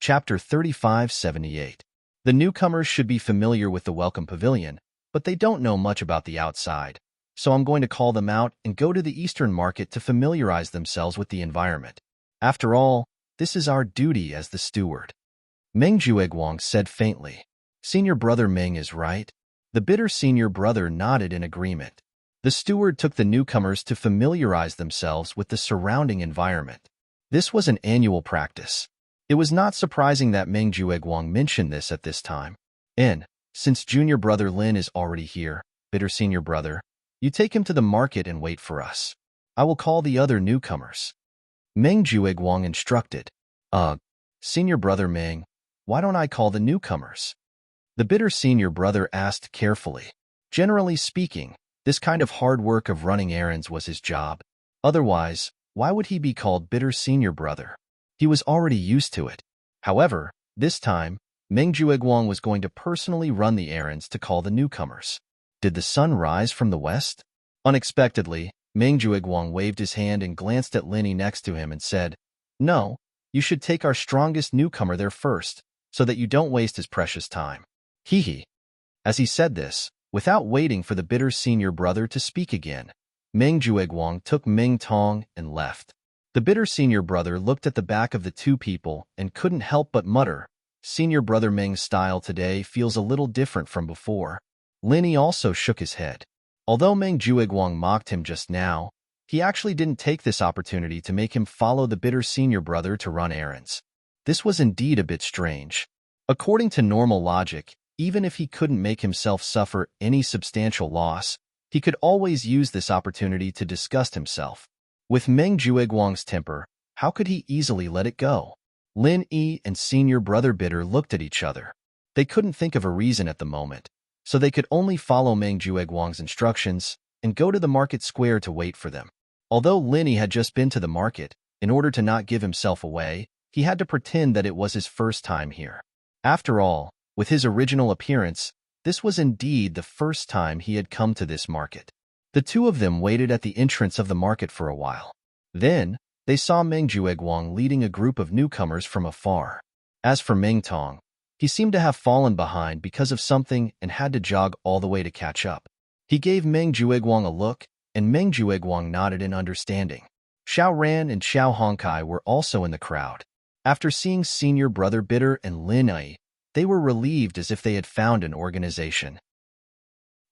Chapter 3578. The newcomers should be familiar with the Welcome Pavilion, but they don't know much about the outside, so I'm going to call them out and go to the Eastern Market to familiarize themselves with the environment. After all, this is our duty as the steward. Meng Jueguang said faintly. Senior brother Meng is right. The bitter senior brother nodded in agreement. The steward took the newcomers to familiarize themselves with the surrounding environment. This was an annual practice. It was not surprising that Meng Jueguang mentioned this at this time. Since junior brother Lin is already here, bitter senior brother, you take him to the market and wait for us. I will call the other newcomers. Meng Jueguang instructed. Senior brother Meng, why don't I call the newcomers? The bitter senior brother asked carefully. Generally speaking, this kind of hard work of running errands was his job. Otherwise, why would he be called bitter senior brother? He was already used to it. However, this time, Meng Jueguang was going to personally run the errands to call the newcomers. Did the sun rise from the west? Unexpectedly, Meng Jueguang waved his hand and glanced at Linny next to him and said, No, you should take our strongest newcomer there first, so that you don't waste his precious time. Hee. As he said this, without waiting for the bitter senior brother to speak again, Meng Jueguang took Meng Tong and left. The bitter senior brother looked at the back of the two people and couldn't help but mutter, Senior brother Meng's style today feels a little different from before. Linny also shook his head. Although Meng Jueguang mocked him just now, he actually didn't take this opportunity to make him follow the bitter senior brother to run errands. This was indeed a bit strange. According to normal logic, even if he couldn't make himself suffer any substantial loss, he could always use this opportunity to disgust himself. With Meng Jueguang's temper, how could he easily let it go? Lin Yi and senior brother Bitter looked at each other. They couldn't think of a reason at the moment, so they could only follow Meng Jueguang's instructions and go to the market square to wait for them. Although Linny had just been to the market, in order to not give himself away, he had to pretend that it was his first time here. After all, with his original appearance, this was indeed the first time he had come to this market. The two of them waited at the entrance of the market for a while. Then, they saw Meng Jueguang leading a group of newcomers from afar. As for Meng Tong, he seemed to have fallen behind because of something and had to jog all the way to catch up. He gave Meng Jueguang a look, and Meng Jueguang nodded in understanding. Xiao Ran and Xiao Hongkai were also in the crowd. After seeing senior brother Bitter and Lin Yi, they were relieved as if they had found an organization.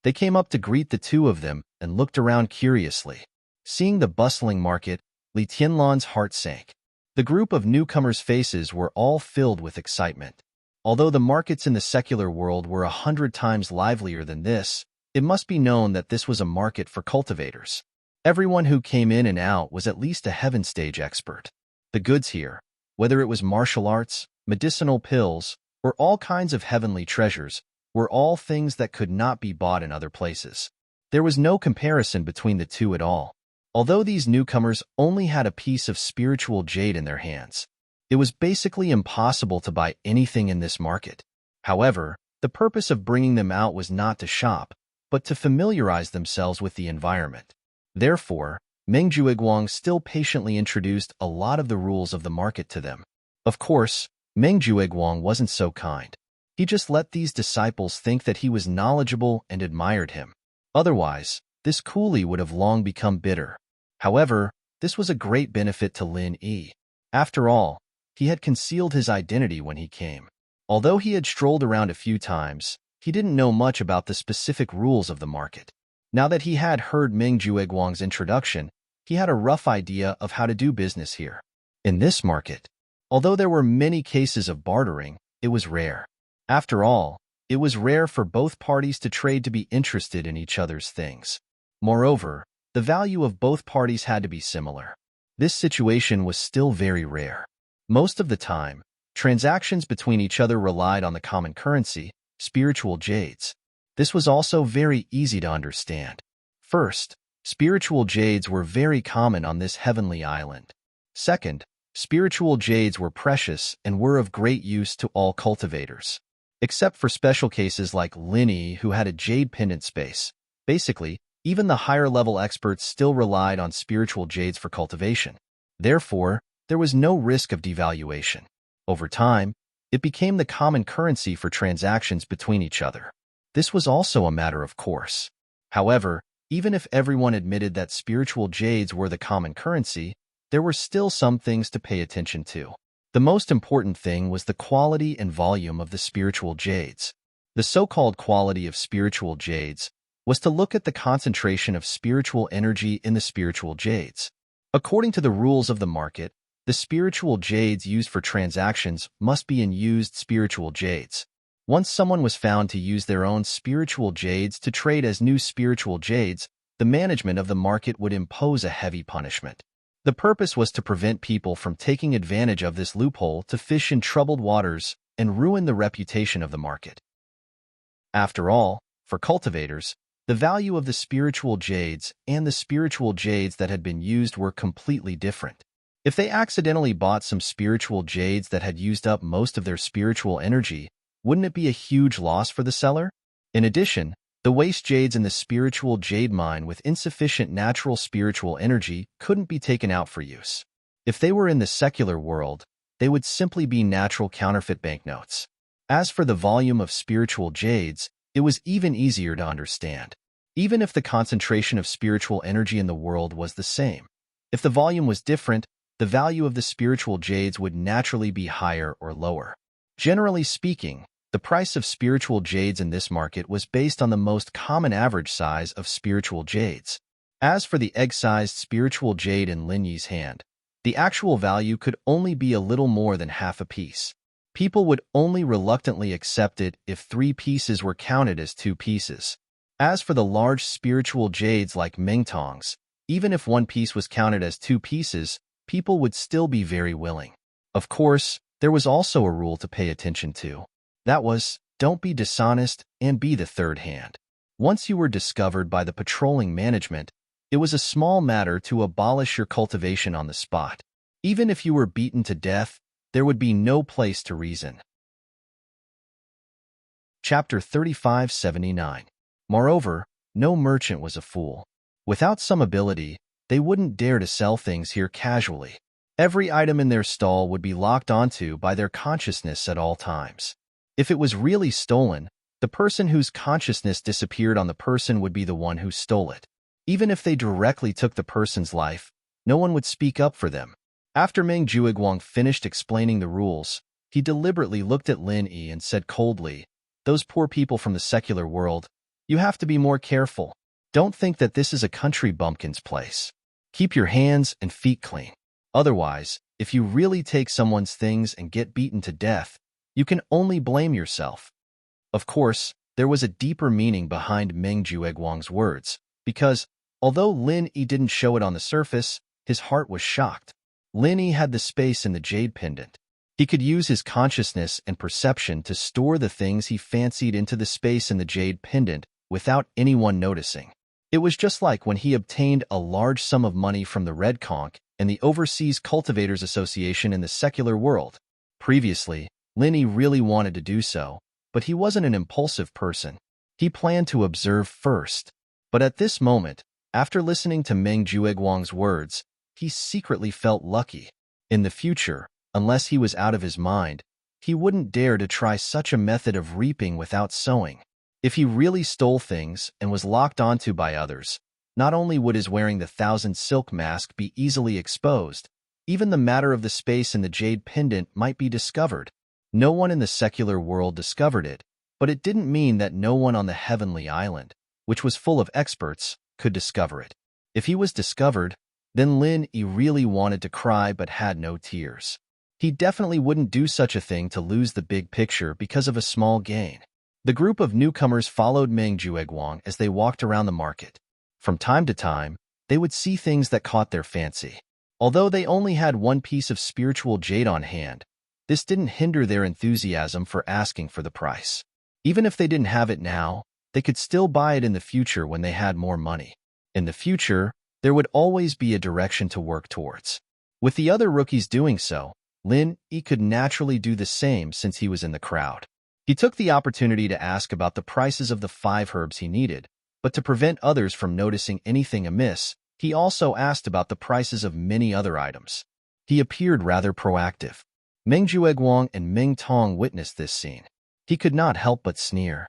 They came up to greet the two of them and looked around curiously. Seeing the bustling market, Li Tianlan's heart sank. The group of newcomers' faces were all filled with excitement. Although the markets in the secular world were 100 times livelier than this, it must be known that this was a market for cultivators. Everyone who came in and out was at least a heaven stage expert. The goods here, whether it was martial arts, medicinal pills, or all kinds of heavenly treasures, were all things that could not be bought in other places. There was no comparison between the two at all. Although these newcomers only had a piece of spiritual jade in their hands, it was basically impossible to buy anything in this market. However, the purpose of bringing them out was not to shop, but to familiarize themselves with the environment. Therefore, Meng Jueguang still patiently introduced a lot of the rules of the market to them. Of course, Meng Jueguang wasn't so kind. He just let these disciples think that he was knowledgeable and admired him. Otherwise, this coolie would have long become bitter. However, this was a great benefit to Lin Yi. After all, he had concealed his identity when he came. Although he had strolled around a few times, he didn't know much about the specific rules of the market. Now that he had heard Meng Jueguang's introduction, he had a rough idea of how to do business here. In this market, although there were many cases of bartering, it was rare. After all, it was rare for both parties to trade to be interested in each other's things. Moreover, the value of both parties had to be similar. This situation was still very rare. Most of the time, transactions between each other relied on the common currency, spiritual jades. This was also very easy to understand. First, spiritual jades were very common on this heavenly island. Second, spiritual jades were precious and were of great use to all cultivators. Except for special cases like Linny, who had a jade pendant space. Basically, even the higher-level experts still relied on spiritual jades for cultivation. Therefore, there was no risk of devaluation. Over time, It became the common currency for transactions between each other. This was also a matter of course. However, even if everyone admitted that spiritual jades were the common currency, there were still some things to pay attention to. The most important thing was the quality and volume of the spiritual jades. The so-called quality of spiritual jades was to look at the concentration of spiritual energy in the spiritual jades. According to the rules of the market, the spiritual jades used for transactions must be in used spiritual jades. Once someone was found to use their own spiritual jades to trade as new spiritual jades, the management of the market would impose a heavy punishment. The purpose was to prevent people from taking advantage of this loophole to fish in troubled waters and ruin the reputation of the market. After all, for cultivators, the value of the spiritual jades and the spiritual jades that had been used were completely different. If they accidentally bought some spiritual jades that had used up most of their spiritual energy, wouldn't it be a huge loss for the seller? In addition, the waste jades in the spiritual jade mine with insufficient natural spiritual energy couldn't be taken out for use. If they were in the secular world, they would simply be natural counterfeit banknotes. As for the volume of spiritual jades, it was even easier to understand. Even if the concentration of spiritual energy in the world was the same, if the volume was different, the value of the spiritual jades would naturally be higher or lower. Generally speaking, the price of spiritual jades in this market was based on the most common average size of spiritual jades. As for the egg-sized spiritual jade in Lin Yi's hand, the actual value could only be a little more than half a piece. People would only reluctantly accept it if 3 pieces were counted as 2 pieces. As for the large spiritual jades like Mingtong's, even if 1 piece was counted as 2 pieces, people would still be very willing. Of course, there was also a rule to pay attention to. That was, don't be dishonest and be the third hand. Once you were discovered by the patrolling management, it was a small matter to abolish your cultivation on the spot. Even if you were beaten to death, there would be no place to reason. Chapter 3579. Moreover, no merchant was a fool. Without some ability, they wouldn't dare to sell things here casually. Every item in their stall would be locked onto by their consciousness at all times. If it was really stolen, the person whose consciousness disappeared on the person would be the one who stole it. Even if they directly took the person's life, no one would speak up for them. After Meng Juiguang finished explaining the rules, he deliberately looked at Lin Yi and said coldly, "Those poor people from the secular world, you have to be more careful. Don't think that this is a country bumpkin's place. Keep your hands and feet clean. Otherwise, if you really take someone's things and get beaten to death, you can only blame yourself." Of course, there was a deeper meaning behind Meng Juiguang's words, because, although Lin Yi didn't show it on the surface, his heart was shocked. Lin Yi had the space in the jade pendant. He could use his consciousness and perception to store the things he fancied into the space in the jade pendant without anyone noticing. It was just like when he obtained a large sum of money from the Red Conch and the Overseas Cultivators Association in the secular world. Previously, Lin Yi really wanted to do so, but he wasn't an impulsive person. He planned to observe first. But at this moment, after listening to Meng Juiguang's words, he secretly felt lucky. In the future, unless he was out of his mind, he wouldn't dare to try such a method of reaping without sowing. If he really stole things and was locked onto by others, not only would his wearing the 1,000 silk mask be easily exposed, even the matter of the space in the jade pendant might be discovered. No one in the secular world discovered it, but it didn't mean that no one on the heavenly island, which was full of experts, could discover it. If he was discovered, then Lin Yi really wanted to cry but had no tears. He definitely wouldn't do such a thing to lose the big picture because of a small gain. The group of newcomers followed Meng Juiguang as they walked around the market. From time to time, they would see things that caught their fancy. Although they only had 1 piece of spiritual jade on hand, this didn't hinder their enthusiasm for asking for the price. Even if they didn't have it now, they could still buy it in the future when they had more money. In the future, there would always be a direction to work towards. With the other rookies doing so, Lin Yi could naturally do the same since he was in the crowd. He took the opportunity to ask about the prices of the 5 herbs he needed, but to prevent others from noticing anything amiss, he also asked about the prices of many other items. He appeared rather proactive. Meng Jueguang and Ming Tong witnessed this scene. He could not help but sneer.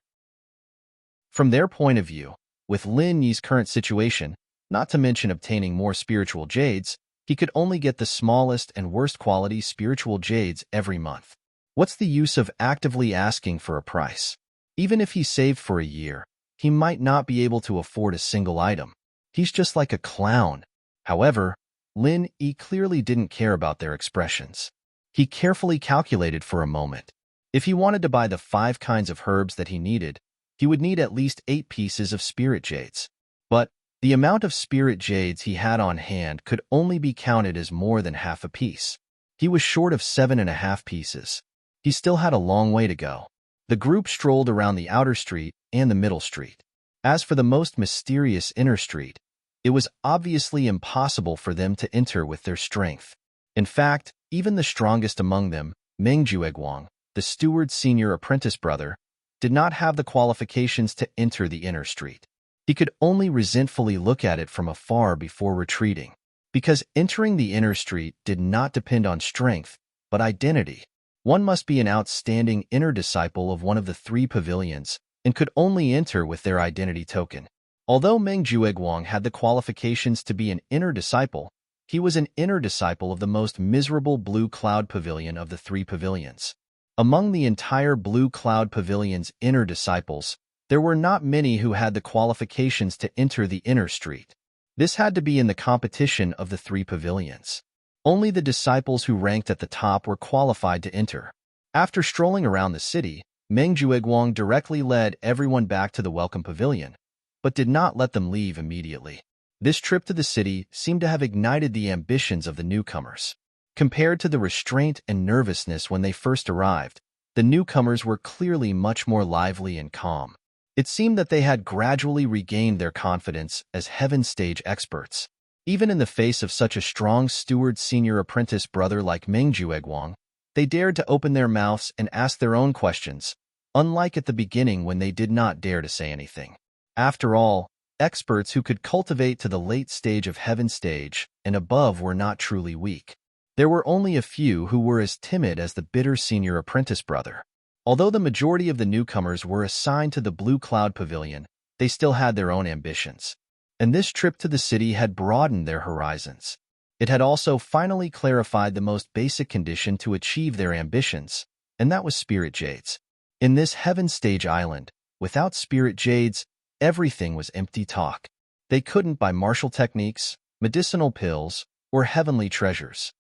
From their point of view, with Lin Yi's current situation, not to mention obtaining more spiritual jades, he could only get the smallest and worst quality spiritual jades every month. What's the use of actively asking for a price? Even if he saved for a year, he might not be able to afford a single item. He's just like a clown. However, Lin Yi clearly didn't care about their expressions. He carefully calculated for a moment. If he wanted to buy the 5 kinds of herbs that he needed, he would need at least 8 pieces of spirit jades. But the amount of spirit jades he had on hand could only be counted as more than half a piece. He was short of 7.5 pieces. He still had a long way to go. The group strolled around the outer street and the middle street. As for the most mysterious inner street, it was obviously impossible for them to enter with their strength. In fact, even the strongest among them, Meng Jueguang, the steward's senior apprentice brother, did not have the qualifications to enter the inner street. He could only resentfully look at it from afar before retreating, because entering the inner street did not depend on strength, but identity. One must be an outstanding inner disciple of one of the 3 pavilions and could only enter with their identity token. Although Meng Jueguang had the qualifications to be an inner disciple, he was an inner disciple of the most miserable Blue Cloud Pavilion of the 3 pavilions. Among the entire Blue Cloud Pavilion's inner disciples, there were not many who had the qualifications to enter the inner street. This had to be in the competition of the 3 pavilions. Only the disciples who ranked at the top were qualified to enter. After strolling around the city, Meng Jueguang directly led everyone back to the Welcome Pavilion, but did not let them leave immediately. This trip to the city seemed to have ignited the ambitions of the newcomers. Compared to the restraint and nervousness when they first arrived, the newcomers were clearly much more lively and calm. It seemed that they had gradually regained their confidence as heaven stage experts. Even in the face of such a strong steward senior apprentice brother like Meng Jueguang, they dared to open their mouths and ask their own questions, unlike at the beginning when they did not dare to say anything. After all, experts who could cultivate to the late stage of heaven stage and above were not truly weak. There were only a few who were as timid as the bitter senior apprentice brother. Although the majority of the newcomers were assigned to the Blue Cloud Pavilion, they still had their own ambitions. And this trip to the city had broadened their horizons. It had also finally clarified the most basic condition to achieve their ambitions, and that was spirit jades. In this heaven stage island, without spirit jades, everything was empty talk. They couldn't buy martial techniques, medicinal pills, or heavenly treasures.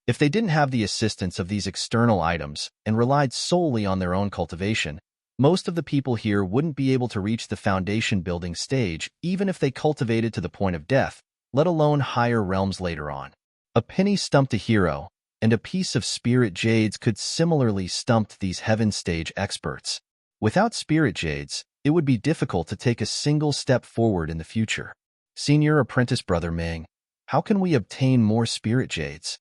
If they didn't have the assistance of these external items and relied solely on their own cultivation, most of the people here wouldn't be able to reach the foundation building stage even if they cultivated to the point of death, let alone higher realms later on. A penny stumped a hero, and a piece of spirit jades could similarly stump these heaven stage experts. Without spirit jades, it would be difficult to take a single step forward in the future. Senior apprentice brother Meng, how can we obtain more spirit jades?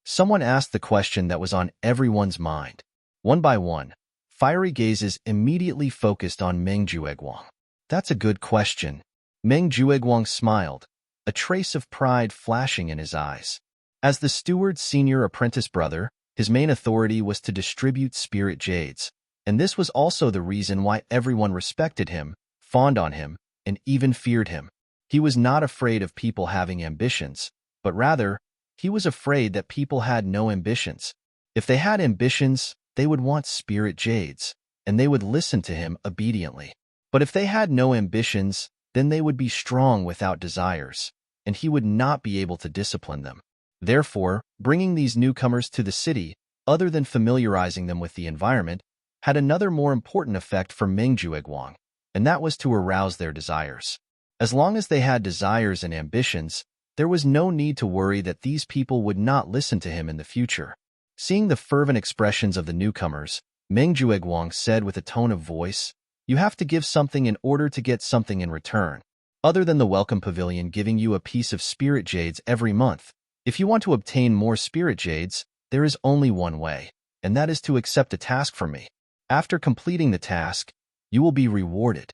Someone asked the question that was on everyone's mind. One by one, fiery gazes immediately focused on Meng Jueguang. That's a good question. Meng Jueguang smiled, a trace of pride flashing in his eyes. As the steward's senior apprentice brother, his main authority was to distribute spirit jades, and this was also the reason why everyone respected him, fawned on him, and even feared him. He was not afraid of people having ambitions, but rather, he was afraid that people had no ambitions. If they had ambitions, they would want spirit jades, and they would listen to him obediently. But if they had no ambitions, then they would be strong without desires, and he would not be able to discipline them. Therefore, bringing these newcomers to the city, other than familiarizing them with the environment, had another more important effect for Meng Jueguang, and that was to arouse their desires. As long as they had desires and ambitions, there was no need to worry that these people would not listen to him in the future. Seeing the fervent expressions of the newcomers, Meng Jueguang said with a tone of voice, "You have to give something in order to get something in return. Other than the Welcome Pavilion giving you a piece of spirit jades every month, if you want to obtain more spirit jades, there is only one way, and that is to accept a task from me. After completing the task, you will be rewarded."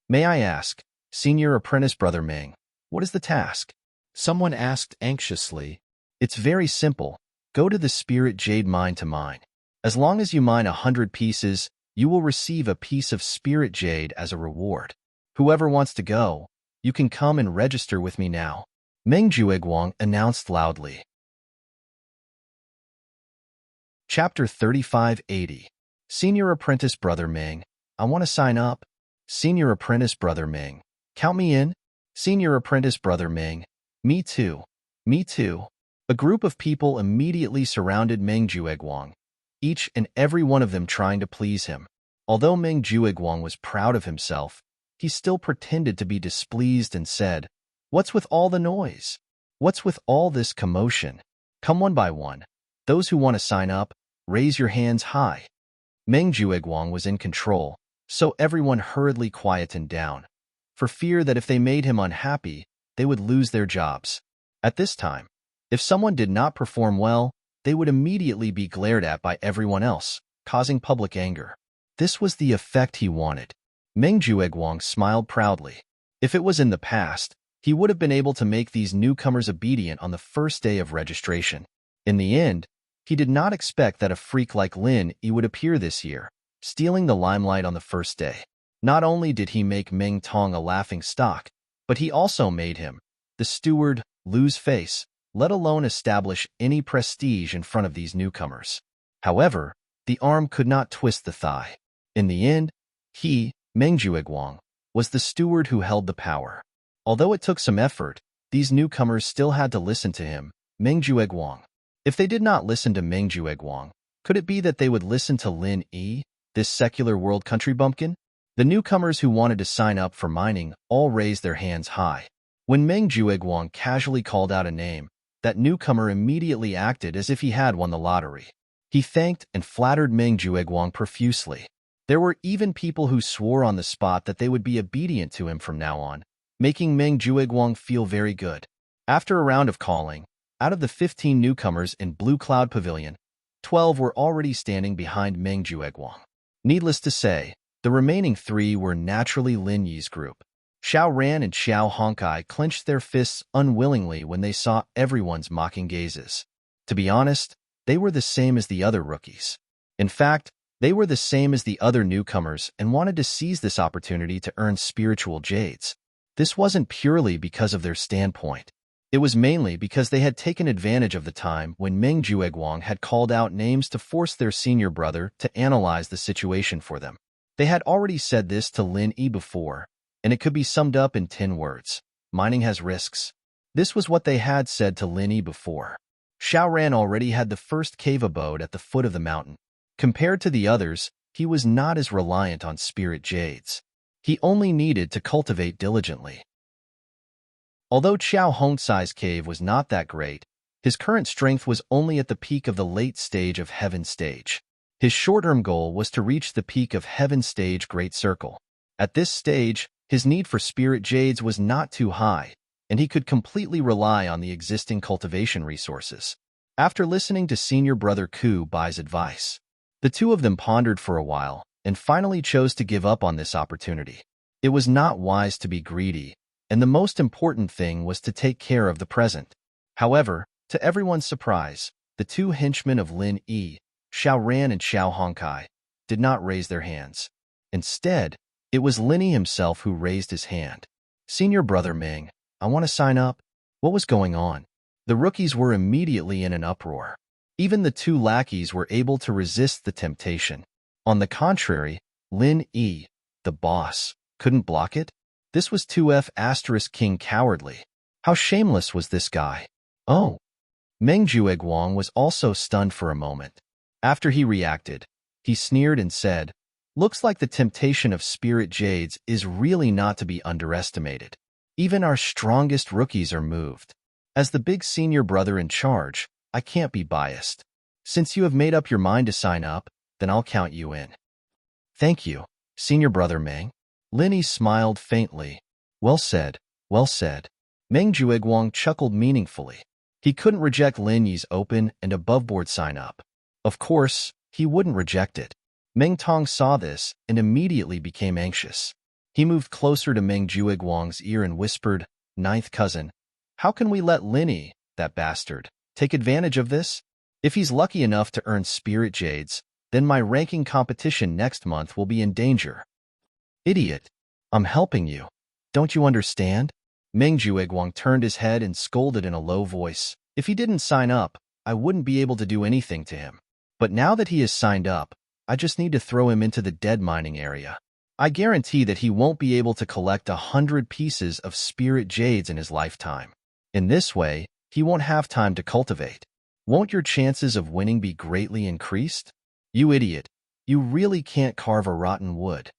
"May I ask, senior apprentice brother Meng, what is the task?" Someone asked anxiously. "It's very simple. Go to the spirit jade mine to mine. As long as you mine 100 pieces, you will receive a piece of spirit jade as a reward. Whoever wants to go, you can come and register with me now, Meng Jueguang announced loudly. Chapter 3580. Senior Apprentice Brother Meng, I want to sign up. Senior Apprentice Brother Meng, count me in. Senior Apprentice Brother Meng, me too. Me too. A group of people immediately surrounded Meng Jueguang, each and every one of them trying to please him. Although Meng Jueguang was proud of himself, he still pretended to be displeased and said, "What's with all the noise? What's with all this commotion? Come one by one. Those who want to sign up, raise your hands high." Meng Jueguang was in control, so everyone hurriedly quietened down, for fear that if they made him unhappy, they would lose their jobs. At this time, if someone did not perform well, they would immediately be glared at by everyone else, causing public anger. This was the effect he wanted. Meng Jueguang smiled proudly. If it was in the past, he would have been able to make these newcomers obedient on the first day of registration. In the end, he did not expect that a freak like Lin Yi would appear this year, stealing the limelight on the first day. Not only did he make Meng Tong a laughing stock, but he also made him, the steward, lose face, let alone establish any prestige in front of these newcomers. However, the arm could not twist the thigh. In the end, he, Meng Jueguang, was the steward who held the power. Although it took some effort, these newcomers still had to listen to him, Meng Jueguang. If they did not listen to Meng Jueguang, could it be that they would listen to Lin Yi, this secular world country bumpkin? The newcomers who wanted to sign up for mining all raised their hands high. When Meng Jueguang casually called out a name, that newcomer immediately acted as if he had won the lottery. He thanked and flattered Meng Jueguang profusely. There were even people who swore on the spot that they would be obedient to him from now on, making Meng Jueguang feel very good. After a round of calling, out of the 15 newcomers in Blue Cloud Pavilion, 12 were already standing behind Meng Jueguang. Needless to say, the remaining 3 were naturally Lin Yi's group. Xiao Ran and Xiao Honkai clenched their fists unwillingly when they saw everyone's mocking gazes. To be honest, they were the same as the other rookies. In fact, they were the same as the other newcomers and wanted to seize this opportunity to earn spiritual jades. This wasn't purely because of their standpoint. It was mainly because they had taken advantage of the time when Meng Jueguang had called out names to force their senior brother to analyze the situation for them. They had already said this to Lin Yi before, and it could be summed up in 10 words. Mining has risks. This was what they had said to Lin Yi before. Xiao Ran already had the first cave abode at the foot of the mountain. Compared to the others, he was not as reliant on spirit jades. He only needed to cultivate diligently. Although Xiao Hongsai's cave was not that great, his current strength was only at the peak of the late stage of Heaven Stage. His short-term goal was to reach the peak of Heaven Stage Great Circle. At this stage, his need for spirit jades was not too high, and he could completely rely on the existing cultivation resources. After listening to Senior Brother Ku Bai's advice, the two of them pondered for a while and finally chose to give up on this opportunity. It was not wise to be greedy, and the most important thing was to take care of the present. However, to everyone's surprise, the 2 henchmen of Lin Yi, Xiao Ran and Xiao Honkai, did not raise their hands. Instead, it was Lin Yi himself who raised his hand. "Senior Brother Meng, I want to sign up." What was going on? The rookies were immediately in an uproar. Even the 2 lackeys were able to resist the temptation. On the contrary, Lin Yi, the boss, couldn't block it. This was 2F** King Cowardly. How shameless was this guy? Oh. Meng Jueguang was also stunned for a moment. After he reacted, he sneered and said, "Looks like the temptation of spirit jades is really not to be underestimated. Even our strongest rookies are moved. As the big senior brother in charge, I can't be biased. Since you have made up your mind to sign up, then I'll count you in." "Thank you, Senior Brother Meng." Lin Yi smiled faintly. Well said, well said." Meng Jueguang chuckled meaningfully. He couldn't reject Lin Yi's open and above-board sign-up. Of course, he wouldn't reject it. Meng Tong saw this and immediately became anxious. He moved closer to Meng Jueguang's ear and whispered, "Ninth cousin, how can we let Lin Yi, that bastard, take advantage of this?" If he's lucky enough to earn spirit jades, then my ranking competition next month will be in danger. Idiot. I'm helping you. Don't you understand? Meng Jueguang turned his head and scolded in a low voice. If he didn't sign up, I wouldn't be able to do anything to him. But now that he has signed up, I just need to throw him into the dead mining area. I guarantee that he won't be able to collect 100 pieces of spirit jades in his lifetime. In this way, he won't have time to cultivate. Won't your chances of winning be greatly increased? You idiot. You really can't carve a rotten wood.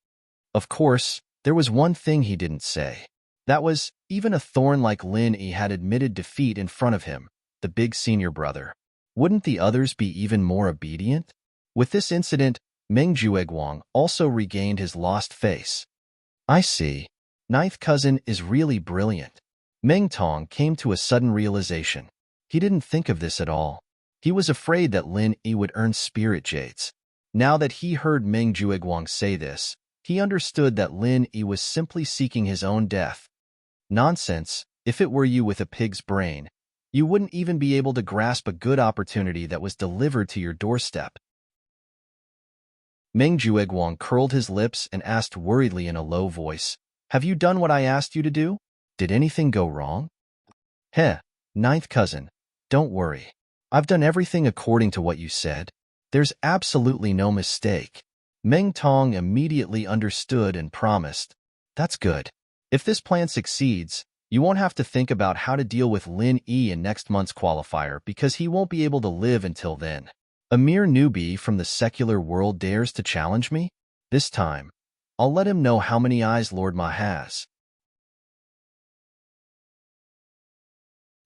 Of course, there was one thing he didn't say. That was, even a thorn like Lin Yi had admitted defeat in front of him, the big senior brother. Wouldn't the others be even more obedient? With this incident, Meng Jueguang also regained his lost face. I see. Ninth cousin is really brilliant. Meng Tong came to a sudden realization. He didn't think of this at all. He was afraid that Lin Yi would earn spirit jades. Now that he heard Meng Jueguang say this, he understood that Lin Yi was simply seeking his own death. Nonsense. If it were you with a pig's brain, you wouldn't even be able to grasp a good opportunity that was delivered to your doorstep. Meng Jueguang curled his lips and asked worriedly in a low voice, Have you done what I asked you to do? Did anything go wrong? Heh, ninth cousin, don't worry. I've done everything according to what you said. There's absolutely no mistake. Meng Tong immediately understood and promised. That's good. If this plan succeeds, you won't have to think about how to deal with Lin Yi in next month's qualifier because he won't be able to live until then. A mere newbie from the secular world dares to challenge me? This time, I'll let him know how many eyes Lord Ma has.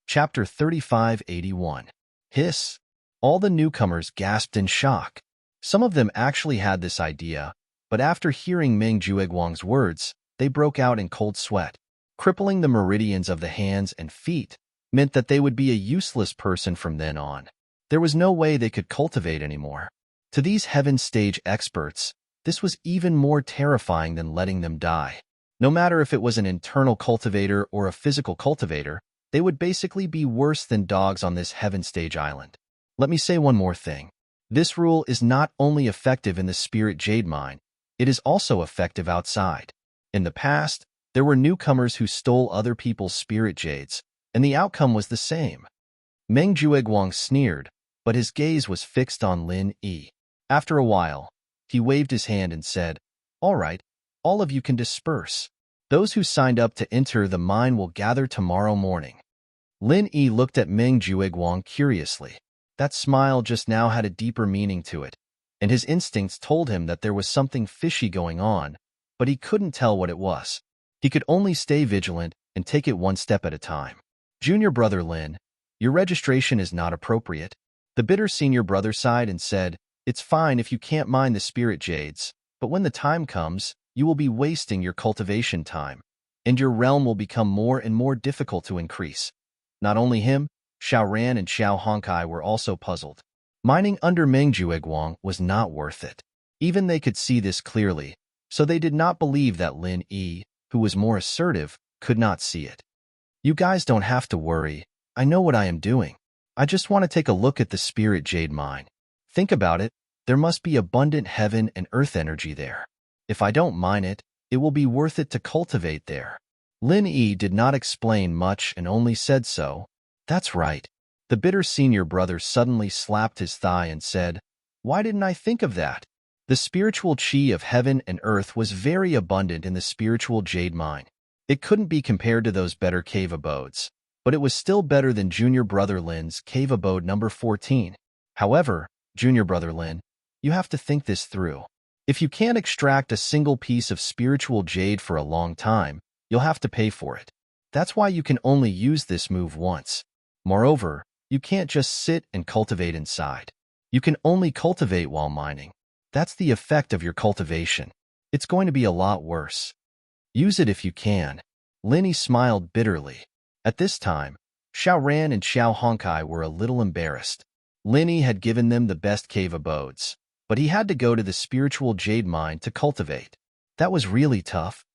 Chapter 3581. Hiss. All the newcomers gasped in shock. Some of them actually had this idea, but after hearing Meng Jueguang's words, they broke out in cold sweat. Crippling the meridians of the hands and feet meant that they would be a useless person from then on. There was no way they could cultivate anymore. To these heaven stage experts, this was even more terrifying than letting them die. No matter if it was an internal cultivator or a physical cultivator, they would basically be worse than dogs on this heaven stage island. Let me say one more thing. This rule is not only effective in the spirit jade mine, it is also effective outside. In the past, there were newcomers who stole other people's spirit jades, and the outcome was the same. Meng Jueguang sneered, but his gaze was fixed on Lin Yi. After a while, he waved his hand and said, All right, all of you can disperse. Those who signed up to enter the mine will gather tomorrow morning. Lin Yi looked at Meng Jueguang curiously. That smile just now had a deeper meaning to it, and his instincts told him that there was something fishy going on, but he couldn't tell what it was. He could only stay vigilant and take it one step at a time. Junior brother Lin, your registration is not appropriate. The bitter senior brother sighed and said, It's fine if you can't mine the spirit jades, but when the time comes, you will be wasting your cultivation time, and your realm will become more and more difficult to increase. Not only him, Xiao Ran and Xiao Honkai were also puzzled. Mining under Meng Jueguang was not worth it. Even they could see this clearly, so they did not believe that Lin Yi, who was more assertive, could not see it. You guys don't have to worry. I know what I am doing. I just want to take a look at the spirit jade mine. Think about it. There must be abundant heaven and earth energy there. If I don't mine it, it will be worth it to cultivate there. Lin Yi did not explain much and only said so. That's right. The bitter senior brother suddenly slapped his thigh and said, Why didn't I think of that? The spiritual chi of heaven and earth was very abundant in the spiritual jade mine. It couldn't be compared to those better cave abodes, but it was still better than junior brother Lin's cave abode number 14. However, junior brother Lin, you have to think this through. If you can't extract a single piece of spiritual jade for a long time, you'll have to pay for it. That's why you can only use this move once. Moreover, you can't just sit and cultivate inside. You can only cultivate while mining. That's the effect of your cultivation. It's going to be a lot worse. Use it if you can. Lin Yi smiled bitterly. At this time, Xiao Ran and Xiao Honkai were a little embarrassed. Lin Yi had given them the best cave abodes, but he had to go to the spiritual jade mine to cultivate. That was really tough.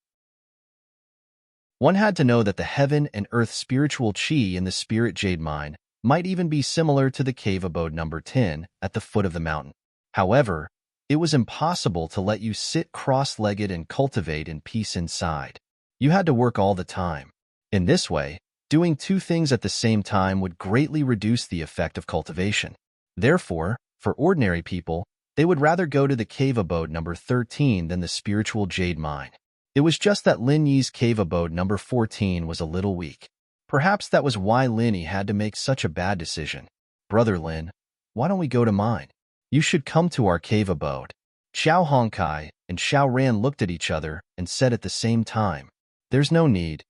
One had to know that the heaven and earth spiritual chi in the spirit jade mine might even be similar to the cave abode number 10 at the foot of the mountain. However, it was impossible to let you sit cross-legged and cultivate in peace inside. You had to work all the time. In this way, doing two things at the same time would greatly reduce the effect of cultivation. Therefore, for ordinary people, they would rather go to the cave abode number 13 than the spiritual jade mine. It was just that Lin Yi's cave abode number 14 was a little weak. Perhaps that was why Lin Yi had to make such a bad decision. Brother Lin, why don't we go to mine? You should come to our cave abode. Xiao Hongkai and Xiao Ran looked at each other and said at the same time, There's no need,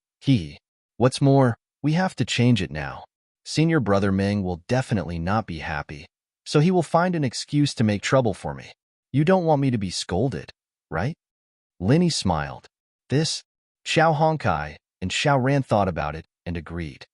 What's more, we have to change it now. Senior brother Meng will definitely not be happy, so he will find an excuse to make trouble for me. You don't want me to be scolded, right? Lin Yi smiled. This, Xiao Hongkai and Xiao Ran thought about it and agreed.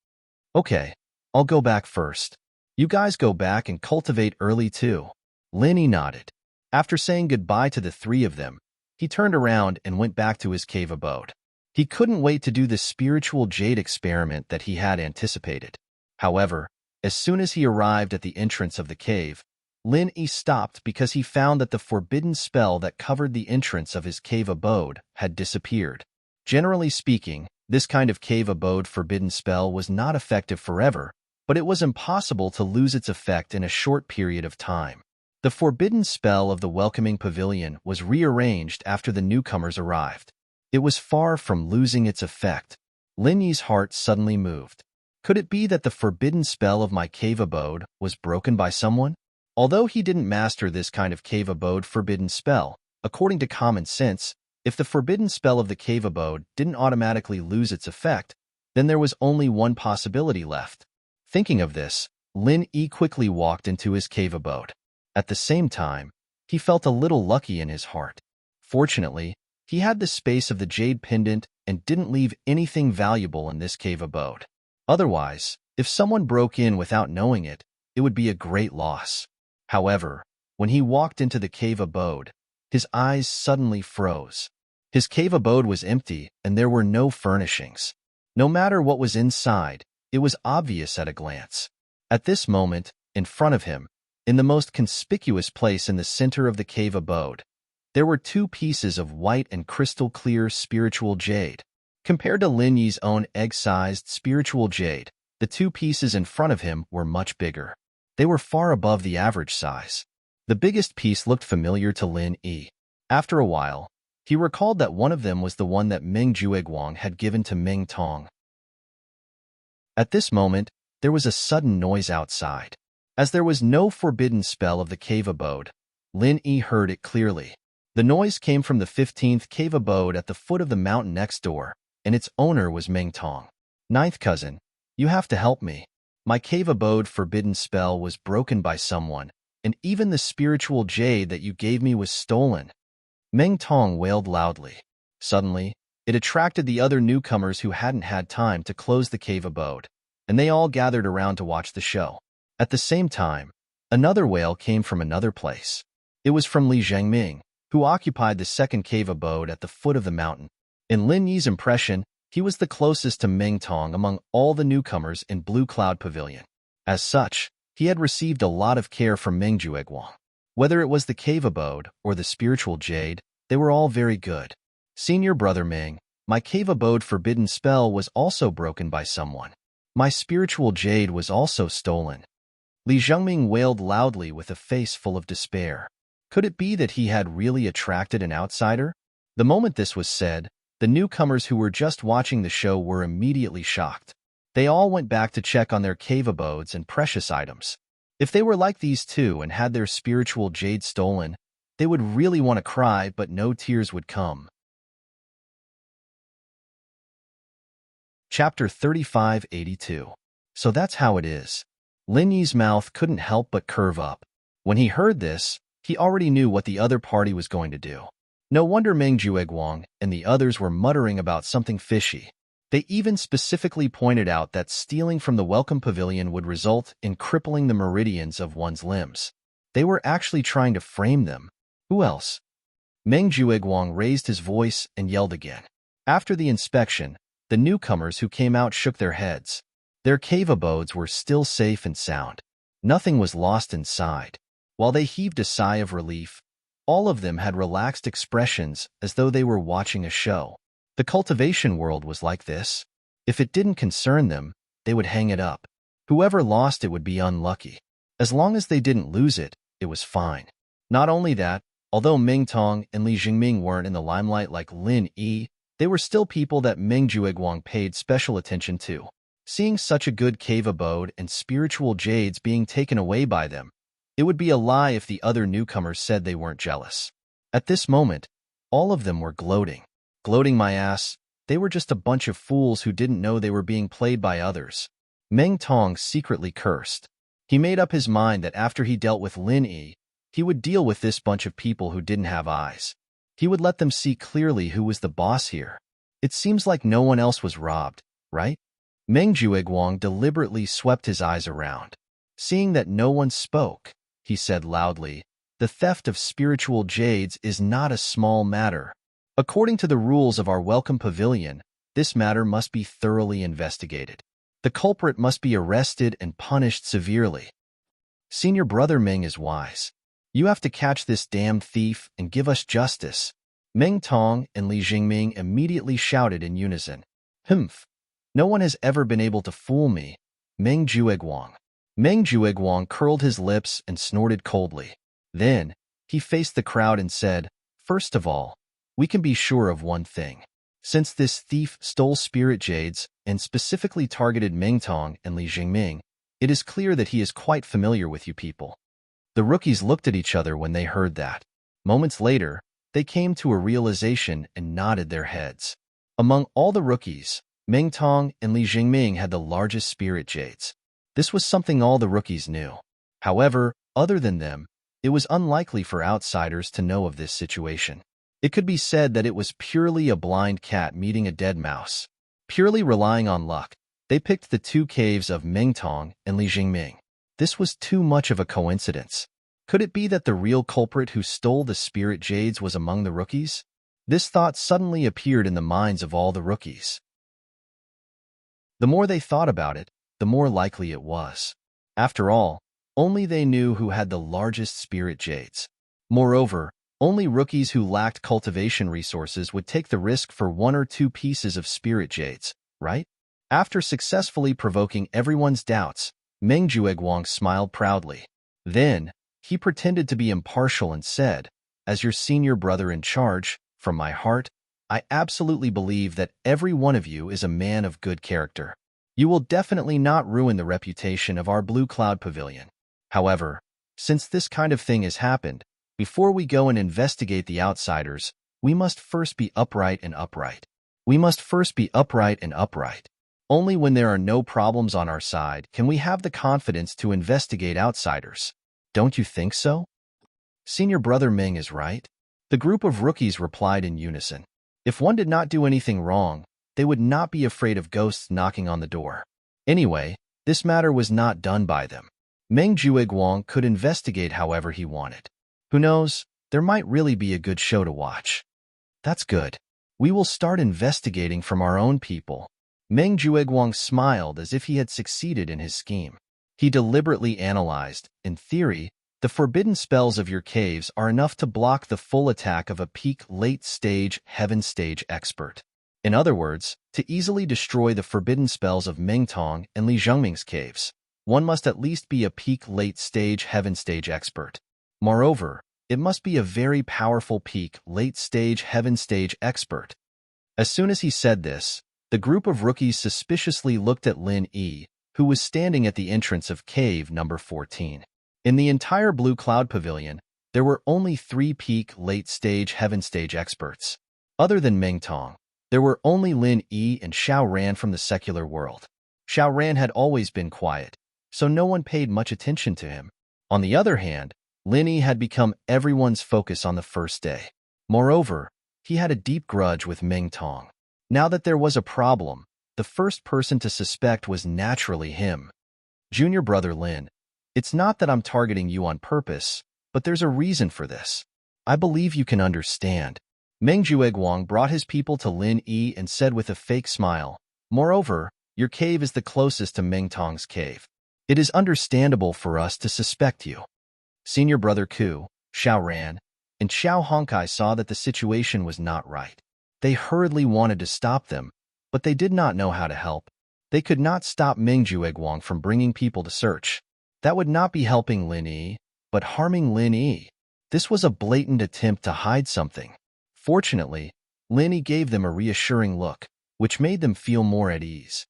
Okay, I'll go back first. You guys go back and cultivate early too. Lin Yi nodded. After saying goodbye to the three of them, he turned around and went back to his cave abode. He couldn't wait to do the spiritual jade experiment that he had anticipated. However, as soon as he arrived at the entrance of the cave, Lin Yi stopped because he found that the forbidden spell that covered the entrance of his cave abode had disappeared. Generally speaking, this kind of cave abode forbidden spell was not effective forever, but it was impossible to lose its effect in a short period of time. The forbidden spell of the welcoming pavilion was rearranged after the newcomers arrived. It was far from losing its effect. Lin Yi's heart suddenly moved. Could it be that the forbidden spell of my cave abode was broken by someone? Although he didn't master this kind of cave abode forbidden spell, according to common sense, if the forbidden spell of the cave abode didn't automatically lose its effect, then there was only one possibility left. Thinking of this, Lin Yi quickly walked into his cave abode. At the same time, he felt a little lucky in his heart. Fortunately, he had the space of the jade pendant and didn't leave anything valuable in this cave abode. Otherwise, if someone broke in without knowing it, it would be a great loss. However, when he walked into the cave abode, his eyes suddenly froze. His cave abode was empty and there were no furnishings. No matter what was inside, it was obvious at a glance. At this moment, in front of him, in the most conspicuous place in the center of the cave abode, there were two pieces of white and crystal-clear spiritual jade. Compared to Lin Yi's own egg-sized spiritual jade, the two pieces in front of him were much bigger. They were far above the average size. The biggest piece looked familiar to Lin Yi. After a while, he recalled that one of them was the one that Meng Jueguang had given to Meng Tong. At this moment, there was a sudden noise outside. As there was no forbidden spell of the cave abode, Lin Yi heard it clearly. The noise came from the 15th cave abode at the foot of the mountain next door, and its owner was Meng Tong. Ninth cousin, you have to help me. My cave abode forbidden spell was broken by someone, and even the spiritual jade that you gave me was stolen. Meng Tong wailed loudly. Suddenly, it attracted the other newcomers who hadn't had time to close the cave abode, and they all gathered around to watch the show. At the same time, another wail came from another place. It was from Li Zhengming, who occupied the second cave abode at the foot of the mountain. In Lin Yi's impression, he was the closest to Meng Tong among all the newcomers in Blue Cloud Pavilion. As such, he had received a lot of care from Meng Jueguang. Whether it was the cave abode or the spiritual jade, they were all very good. Senior brother Meng, my cave abode forbidden spell was also broken by someone. My spiritual jade was also stolen. Li Zhengming wailed loudly with a face full of despair. Could it be that he had really attracted an outsider? The moment this was said, the newcomers who were just watching the show were immediately shocked. They all went back to check on their cave abodes and precious items. If they were like these two and had their spiritual jade stolen, they would really want to cry, but no tears would come. Chapter 3582. So that's how it is. Lin Yi's mouth couldn't help but curve up. When he heard this, he already knew what the other party was going to do. No wonder Meng Jueguang and the others were muttering about something fishy. They even specifically pointed out that stealing from the Welcome Pavilion would result in crippling the meridians of one's limbs. They were actually trying to frame them. Who else? Meng Jueguang raised his voice and yelled again. After the inspection, the newcomers who came out shook their heads. Their cave abodes were still safe and sound. Nothing was lost inside. While they heaved a sigh of relief, all of them had relaxed expressions as though they were watching a show. The cultivation world was like this. If it didn't concern them, they would hang it up. Whoever lost it would be unlucky. As long as they didn't lose it, it was fine. Not only that, although Ming Tong and Li Jingming weren't in the limelight like Lin Yi, they were still people that Meng Jueguang paid special attention to. Seeing such a good cave abode and spiritual jades being taken away by them, it would be a lie if the other newcomers said they weren't jealous. At this moment, all of them were gloating. Gloating my ass, they were just a bunch of fools who didn't know they were being played by others. Meng Tong secretly cursed. He made up his mind that after he dealt with Lin Yi, he would deal with this bunch of people who didn't have eyes. He would let them see clearly who was the boss here. It seems like no one else was robbed, right? Meng Jueguang deliberately swept his eyes around. Seeing that no one spoke, he said loudly, "The theft of spiritual jades is not a small matter. According to the rules of our welcome pavilion, this matter must be thoroughly investigated. The culprit must be arrested and punished severely. Senior brother Meng is wise. You have to catch this damned thief and give us justice." Meng Tong and Li Jingming immediately shouted in unison. "Humph! No one has ever been able to fool me. Meng Jueguang." Meng Jueguang curled his lips and snorted coldly. Then, he faced the crowd and said, "First of all, we can be sure of one thing. Since this thief stole spirit jades and specifically targeted Meng Tong and Li Jingming, it is clear that he is quite familiar with you people." The rookies looked at each other when they heard that. Moments later, they came to a realization and nodded their heads. Among all the rookies, Meng Tong and Li Jingming had the largest spirit jades. This was something all the rookies knew. However, other than them, it was unlikely for outsiders to know of this situation. It could be said that it was purely a blind cat meeting a dead mouse. Purely relying on luck, they picked the two caves of Meng Tong and Li Jingming. This was too much of a coincidence. Could it be that the real culprit who stole the spirit jades was among the rookies? This thought suddenly appeared in the minds of all the rookies. The more they thought about it, the more likely it was. After all, only they knew who had the largest spirit jades. Moreover, only rookies who lacked cultivation resources would take the risk for one or two pieces of spirit jades, right? After successfully provoking everyone's doubts, Meng Jueguang smiled proudly. Then, he pretended to be impartial and said, "As your senior brother in charge, from my heart, I absolutely believe that every one of you is a man of good character. You will definitely not ruin the reputation of our Blue Cloud Pavilion. However, since this kind of thing has happened, before we go and investigate the outsiders, we must first be upright and upright. We must first be upright and upright. Only when there are no problems on our side can we have the confidence to investigate outsiders. Don't you think so?" Senior brother Ming is right. The group of rookies replied in unison. If one did not do anything wrong, they would not be afraid of ghosts knocking on the door. Anyway, this matter was not done by them. Meng Jueguang could investigate however he wanted. Who knows, there might really be a good show to watch. That's good. We will start investigating from our own people. Meng Jueguang smiled as if he had succeeded in his scheme. He deliberately analyzed, in theory, the forbidden spells of your caves are enough to block the full attack of a peak late-stage heaven stage expert. In other words, to easily destroy the forbidden spells of Meng Tong and Li Zhengming's caves, one must at least be a peak late-stage heaven stage expert. Moreover, it must be a very powerful peak late-stage heaven stage expert. As soon as he said this, the group of rookies suspiciously looked at Lin Yi, who was standing at the entrance of cave number 14. In the entire Blue Cloud Pavilion, there were only 3 peak late-stage heaven stage experts. Other than Meng Tong, there were only Lin Yi and Xiao Ran from the secular world. Xiao Ran had always been quiet, so no one paid much attention to him. On the other hand, Lin Yi had become everyone's focus on the first day. Moreover, he had a deep grudge with Meng Tong. Now that there was a problem, the first person to suspect was naturally him. Junior brother Lin, it's not that I'm targeting you on purpose, but there's a reason for this. I believe you can understand. Meng Jueguang brought his people to Lin Yi and said with a fake smile, "Moreover, Your cave is the closest to Mengtong's cave. It is understandable for us to suspect you. Senior brother Ku, Xiao Ran, and Xiao Honkai saw that the situation was not right. They hurriedly wanted to stop them, but they did not know how to help. They could not stop Meng Jueguang from bringing people to search. That would not be helping Lin Yi, but harming Lin Yi. This was a blatant attempt to hide something. Fortunately, Lin Yi gave them a reassuring look, which made them feel more at ease.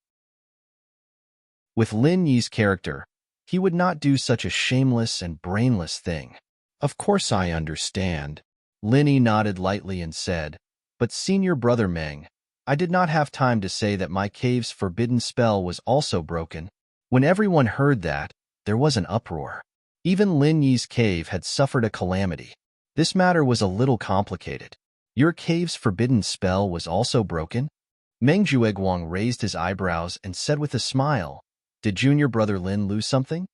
With Lin Yi's character, he would not do such a shameless and brainless thing. Of course I understand. Lin Yi nodded lightly and said, but senior brother Meng, I did not have time to say that my cave's forbidden spell was also broken. When everyone heard that, there was an uproar. Even Lin Yi's cave had suffered a calamity. This matter was a little complicated. Your cave's forbidden spell was also broken? Meng Jueguang raised his eyebrows and said with a smile, did junior brother Lin lose something?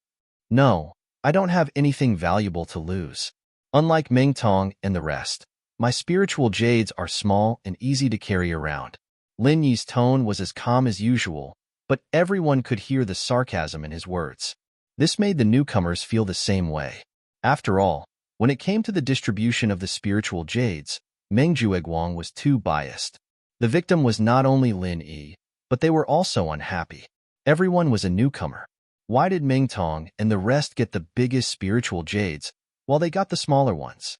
No, I don't have anything valuable to lose. Unlike Meng Tong and the rest, my spiritual jades are small and easy to carry around. Lin Yi's tone was as calm as usual, but everyone could hear the sarcasm in his words. This made the newcomers feel the same way. After all, when it came to the distribution of the spiritual jades, Meng Jueguang was too biased. The victim was not only Lin Yi, but they were also unhappy. Everyone was a newcomer. Why did Meng Tong and the rest get the biggest spiritual jades, while they got the smaller ones?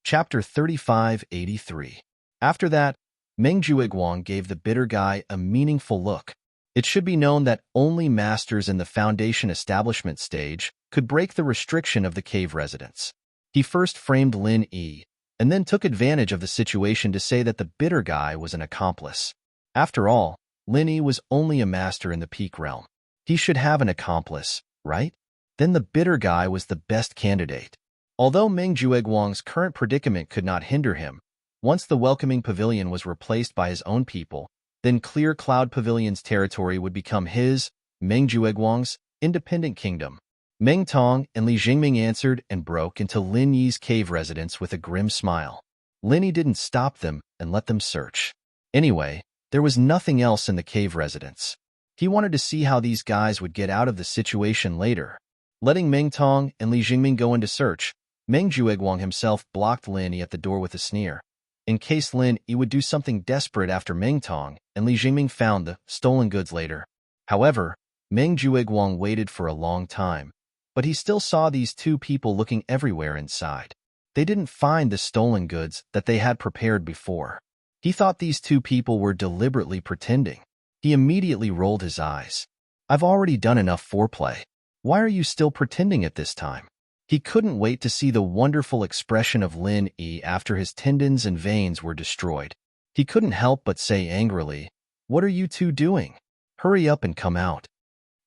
Chapter 3583. After that, Meng Jueguang gave the bitter guy a meaningful look. It should be known that only masters in the foundation establishment stage could break the restriction of the cave residents. He first framed Lin Yi, and then took advantage of the situation to say that the bitter guy was an accomplice. After all, Lin Yi was only a master in the peak realm. He should have an accomplice, right? Then the bitter guy was the best candidate. Although Meng Jueguang's current predicament could not hinder him, once the welcoming pavilion was replaced by his own people, then Clear Cloud Pavilion's territory would become his, Meng Jueguang's, independent kingdom. Meng Tong and Li Jingming answered and broke into Lin Yi's cave residence with a grim smile. Lin Yi didn't stop them and let them search. Anyway, there was nothing else in the cave residence. He wanted to see how these guys would get out of the situation later. Letting Meng Tong and Li Jingming go into search, Meng Jueguang himself blocked Lin Yi at the door with a sneer. In case Lin Yi would do something desperate after Meng Tong and Li Jingming found the stolen goods later. However, Meng Jueguang waited for a long time, but he still saw these two people looking everywhere inside. They didn't find the stolen goods that they had prepared before. He thought these two people were deliberately pretending. He immediately rolled his eyes. I've already done enough foreplay. Why are you still pretending at this time? He couldn't wait to see the wonderful expression of Lin Yi after his tendons and veins were destroyed. He couldn't help but say angrily, what are you two doing? Hurry up and come out.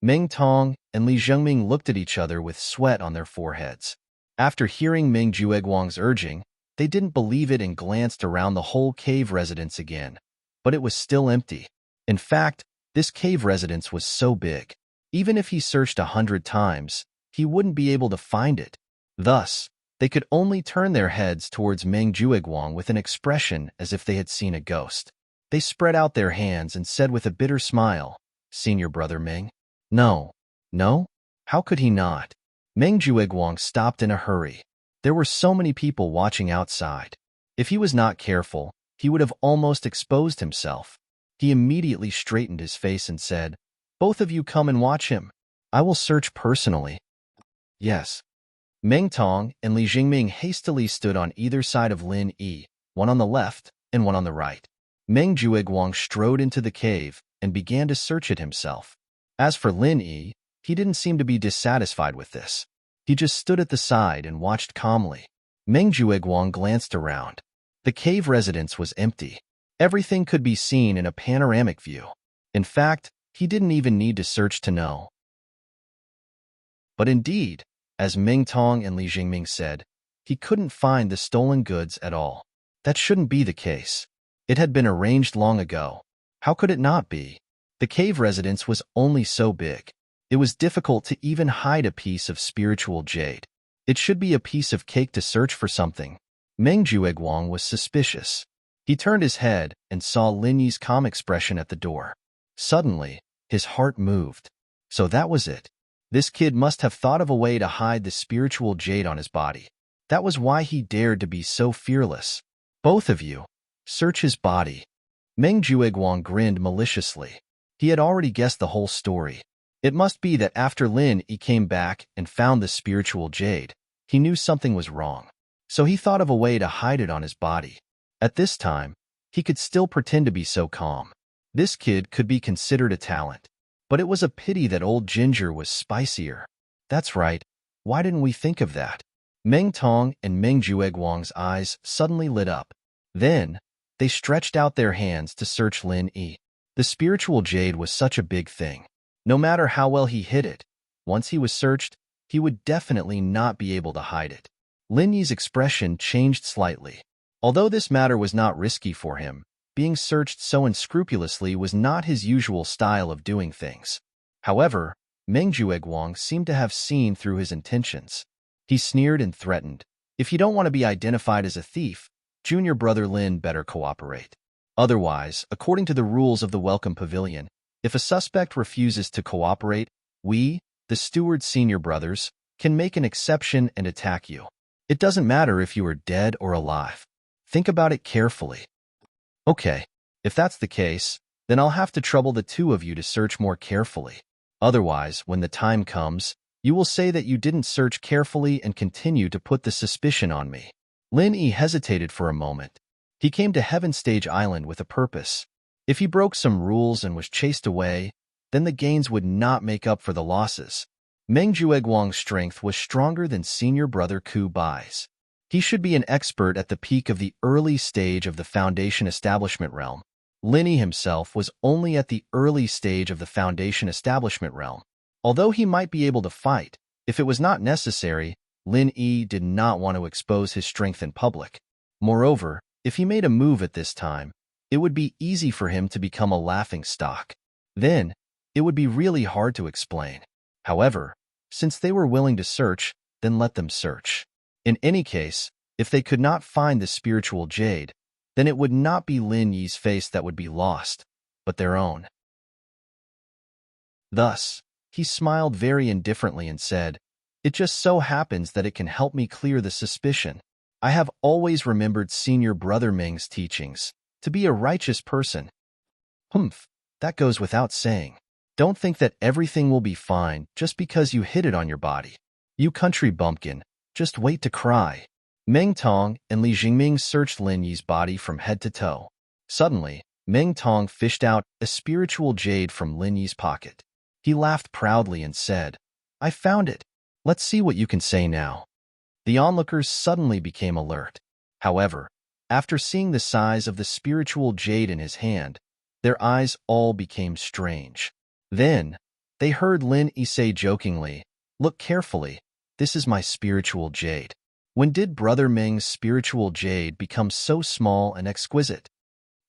Meng Tong and Li Zhengming looked at each other with sweat on their foreheads. After hearing Meng Jueguang's urging, they didn't believe it and glanced around the whole cave residence again. But it was still empty. In fact, this cave residence was so big. Even if he searched 100 times, he wouldn't be able to find it. Thus, they could only turn their heads towards Meng Jueguang with an expression as if they had seen a ghost. They spread out their hands and said with a bitter smile, Senior brother Meng? No. No? How could he not? Meng Jueguang stopped in a hurry. There were so many people watching outside. If he was not careful, he would have almost exposed himself. He immediately straightened his face and said, both of you come and watch him. I will search personally. Yes. Meng Tong and Li Jingming hastily stood on either side of Lin Yi, one on the left and one on the right. Meng Jueguang strode into the cave and began to search it himself. As for Lin Yi, he didn't seem to be dissatisfied with this. He just stood at the side and watched calmly. Meng Jueguang glanced around. The cave residence was empty. Everything could be seen in a panoramic view. In fact, he didn't even need to search to know. But indeed, as Meng Tong and Li Jingming said, he couldn't find the stolen goods at all. That shouldn't be the case. It had been arranged long ago. How could it not be? The cave residence was only so big. It was difficult to even hide a piece of spiritual jade. It should be a piece of cake to search for something. Meng Jueguang was suspicious. He turned his head and saw Lin Yi's calm expression at the door. Suddenly, his heart moved. So that was it. This kid must have thought of a way to hide the spiritual jade on his body. That was why he dared to be so fearless. Both of you, search his body. Meng Jueguang grinned maliciously. He had already guessed the whole story. It must be that after Lin Yi came back and found the spiritual jade, he knew something was wrong. So he thought of a way to hide it on his body. At this time, he could still pretend to be so calm. This kid could be considered a talent. But it was a pity that old Ginger was spicier. That's right. Why didn't we think of that? Meng Tong and Meng Jueguang's eyes suddenly lit up. Then, they stretched out their hands to search Lin Yi. The spiritual jade was such a big thing. No matter how well he hid it, once he was searched, he would definitely not be able to hide it. Lin Yi's expression changed slightly. Although this matter was not risky for him, being searched so unscrupulously was not his usual style of doing things. However, Meng Jueguang seemed to have seen through his intentions. He sneered and threatened, "If you don't want to be identified as a thief, junior brother Lin better cooperate. Otherwise, according to the rules of the Welcome Pavilion, if a suspect refuses to cooperate, we, the steward's senior brothers, can make an exception and attack you. It doesn't matter if you are dead or alive. Think about it carefully." Okay, if that's the case, then I'll have to trouble the two of you to search more carefully. Otherwise, when the time comes, you will say that you didn't search carefully and continue to put the suspicion on me. Lin Yi hesitated for a moment. He came to Heaven Stage Island with a purpose. If he broke some rules and was chased away, then the gains would not make up for the losses. Meng Jueguang's strength was stronger than senior brother Ku Bai's. He should be an expert at the peak of the early stage of the Foundation Establishment realm. Lin Yi himself was only at the early stage of the Foundation Establishment realm. Although he might be able to fight, if it was not necessary, Lin Yi did not want to expose his strength in public. Moreover, if he made a move at this time, it would be easy for him to become a laughingstock. Then, it would be really hard to explain. However, since they were willing to search, then let them search. In any case, if they could not find the spiritual jade, then it would not be Lin Yi's face that would be lost, but their own. Thus, he smiled very indifferently and said, "It just so happens that it can help me clear the suspicion. I have always remembered senior brother Ming's teachings, to be a righteous person." Humph, that goes without saying. Don't think that everything will be fine just because you hid it on your body. You country bumpkin, just wait to cry. Meng Tong and Li Jingming searched Lin Yi's body from head to toe. Suddenly, Meng Tong fished out a spiritual jade from Lin Yi's pocket. He laughed proudly and said, "I found it. Let's see what you can say now." The onlookers suddenly became alert. However, after seeing the size of the spiritual jade in his hand, their eyes all became strange. Then, they heard Lin Yi say jokingly, "Look carefully. This is my spiritual jade." When did Brother Ming's spiritual jade become so small and exquisite?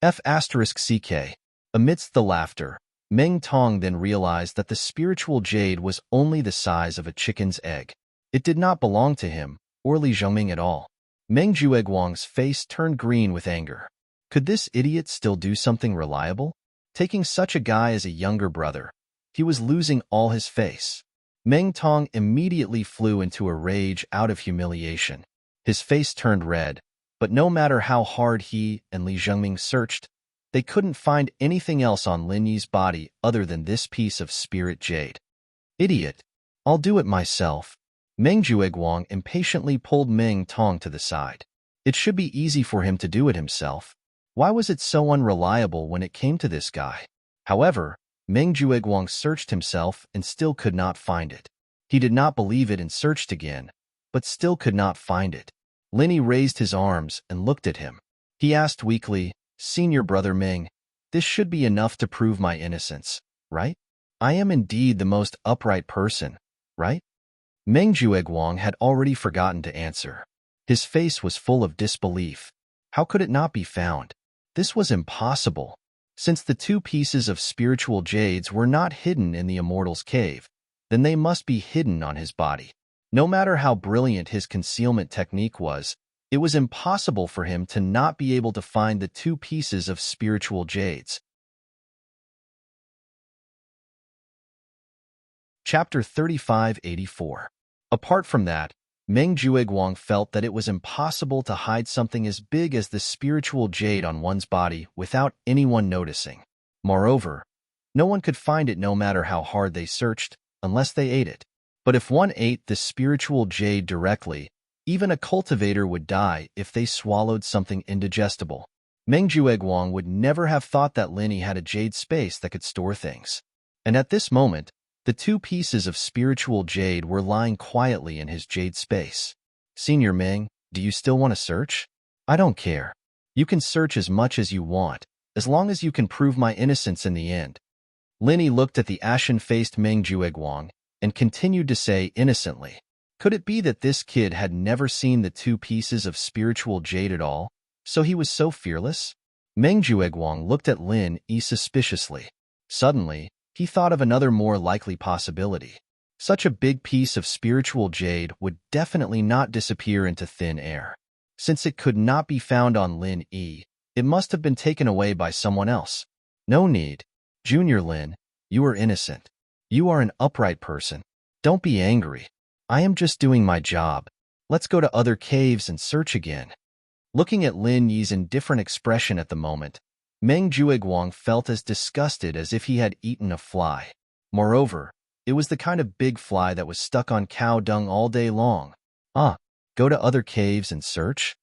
F***CK. Amidst the laughter, Meng Tong then realized that the spiritual jade was only the size of a chicken's egg. It did not belong to him, or Li Zhongming at all. Meng Jueguang's face turned green with anger. Could this idiot still do something reliable? Taking such a guy as a younger brother, he was losing all his face. Meng Tong immediately flew into a rage out of humiliation. His face turned red, but no matter how hard he and Li Zhongming searched, they couldn't find anything else on Lin Yi's body other than this piece of spirit jade. "Idiot! I'll do it myself." Meng Jueguang impatiently pulled Meng Tong to the side. It should be easy for him to do it himself. Why was it so unreliable when it came to this guy? However, Meng Jueguang searched himself and still could not find it. He did not believe it and searched again, but still could not find it. Lin Yi raised his arms and looked at him. He asked weakly, "Senior brother Meng, this should be enough to prove my innocence, right? I am indeed the most upright person, right?" Meng Jueguang had already forgotten to answer. His face was full of disbelief. How could it not be found? This was impossible. Since the two pieces of spiritual jades were not hidden in the immortal's cave, then they must be hidden on his body. No matter how brilliant his concealment technique was, It was impossible for him to not be able to find the two pieces of spiritual jades. Chapter 3584. Apart from that, Meng Jueguang felt that it was impossible to hide something as big as the spiritual jade on one's body without anyone noticing. Moreover, no one could find it no matter how hard they searched, unless they ate it. But if one ate the spiritual jade directly, even a cultivator would die if they swallowed something indigestible. Meng Jueguang would never have thought that Linny had a jade space that could store things. And at this moment, the two pieces of spiritual jade were lying quietly in his jade space. Senior Meng, do you still want to search? I don't care. You can search as much as you want, as long as you can prove my innocence in the end. Linny looked at the ashen-faced Meng Jueguang and continued to say innocently. Could it be that this kid had never seen the two pieces of spiritual jade at all, so he was so fearless? Meng Jueguang looked at Lin Yi suspiciously. Suddenly, he thought of another more likely possibility. Such a big piece of spiritual jade would definitely not disappear into thin air. Since it could not be found on Lin Yi, it must have been taken away by someone else. No need. Junior Lin, you are innocent. You are an upright person. Don't be angry. I am just doing my job. Let's go to other caves and search again. Looking at Lin Yi's indifferent expression at the moment, Meng Jueguang felt as disgusted as if he had eaten a fly. Moreover, it was the kind of big fly that was stuck on cow dung all day long. Go to other caves and search?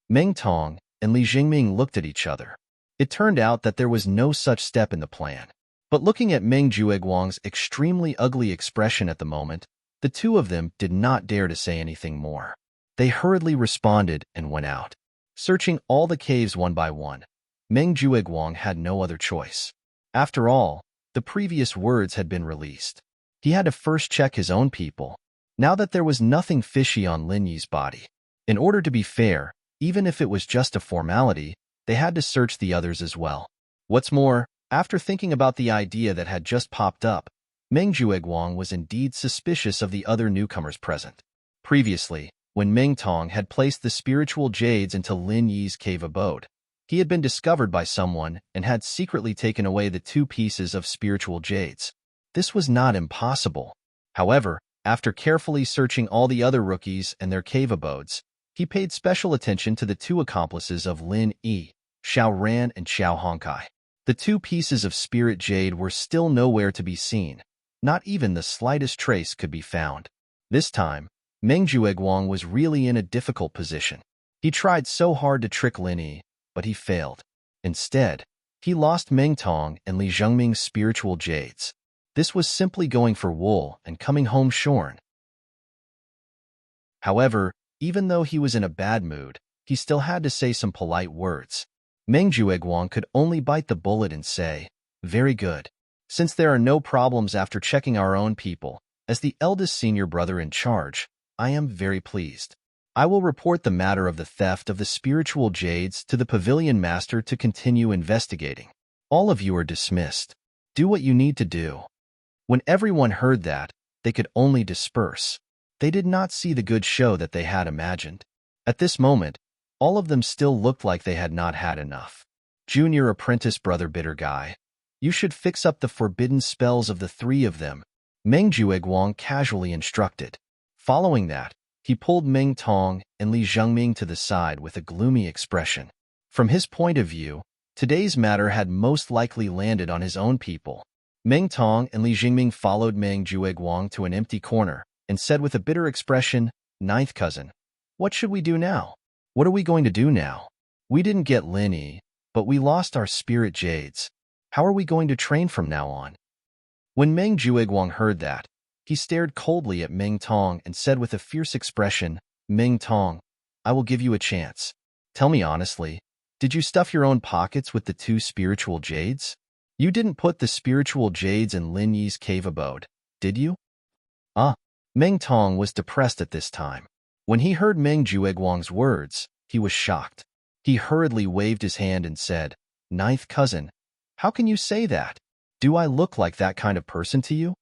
Meng Tong and Li Jingming looked at each other. It turned out that there was no such step in the plan. But looking at Meng Jueguang's extremely ugly expression at the moment, the two of them did not dare to say anything more. They hurriedly responded and went out. Searching all the caves one by one, Meng Jueguang had no other choice. After all, the previous words had been released. He had to first check his own people, now that there was nothing fishy on Lin Yi's body. In order to be fair, even if it was just a formality, they had to search the others as well. What's more, after thinking about the idea that had just popped up, Meng Jueguang was indeed suspicious of the other newcomers present. Previously, when Meng Tong had placed the spiritual jades into Lin Yi's cave abode, he had been discovered by someone and had secretly taken away the two pieces of spiritual jades. This was not impossible. However, after carefully searching all the other rookies and their cave abodes, he paid special attention to the two accomplices of Lin Yi, Xiao Ran and Xiao Hongkai. The two pieces of spirit jade were still nowhere to be seen. Not even the slightest trace could be found. This time, Meng Jueguang was really in a difficult position. He tried so hard to trick Lin Yi, but he failed. Instead, he lost Meng Tong and Li Zhengming's spiritual jades. This was simply going for wool and coming home shorn. However, even though he was in a bad mood, he still had to say some polite words. Meng Jueguang could only bite the bullet and say, "Very good. Since there are no problems after checking our own people, as the eldest senior brother in charge, I am very pleased. I will report the matter of the theft of the spiritual jades to the pavilion master to continue investigating. All of you are dismissed. Do what you need to do." When everyone heard that, they could only disperse. They did not see the good show that they had imagined. At this moment, all of them still looked like they had not had enough. Junior apprentice brother Bitter Guy, you should fix up the forbidden spells of the three of them, Meng Jueguang casually instructed. Following that, he pulled Meng Tong and Li Zhengming to the side with a gloomy expression. From his point of view, today's matter had most likely landed on his own people. Meng Tong and Li Jingming followed Meng Jueguang to an empty corner and said with a bitter expression, "Ninth cousin, what should we do now? What are we going to do now? We didn't get Lin Yi, but we lost our spirit jades. How are we going to train from now on?" When Meng Jueguang heard that, he stared coldly at Meng Tong and said with a fierce expression, "Meng Tong, I will give you a chance. Tell me honestly, did you stuff your own pockets with the two spiritual jades? You didn't put the spiritual jades in Lin Yi's cave abode, did you?" Meng Tong was depressed at this time. When he heard Meng Jueguang's words, he was shocked. He hurriedly waved his hand and said, "Ninth cousin, how can you say that? Do I look like that kind of person to you?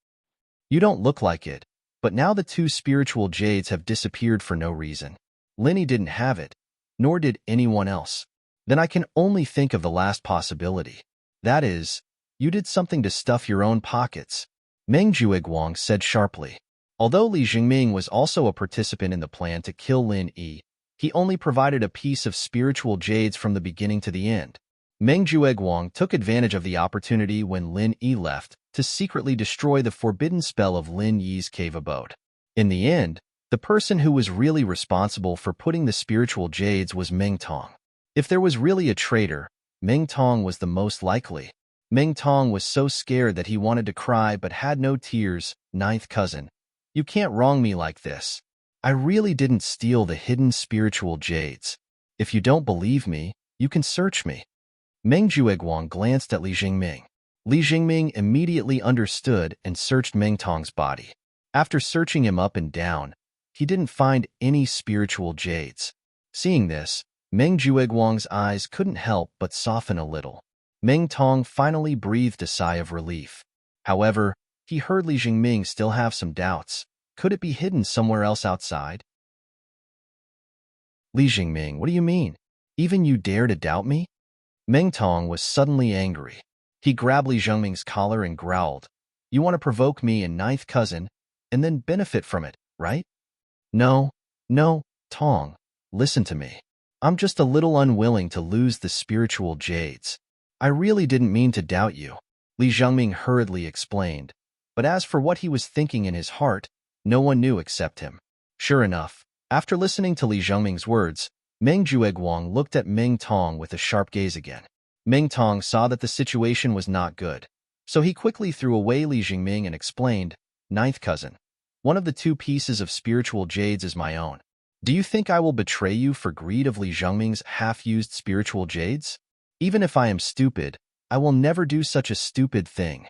You don't look like it, but now the two spiritual jades have disappeared for no reason. Lin Yi didn't have it, nor did anyone else. Then I can only think of the last possibility. That is, you did something to stuff your own pockets, Meng Jueguang said sharply. Although Li Jingming was also a participant in the plan to kill Lin Yi, he only provided a piece of spiritual jades from the beginning to the end. Meng Jueguang took advantage of the opportunity when Lin Yi left to secretly destroy the forbidden spell of Lin Yi's cave abode. In the end, the person who was really responsible for putting the spiritual jades was Meng Tong. If there was really a traitor, Meng Tong was the most likely. Meng Tong was so scared that he wanted to cry but had no tears. Ninth cousin, you can't wrong me like this. I really didn't steal the hidden spiritual jades. If you don't believe me, you can search me. Meng Jueguang glanced at Li Jingming. Li Jingming immediately understood and searched Meng Tong's body. After searching him up and down, he didn't find any spiritual jades. Seeing this, Meng Jueguang's eyes couldn't help but soften a little. Meng Tong finally breathed a sigh of relief. However, he heard Li Jingming still have some doubts. Could it be hidden somewhere else outside? Li Jingming, what do you mean? Even you dare to doubt me? Meng Tong was suddenly angry. He grabbed Li Jingming's collar and growled, "You want to provoke me and ninth cousin, and then benefit from it, right?" No, Tong, listen to me. I'm just a little unwilling to lose the spiritual jades. I really didn't mean to doubt you, Li Jingming hurriedly explained. But as for what he was thinking in his heart, no one knew except him. Sure enough, after listening to Li Jingming's words, Meng Jueguang looked at Meng Tong with a sharp gaze again. Meng Tong saw that the situation was not good, so he quickly threw away Li Jingming and explained, "Ninth cousin, one of the 2 pieces of spiritual jades is my own. Do you think I will betray you for greed of Li Jingming's half-used spiritual jades? Even if I am stupid, I will never do such a stupid thing."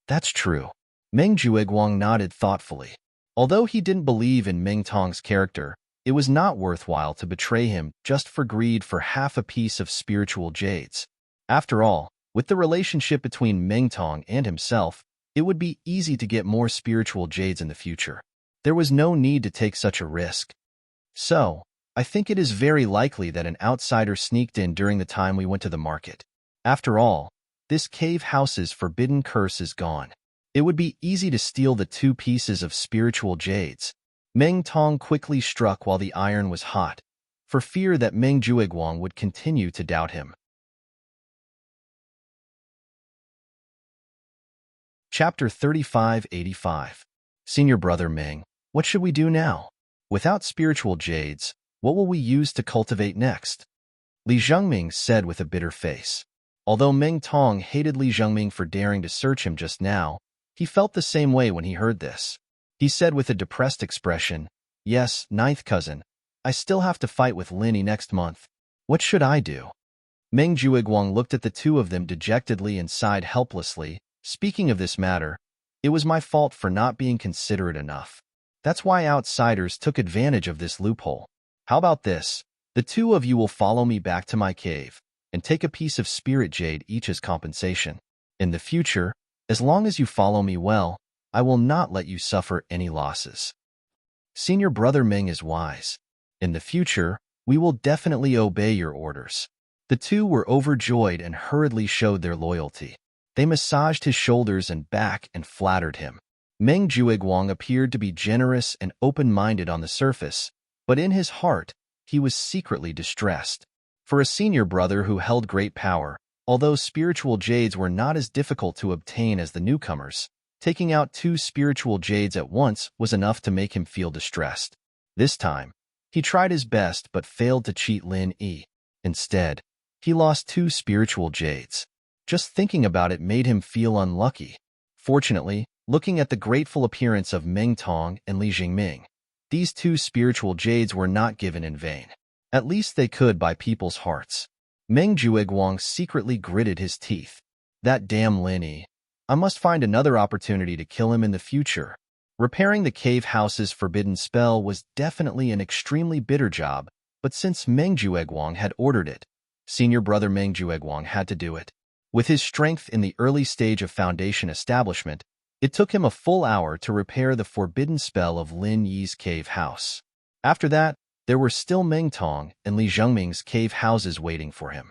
That's true. Meng Jueguang nodded thoughtfully. Although he didn't believe in Meng Tong's character, it was not worthwhile to betray him just for greed for half a piece of spiritual jades. After all, with the relationship between Meng Tong and himself, it would be easy to get more spiritual jades in the future. There was no need to take such a risk. So, I think it is very likely that an outsider sneaked in during the time we went to the market. After all, this cave house's forbidden curse is gone. It would be easy to steal the 2 pieces of spiritual jades. Meng Tong quickly struck while the iron was hot, for fear that Meng Jueguang would continue to doubt him. Chapter 3585. Senior Brother Meng, what should we do now? Without spiritual jades, what will we use to cultivate next? Li Jingming said with a bitter face. Although Meng Tong hated Li Jingming for daring to search him just now, he felt the same way when he heard this. He said with a depressed expression, "Yes, ninth cousin, I still have to fight with Lin Yi next month. What should I do?" Meng Jueguang looked at the 2 of them dejectedly and sighed helplessly. "Speaking of this matter, it was my fault for not being considerate enough. That's why outsiders took advantage of this loophole. How about this? The 2 of you will follow me back to my cave and take a piece of spirit jade each as compensation. In the future, as long as you follow me well, I will not let you suffer any losses." Senior Brother Meng is wise. In the future, we will definitely obey your orders. The 2 were overjoyed and hurriedly showed their loyalty. They massaged his shoulders and back and flattered him. Meng Jueguang appeared to be generous and open-minded on the surface, but in his heart, he was secretly distressed. For a senior brother who held great power, although spiritual jades were not as difficult to obtain as the newcomers, taking out 2 spiritual jades at once was enough to make him feel distressed. This time, he tried his best but failed to cheat Lin Yi. Instead, he lost 2 spiritual jades. Just thinking about it made him feel unlucky. Fortunately, looking at the grateful appearance of Meng Tong and Li Jingming, these 2 spiritual jades were not given in vain. At least they could buy people's hearts. Meng Jueguang secretly gritted his teeth. That damn Lin Yi. I must find another opportunity to kill him in the future. Repairing the cave house's forbidden spell was definitely an extremely bitter job, but since Meng Jueguang had ordered it, Senior Brother Meng Jueguang had to do it. With his strength in the early stage of foundation establishment, it took him a full hour to repair the forbidden spell of Lin Yi's cave house. After that, there were still Mengtong and Li Zhengming's cave houses waiting for him.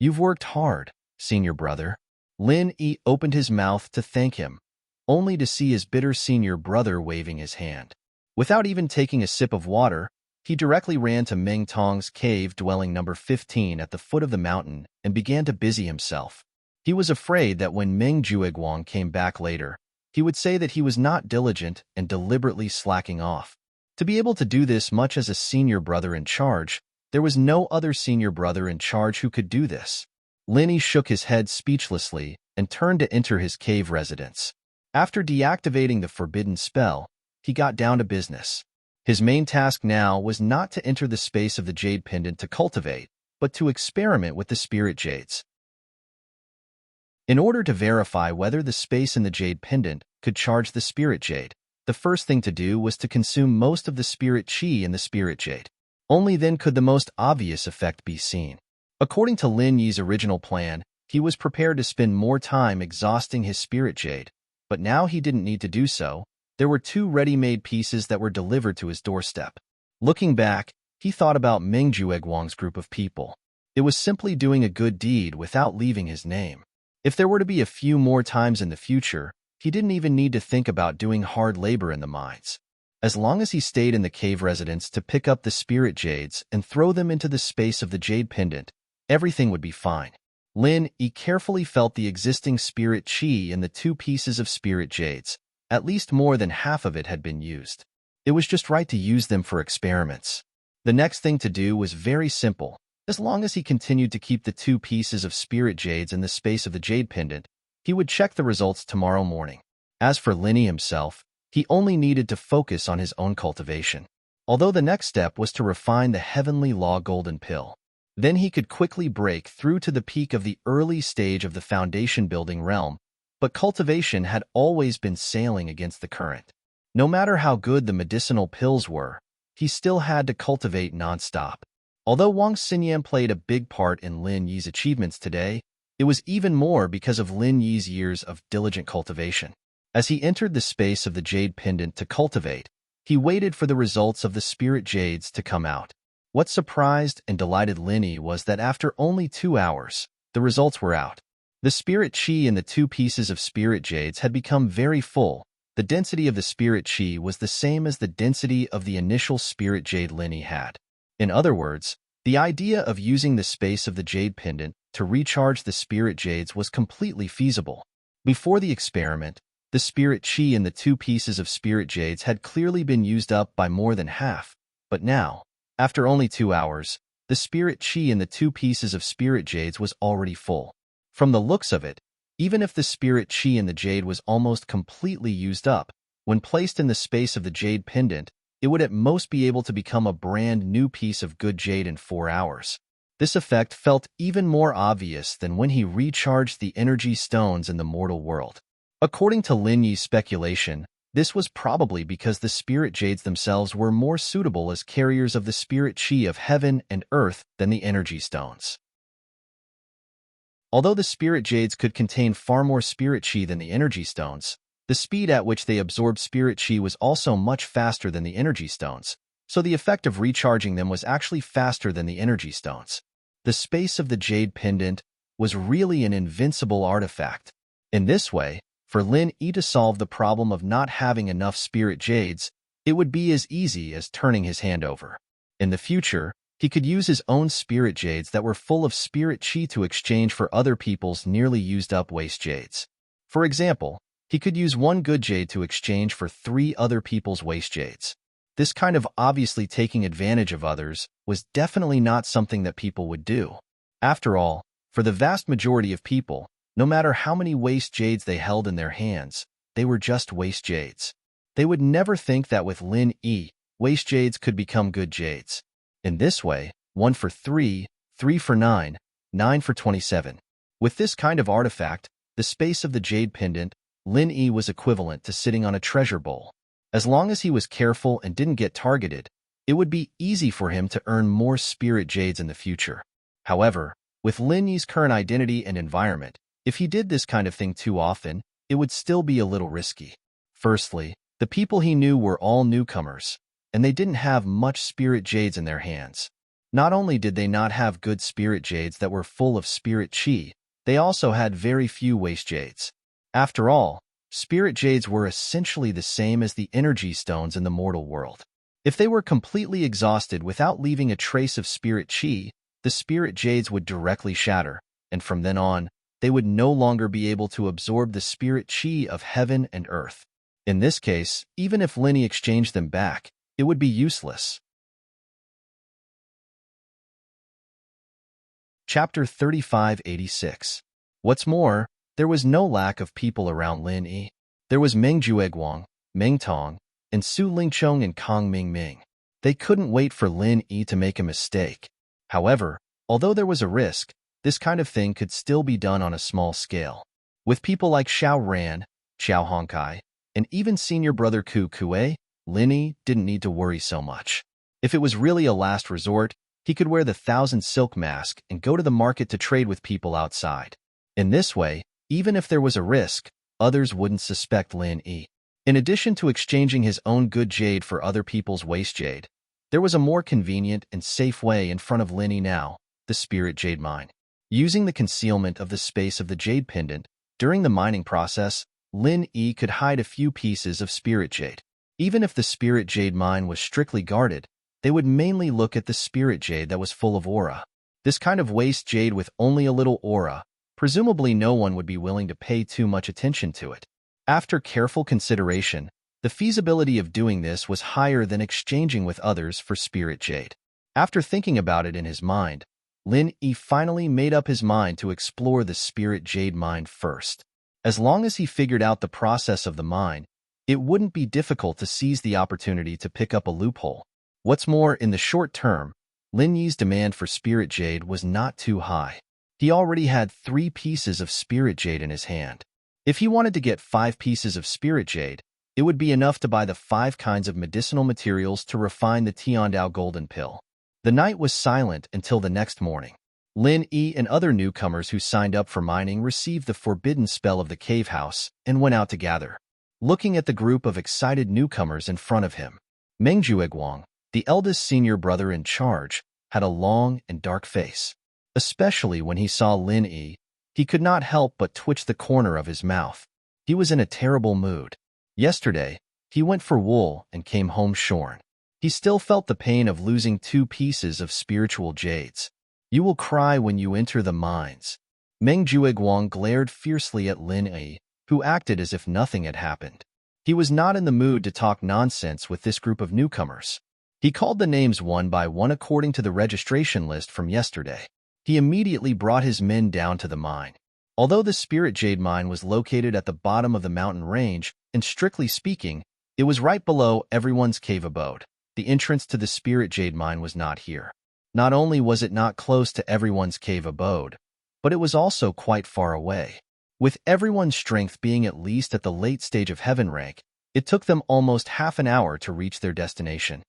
"You've worked hard, senior brother." Lin Yi opened his mouth to thank him, only to see his bitter senior brother waving his hand. Without even taking a sip of water, he directly ran to Meng Tong's cave dwelling number 15 at the foot of the mountain and began to busy himself. He was afraid that when Meng Jueguang came back later, he would say that he was not diligent and deliberately slacking off. To be able to do this much as a senior brother in charge, there was no other senior brother in charge who could do this. Lin Yi shook his head speechlessly and turned to enter his cave residence. After deactivating the forbidden spell, he got down to business. His main task now was not to enter the space of the jade pendant to cultivate, but to experiment with the spirit jades. In order to verify whether the space in the jade pendant could charge the spirit jade, the first thing to do was to consume most of the spirit chi in the spirit jade. Only then could the most obvious effect be seen. According to Lin Yi's original plan, he was prepared to spend more time exhausting his spirit jade, but now he didn't need to do so. There were 2 ready-made pieces that were delivered to his doorstep. Looking back, he thought about Meng Jueguang's group of people. It was simply doing a good deed without leaving his name. If there were to be a few more times in the future, he didn't even need to think about doing hard labor in the mines. As long as he stayed in the cave residence to pick up the spirit jades and throw them into the space of the jade pendant, everything would be fine. Lin Yi carefully felt the existing spirit chi in the 2 pieces of spirit jades. At least more than half of it had been used. It was just right to use them for experiments. The next thing to do was very simple. As long as he continued to keep the 2 pieces of spirit jades in the space of the jade pendant, he would check the results tomorrow morning. As for Lin Yi himself, he only needed to focus on his own cultivation. Although the next step was to refine the heavenly law golden pill. Then he could quickly break through to the peak of the early stage of the foundation building realm, but cultivation had always been sailing against the current. No matter how good the medicinal pills were, he still had to cultivate nonstop. Although Wang Xinyan played a big part in Lin Yi's achievements today, it was even more because of Lin Yi's years of diligent cultivation. As he entered the space of the jade pendant to cultivate, he waited for the results of the spirit jades to come out. What surprised and delighted Lin Yi was that after only 2 hours, the results were out. The spirit chi in the 2 pieces of spirit jades had become very full. The density of the spirit chi was the same as the density of the initial spirit jade Lin Yi had. In other words, the idea of using the space of the jade pendant to recharge the spirit jades was completely feasible. Before the experiment, the spirit chi in the 2 pieces of spirit jades had clearly been used up by more than half, but now, after only 2 hours, the spirit chi in the 2 pieces of spirit jades was already full. From the looks of it, even if the spirit chi in the jade was almost completely used up, when placed in the space of the jade pendant, it would at most be able to become a brand new piece of good jade in 4 hours. This effect felt even more obvious than when he recharged the energy stones in the mortal world. According to Lin Yi's speculation, this was probably because the spirit jades themselves were more suitable as carriers of the spirit chi of heaven and earth than the energy stones. Although the spirit jades could contain far more spirit chi than the energy stones, the speed at which they absorbed spirit chi was also much faster than the energy stones, so the effect of recharging them was actually faster than the energy stones. The space of the jade pendant was really an invincible artifact. In this way, for Lin Yi to solve the problem of not having enough spirit jades, it would be as easy as turning his hand over. In the future, he could use his own spirit jades that were full of spirit chi to exchange for other people's nearly used-up waste jades. For example, he could use 1 good jade to exchange for 3 other people's waste jades. This kind of obviously taking advantage of others was definitely not something that people would do. After all, for the vast majority of people, no matter how many waste jades they held in their hands, they were just waste jades. They would never think that with Lin Yi, waste jades could become good jades. In this way, 1 for 3, 3 for 9, 9 for 27. With this kind of artifact, the space of the jade pendant, Lin Yi was equivalent to sitting on a treasure bowl. As long as he was careful and didn't get targeted, it would be easy for him to earn more spirit jades in the future. However, with Lin Yi's current identity and environment, if he did this kind of thing too often, it would still be a little risky. Firstly, the people he knew were all newcomers. and they didn't have much spirit jades in their hands. Not only did they not have good spirit jades that were full of spirit chi, they also had very few waste jades. After all, spirit jades were essentially the same as the energy stones in the mortal world. If they were completely exhausted without leaving a trace of spirit chi, the spirit jades would directly shatter, and from then on, they would no longer be able to absorb the spirit chi of heaven and earth. In this case, even if Linny exchanged them back, it would be useless. Chapter 3586. What's more, there was no lack of people around Lin Yi. There was Meng Jueguang, Meng Tong, and Su Lingchong and Kong Ming Ming. They couldn't wait for Lin Yi to make a mistake. However, although there was a risk, this kind of thing could still be done on a small scale. With people like Xiao Ran, Xiao Hongkai, and even senior brother Ku Kue, Lin Yi didn't need to worry so much. If it was really a last resort, he could wear the 1,000 silk mask and go to the market to trade with people outside. In this way, even if there was a risk, others wouldn't suspect Lin Yi. In addition to exchanging his own good jade for other people's waste jade, there was a more convenient and safe way in front of Lin Yi now, the spirit jade mine. Using the concealment of the space of the jade pendant, during the mining process, Lin Yi could hide a few pieces of spirit jade. Even if the spirit jade mine was strictly guarded, they would mainly look at the spirit jade that was full of aura. This kind of waste jade with only a little aura, presumably no one would be willing to pay too much attention to it. After careful consideration, the feasibility of doing this was higher than exchanging with others for spirit jade. After thinking about it in his mind, Lin Yi finally made up his mind to explore the spirit jade mine first. As long as he figured out the process of the mine, it wouldn't be difficult to seize the opportunity to pick up a loophole. What's more, in the short term, Lin Yi's demand for spirit jade was not too high. He already had 3 pieces of spirit jade in his hand. If he wanted to get 5 pieces of spirit jade, it would be enough to buy the 5 kinds of medicinal materials to refine the Tiandao golden pill. The night was silent until the next morning. Lin Yi and other newcomers who signed up for mining received the forbidden spell of the cave house and went out to gather. Looking at the group of excited newcomers in front of him, Meng Jueguang, the eldest senior brother in charge, had a long and dark face. Especially when he saw Lin Yi, he could not help but twitch the corner of his mouth. He was in a terrible mood. Yesterday, he went for wool and came home shorn. He still felt the pain of losing 2 pieces of spiritual jades. You will cry when you enter the mines. Meng Jueguang glared fiercely at Lin Yi, who acted as if nothing had happened. He was not in the mood to talk nonsense with this group of newcomers. He called the names one by one according to the registration list from yesterday. He immediately brought his men down to the mine. Although the spirit jade mine was located at the bottom of the mountain range, and strictly speaking, it was right below everyone's cave abode. The entrance to the spirit jade mine was not here. Not only was it not close to everyone's cave abode, but it was also quite far away. With everyone's strength being at least at the late stage of heaven rank, it took them almost half an hour to reach their destination.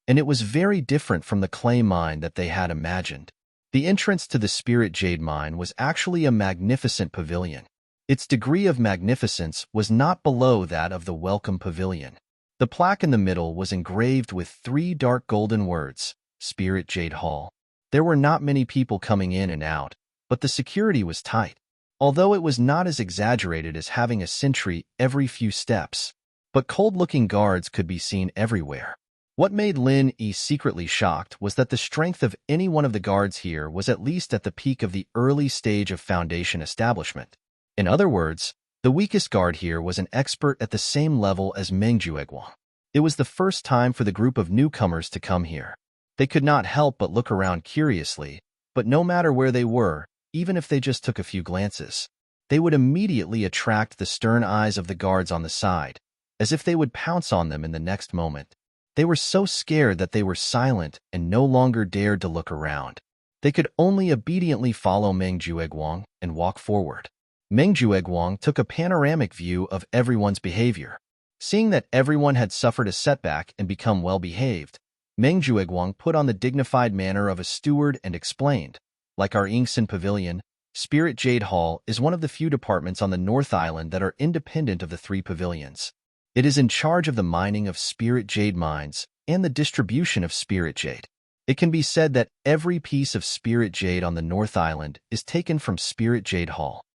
And it was very different from the clay mine that they had imagined. The entrance to the spirit jade mine was actually a magnificent pavilion. Its degree of magnificence was not below that of the welcome pavilion. The plaque in the middle was engraved with 3 dark golden words, Spirit Jade Hall. There were not many people coming in and out, but the security was tight, although it was not as exaggerated as having a sentry every few steps. But cold-looking guards could be seen everywhere. What made Lin Yi secretly shocked was that the strength of any one of the guards here was at least at the peak of the early stage of Foundation establishment. In other words, the weakest guard here was an expert at the same level as Meng Jueguang. It was the first time for the group of newcomers to come here. They could not help but look around curiously, but no matter where they were, even if they just took a few glances, they would immediately attract the stern eyes of the guards on the side, as if they would pounce on them in the next moment. They were so scared that they were silent and no longer dared to look around. They could only obediently follow Meng Jueguang and walk forward. Meng Jueguang took a panoramic view of everyone's behavior. Seeing that everyone had suffered a setback and become well-behaved, Meng Jueguang put on the dignified manner of a steward and explained, like our Yingxin Pavilion, Spirit Jade Hall is one of the few departments on the North Island that are independent of the 3 pavilions. It is in charge of the mining of spirit jade mines and the distribution of spirit jade. It can be said that every piece of spirit jade on the North Island is taken from Spirit Jade Hall.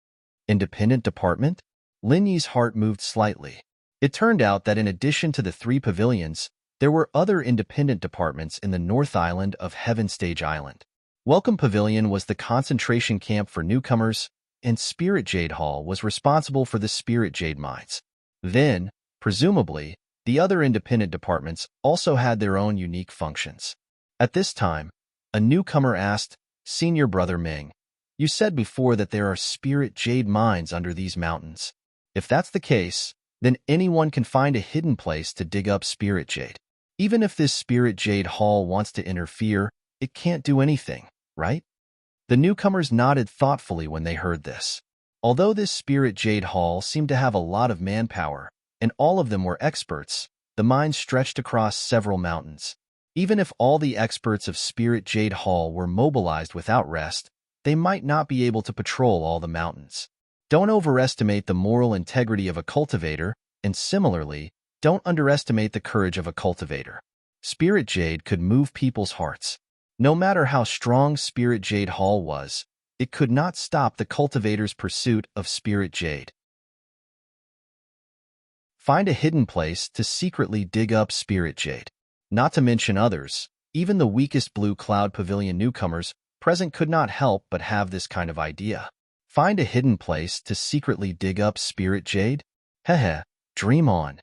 Independent department? Lin Yi's heart moved slightly. It turned out that in addition to the 3 pavilions, there were other independent departments in the North Island of Heaven Stage Island. Welcome Pavilion was the concentration camp for newcomers, and Spirit Jade Hall was responsible for the Spirit Jade mines. Then, presumably, the other independent departments also had their own unique functions. At this time, a newcomer asked, "Senior Brother Ming, you said before that there are spirit jade mines under these mountains. If that's the case, then anyone can find a hidden place to dig up spirit jade. Even if this Spirit Jade Hall wants to interfere, it can't do anything, right?" The newcomers nodded thoughtfully when they heard this. Although this Spirit Jade Hall seemed to have a lot of manpower, and all of them were experts, the mines stretched across several mountains. Even if all the experts of Spirit Jade Hall were mobilized without rest, they might not be able to patrol all the mountains. Don't overestimate the moral integrity of a cultivator, and similarly, don't underestimate the courage of a cultivator. Spirit Jade could move people's hearts. No matter how strong Spirit Jade Hall was, it could not stop the cultivator's pursuit of Spirit Jade. Find a hidden place to secretly dig up Spirit Jade. Not to mention others, even the weakest Blue Cloud Pavilion newcomers present could not help but have this kind of idea. Find a hidden place to secretly dig up Spirit Jade? Hehe, dream on.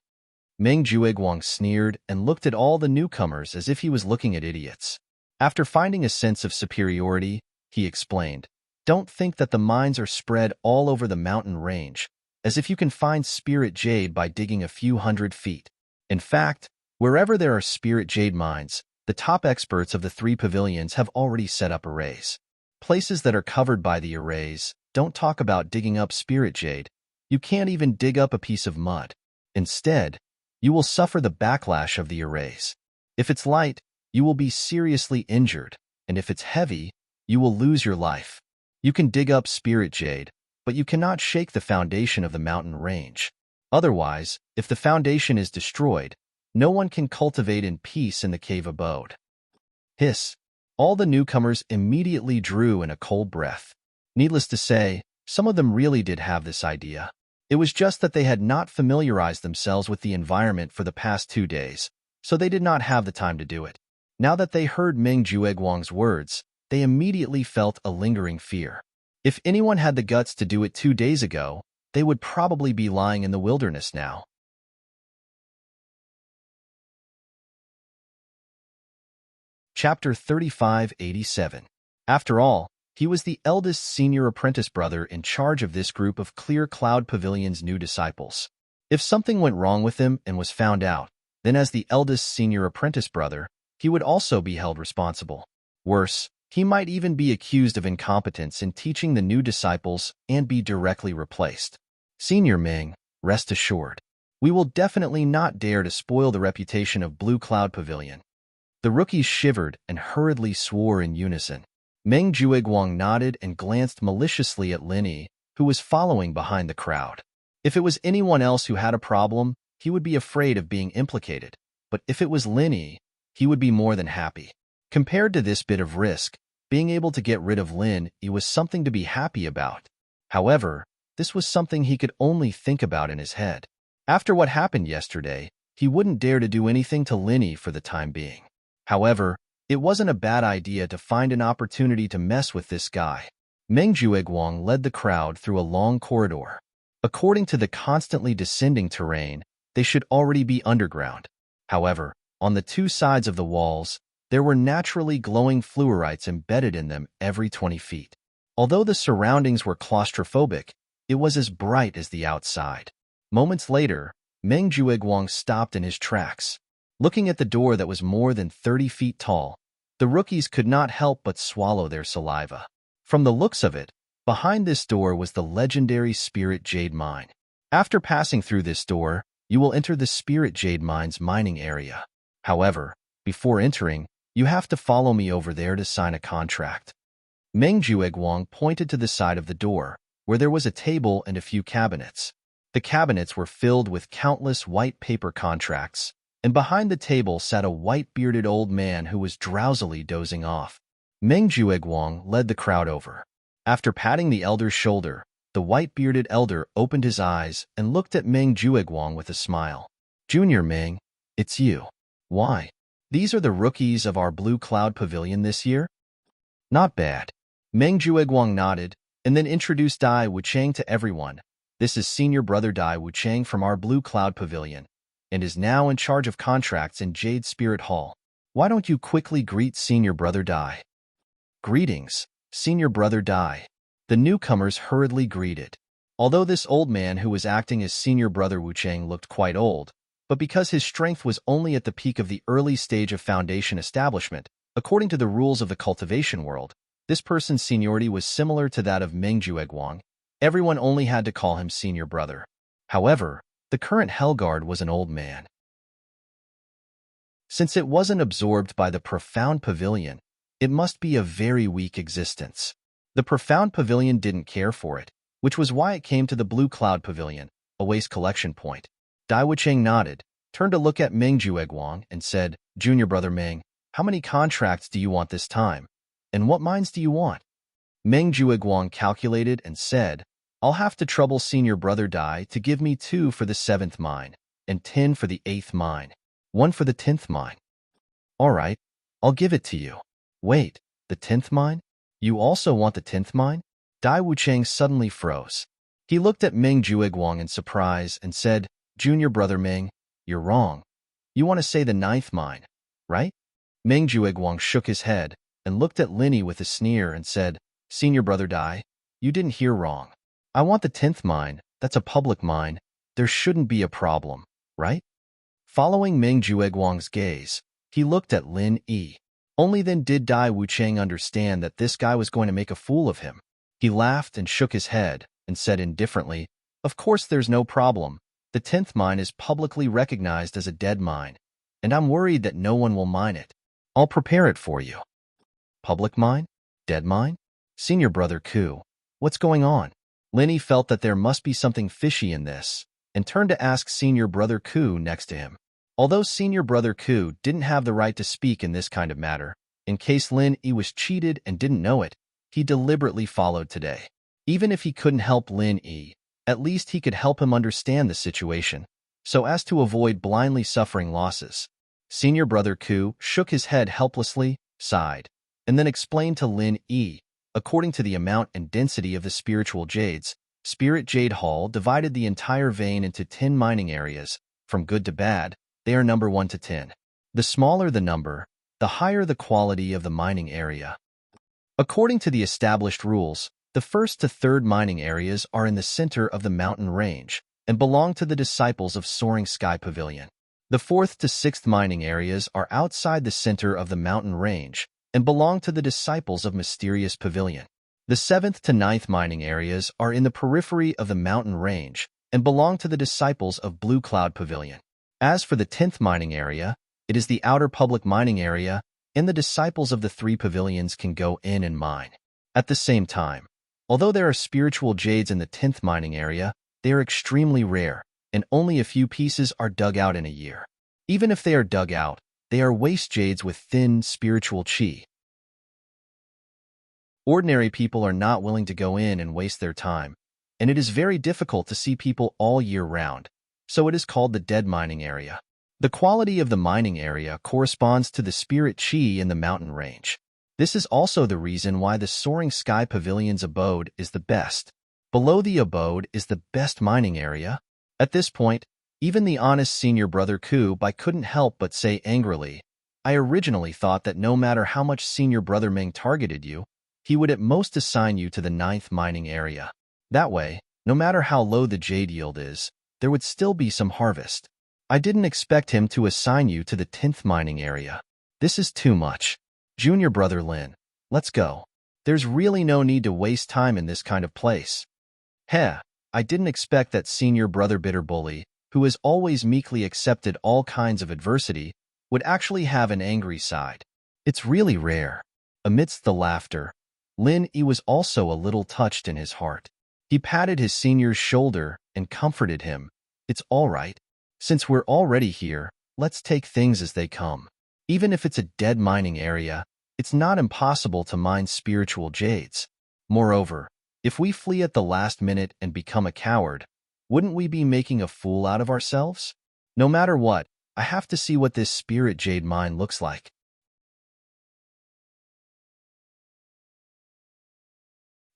Meng Jueguang sneered and looked at all the newcomers as if he was looking at idiots. After finding a sense of superiority, he explained, "Don't think that the mines are spread all over the mountain range, as if you can find Spirit Jade by digging a few hundred feet. In fact, wherever there are Spirit Jade mines, the top experts of the 3 pavilions have already set up arrays. Places that are covered by the arrays, don't talk about digging up Spirit Jade. You can't even dig up a piece of mud. Instead, you will suffer the backlash of the arrays. If it's light, you will be seriously injured, and if it's heavy, you will lose your life. You can dig up Spirit Jade, but you cannot shake the foundation of the mountain range. Otherwise, if the foundation is destroyed, no one can cultivate in peace in the cave abode." Hiss! All the newcomers immediately drew in a cold breath. Needless to say, some of them really did have this idea. It was just that they had not familiarized themselves with the environment for the past 2 days, so they did not have the time to do it. Now that they heard Meng Jueguang's words, they immediately felt a lingering fear. If anyone had the guts to do it 2 days ago, they would probably be lying in the wilderness now. Chapter 3587. After all, he was the eldest senior apprentice brother in charge of this group of Clear Cloud Pavilion's new disciples. If something went wrong with him and was found out, then as the eldest senior apprentice brother, he would also be held responsible. Worse, he might even be accused of incompetence in teaching the new disciples and be directly replaced. Senior Ming, rest assured, we will definitely not dare to spoil the reputation of Blue Cloud Pavilion. The rookies shivered and hurriedly swore in unison. Meng Jueguang nodded and glanced maliciously at Lin Yi, who was following behind the crowd. If it was anyone else who had a problem, he would be afraid of being implicated, but if it was Lin Yi, he would be more than happy. Compared to this bit of risk, being able to get rid of Lin Yi was something to be happy about. However, this was something he could only think about in his head. After what happened yesterday, he wouldn't dare to do anything to Lin Yi for the time being. However, it wasn't a bad idea to find an opportunity to mess with this guy. Meng Jueguang led the crowd through a long corridor. According to the constantly descending terrain, they should already be underground. However, on the 2 sides of the walls, there were naturally glowing fluorites embedded in them every 20 feet. Although the surroundings were claustrophobic, it was as bright as the outside. Moments later, Meng Jueguang stopped in his tracks. Looking at the door that was more than 30 feet tall, the rookies could not help but swallow their saliva. From the looks of it, behind this door was the legendary Spirit Jade Mine. After passing through this door, you will enter the Spirit Jade Mine's mining area. However, before entering, you have to follow me over there to sign a contract. Meng Jueguang pointed to the side of the door, where there was a table and a few cabinets. The cabinets were filled with countless white paper contracts, and behind the table sat a white-bearded old man who was drowsily dozing off. Meng Jueguang led the crowd over. After patting the elder's shoulder, the white-bearded elder opened his eyes and looked at Meng Jueguang with a smile. "Junior Meng, it's you. Why? These are the rookies of our Blue Cloud Pavilion this year?" "Not bad." Meng Jueguang nodded and then introduced Dai Wuchang to everyone. "This is senior brother Dai Wuchang from our Blue Cloud Pavilion and is now in charge of contracts in Jade Spirit Hall. Why don't you quickly greet senior brother Dai?" "Greetings, senior brother Dai." The newcomers hurriedly greeted. Although this old man who was acting as senior brother Wuchang looked quite old, but because his strength was only at the peak of the early stage of foundation establishment, according to the rules of the cultivation world, this person's seniority was similar to that of Meng Jueguang. Everyone only had to call him senior brother. However, the current Hellguard was an old man. Since it wasn't absorbed by the profound pavilion, it must be a very weak existence. The profound pavilion didn't care for it, which was why it came to the Blue Cloud Pavilion, a waste collection point. Dai Wuchang nodded, turned to look at Meng Jueguang, and said, "Junior brother Meng, how many contracts do you want this time? And what mines do you want?" Meng Jueguang calculated and said, "I'll have to trouble senior brother Dai to give me 2 for the 7th mine, and 10 for the 8th mine, 1 for the 10th mine." "All right, I'll give it to you." "Wait, the 10th mine? You also want the 10th mine?" Dai Wuchang suddenly froze. He looked at Meng Jueguang in surprise and said, "Junior brother Meng, you're wrong. You want to say the 9th mine, right?" Meng Jueguang shook his head and looked at Linny with a sneer and said, "Senior brother Dai, you didn't hear wrong. I want the 10th mine. That's a public mine. There shouldn't be a problem, right?" Following Meng Jueguang's gaze, he looked at Lin Yi. Only then did Dai Wuchang understand that this guy was going to make a fool of him. He laughed and shook his head and said indifferently, "Of course there's no problem. The 10th mine is publicly recognized as a dead mine, and I'm worried that no one will mine it. I'll prepare it for you." "Public mine? Dead mine? Senior brother Ku, what's going on?" Linny felt that there must be something fishy in this, and turned to ask senior brother Ku next to him. Although senior brother Ku didn't have the right to speak in this kind of matter, in case Lin Yi was cheated and didn't know it, he deliberately followed today. Even if he couldn't help Lin Yi, at least he could help him understand the situation, so as to avoid blindly suffering losses. Senior brother Ku shook his head helplessly, sighed, and then explained to Lin Yi, according to the amount and density of the spiritual jades, Spirit Jade Hall divided the entire vein into 10 mining areas, from good to bad. They are number 1 to 10. The smaller the number, the higher the quality of the mining area. According to the established rules, the 1st to 3rd mining areas are in the center of the mountain range and belong to the disciples of Soaring Sky Pavilion. The 4th to 6th mining areas are outside the center of the mountain range and belong to the disciples of Mysterious Pavilion. The 7th to 9th mining areas are in the periphery of the mountain range and belong to the disciples of Blue Cloud Pavilion. As for the 10th mining area, it is the outer public mining area, and the disciples of the 3 pavilions can go in and mine. At the same time, although there are spiritual jades in the 10th mining area, they are extremely rare, and only a few pieces are dug out in a year. Even if they are dug out, they are waste jades with thin spiritual chi. Ordinary people are not willing to go in and waste their time, and it is very difficult to see people all year round. So it is called the dead mining area. The quality of the mining area corresponds to the spirit chi in the mountain range. This is also the reason why the Soaring Sky Pavilion's abode is the best. Below the abode is the best mining area. At this point, even the honest senior brother Ku couldn't help but say angrily, "I originally thought that no matter how much senior brother Meng targeted you, he would at most assign you to the 9th mining area. That way, no matter how low the jade yield is, there would still be some harvest. I didn't expect him to assign you to the 10th mining area. This is too much. Junior brother Lin, let's go. There's really no need to waste time in this kind of place." Heh, I didn't expect that senior brother Bitter Bully, who has always meekly accepted all kinds of adversity, would actually have an angry side. It's really rare. Amidst the laughter, Lin Yi was also a little touched in his heart. He patted his senior's shoulder and comforted him. "It's all right. Since we're already here, let's take things as they come. Even if it's a dead mining area, it's not impossible to mine spiritual jades. Moreover, if we flee at the last minute and become a coward, wouldn't we be making a fool out of ourselves? No matter what, I have to see what this spirit jade mine looks like."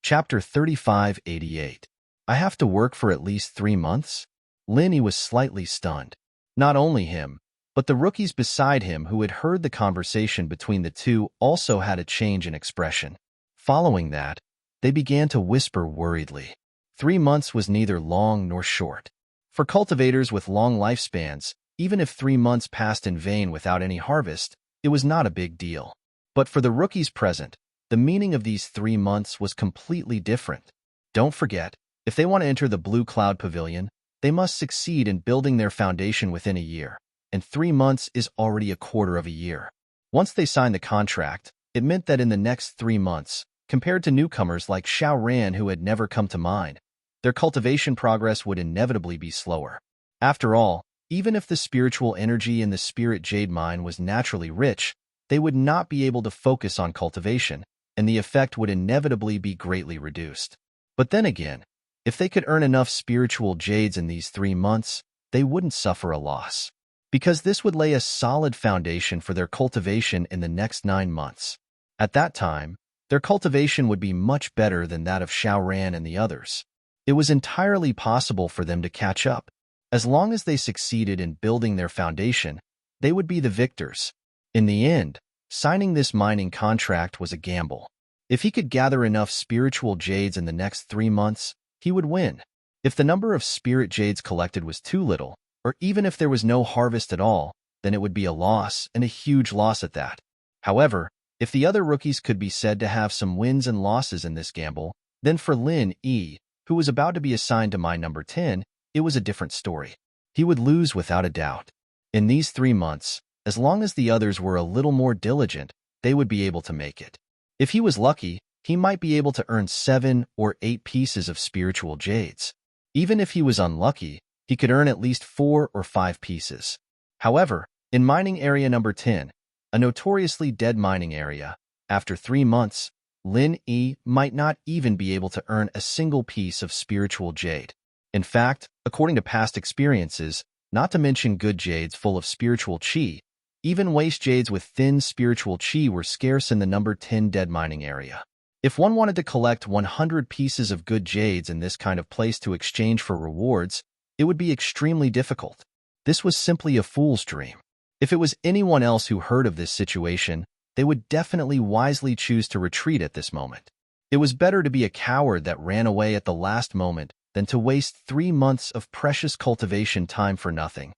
Chapter 3588. I have to work for at least 3 months? Linny was slightly stunned. Not only him, but the rookies beside him who had heard the conversation between the two also had a change in expression. Following that, they began to whisper worriedly. 3 months was neither long nor short. For cultivators with long lifespans, even if 3 months passed in vain without any harvest, it was not a big deal. But for the rookies present, the meaning of these 3 months was completely different. Don't forget, if they want to enter the Blue Cloud Pavilion, they must succeed in building their foundation within a year, and 3 months is already a quarter of a year. Once they signed the contract, it meant that in the next 3 months, compared to newcomers like Xiao Ran who had never come to mine, their cultivation progress would inevitably be slower. After all, even if the spiritual energy in the spirit jade mine was naturally rich, they would not be able to focus on cultivation, and the effect would inevitably be greatly reduced. But then again, if they could earn enough spiritual jades in these 3 months, they wouldn't suffer a loss, because this would lay a solid foundation for their cultivation in the next 9 months. At that time, their cultivation would be much better than that of Xiao Ran and the others. It was entirely possible for them to catch up. As long as they succeeded in building their foundation, they would be the victors. In the end, signing this mining contract was a gamble. If he could gather enough spiritual jades in the next 3 months, he would win. If the number of spirit jades collected was too little, or even if there was no harvest at all, then it would be a loss, and a huge loss at that. However, if the other rookies could be said to have some wins and losses in this gamble, then for Lin Yi, who was about to be assigned to mine number 10, it was a different story. He would lose without a doubt. In these 3 months, as long as the others were a little more diligent, they would be able to make it. If he was lucky, he might be able to earn 7 or 8 pieces of spiritual jades. Even if he was unlucky, he could earn at least 4 or 5 pieces. However, in mining area number 10, a notoriously dead mining area, after 3 months, Lin Yi might not even be able to earn a single piece of spiritual jade. In fact, according to past experiences, not to mention good jades full of spiritual qi, even waste jades with thin spiritual qi were scarce in the number 10 dead mining area. If one wanted to collect 100 pieces of good jades in this kind of place to exchange for rewards, it would be extremely difficult. This was simply a fool's dream. If it was anyone else who heard of this situation, they would definitely wisely choose to retreat at this moment. It was better to be a coward that ran away at the last moment than to waste 3 months of precious cultivation time for nothing.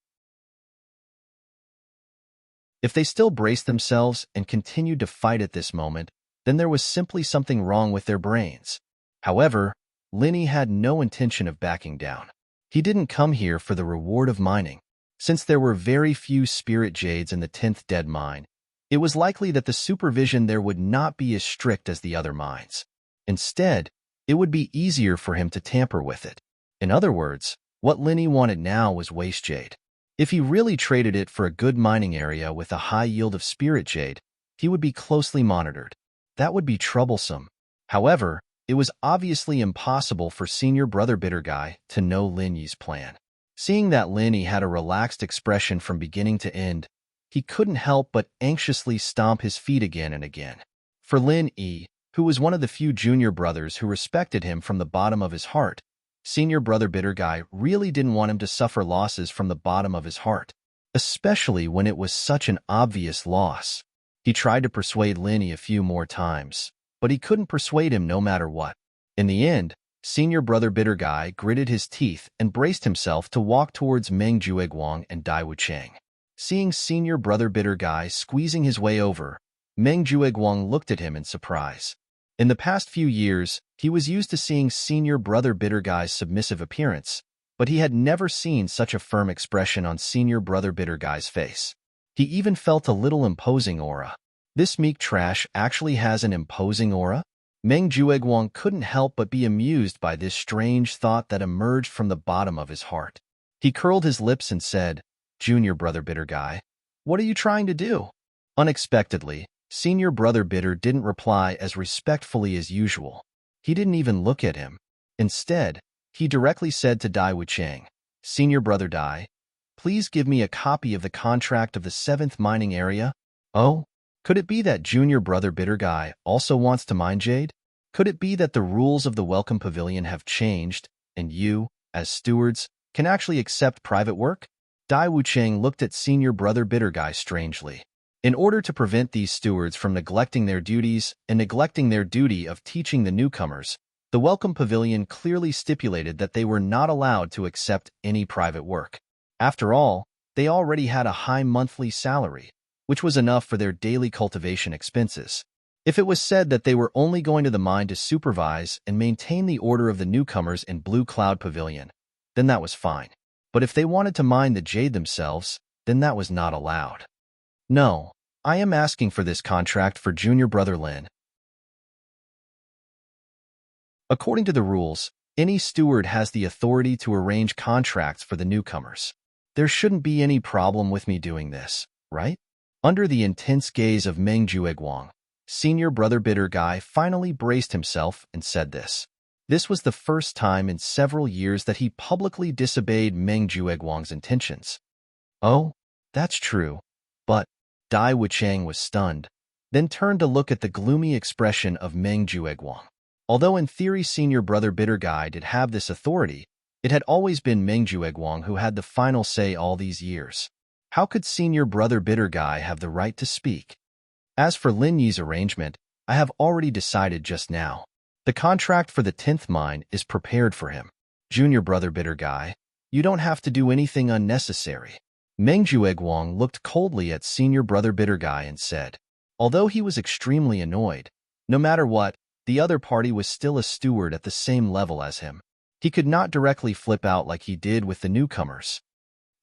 If they still braced themselves and continued to fight at this moment, then there was simply something wrong with their brains. However, Linny had no intention of backing down. He didn't come here for the reward of mining. Since there were very few spirit jades in the 10th dead mine, it was likely that the supervision there would not be as strict as the other mines. Instead, it would be easier for him to tamper with it. In other words, what Linny wanted now was waste jade. If he really traded it for a good mining area with a high yield of spirit jade, he would be closely monitored. That would be troublesome. However, it was obviously impossible for Senior Brother Bitter Guy to know Lin Yi's plan. Seeing that Lin Yi had a relaxed expression from beginning to end, he couldn't help but anxiously stomp his feet again and again. For Lin Yi, who was one of the few junior brothers who respected him from the bottom of his heart, Senior Brother Bitter Guy really didn't want him to suffer losses from the bottom of his heart, especially when it was such an obvious loss. He tried to persuade Lin Yi a few more times, but he couldn't persuade him no matter what. In the end, Senior Brother Bitter Guy gritted his teeth and braced himself to walk towards Meng Jueguang and Dai Wucheng. Seeing Senior Brother Bitter Guy squeezing his way over, Meng Jueguang looked at him in surprise. In the past few years, he was used to seeing Senior Brother Bitter Guy's submissive appearance, but he had never seen such a firm expression on Senior Brother Bitter Guy's face. He even felt a little imposing aura. This meek trash actually has an imposing aura? Meng Jueguang couldn't help but be amused by this strange thought that emerged from the bottom of his heart. He curled his lips and said, "Junior brother Bitter Guy, what are you trying to do?" Unexpectedly, Senior Brother Bitter didn't reply as respectfully as usual. He didn't even look at him. Instead, he directly said to Dai Wuchang, "Senior Brother Dai, please give me a copy of the contract of the 7th mining area." Oh, could it be that Junior Brother Bitter Guy also wants to mine jade? Could it be that the rules of the Welcome Pavilion have changed, and you, as stewards, can actually accept private work? Dai Wuchang looked at Senior Brother Bitter Guy strangely. In order to prevent these stewards from neglecting their duties and neglecting their duty of teaching the newcomers, the Welcome Pavilion clearly stipulated that they were not allowed to accept any private work. After all, they already had a high monthly salary, which was enough for their daily cultivation expenses. If it was said that they were only going to the mine to supervise and maintain the order of the newcomers in Blue Cloud Pavilion, then that was fine. But if they wanted to mine the jade themselves, then that was not allowed. No, I am asking for this contract for Junior Brother Lin. According to the rules, any steward has the authority to arrange contracts for the newcomers. There shouldn't be any problem with me doing this, right? Under the intense gaze of Meng Jueguang, Senior Brother Bitter Guy finally braced himself and said this. This was the first time in several years that he publicly disobeyed Meng Jueguang's intentions. Oh, that's true, but Dai Wuchang was stunned, then turned to look at the gloomy expression of Meng Jueguang. Although in theory Senior Brother Bitter Guy did have this authority, it had always been Meng Jueguang who had the final say all these years. How could Senior Brother Bitter Guy have the right to speak? As for Lin Yi's arrangement, I have already decided just now. The contract for the 10th mine is prepared for him. Junior Brother Bitter Guy, you don't have to do anything unnecessary. Meng Jueguang looked coldly at Senior Brother Bitter Guy and said, although he was extremely annoyed, no matter what, the other party was still a steward at the same level as him. He could not directly flip out like he did with the newcomers.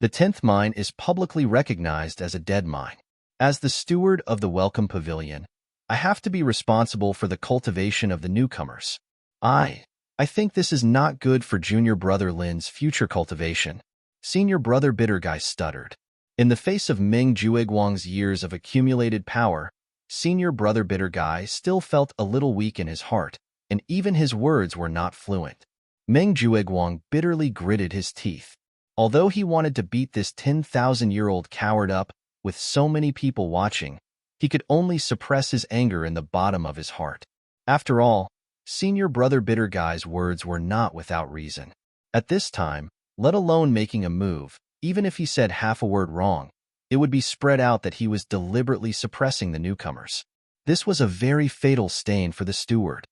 The 10th mine is publicly recognized as a dead mine. As the steward of the Welcome Pavilion, I have to be responsible for the cultivation of the newcomers. I think this is not good for Junior Brother Lin's future cultivation. Senior Brother Bitter Guy stuttered. In the face of Meng Jueguang's years of accumulated power, Senior Brother Bitter Guy still felt a little weak in his heart, and even his words were not fluent. Meng Jueguang bitterly gritted his teeth. Although he wanted to beat this 10,000-year-old coward up with so many people watching, he could only suppress his anger in the bottom of his heart. After all, Senior Brother Bitter Guy's words were not without reason. At this time, let alone making a move, even if he said half a word wrong, it would be spread out that he was deliberately suppressing the newcomers. This was a very fatal stain for the steward.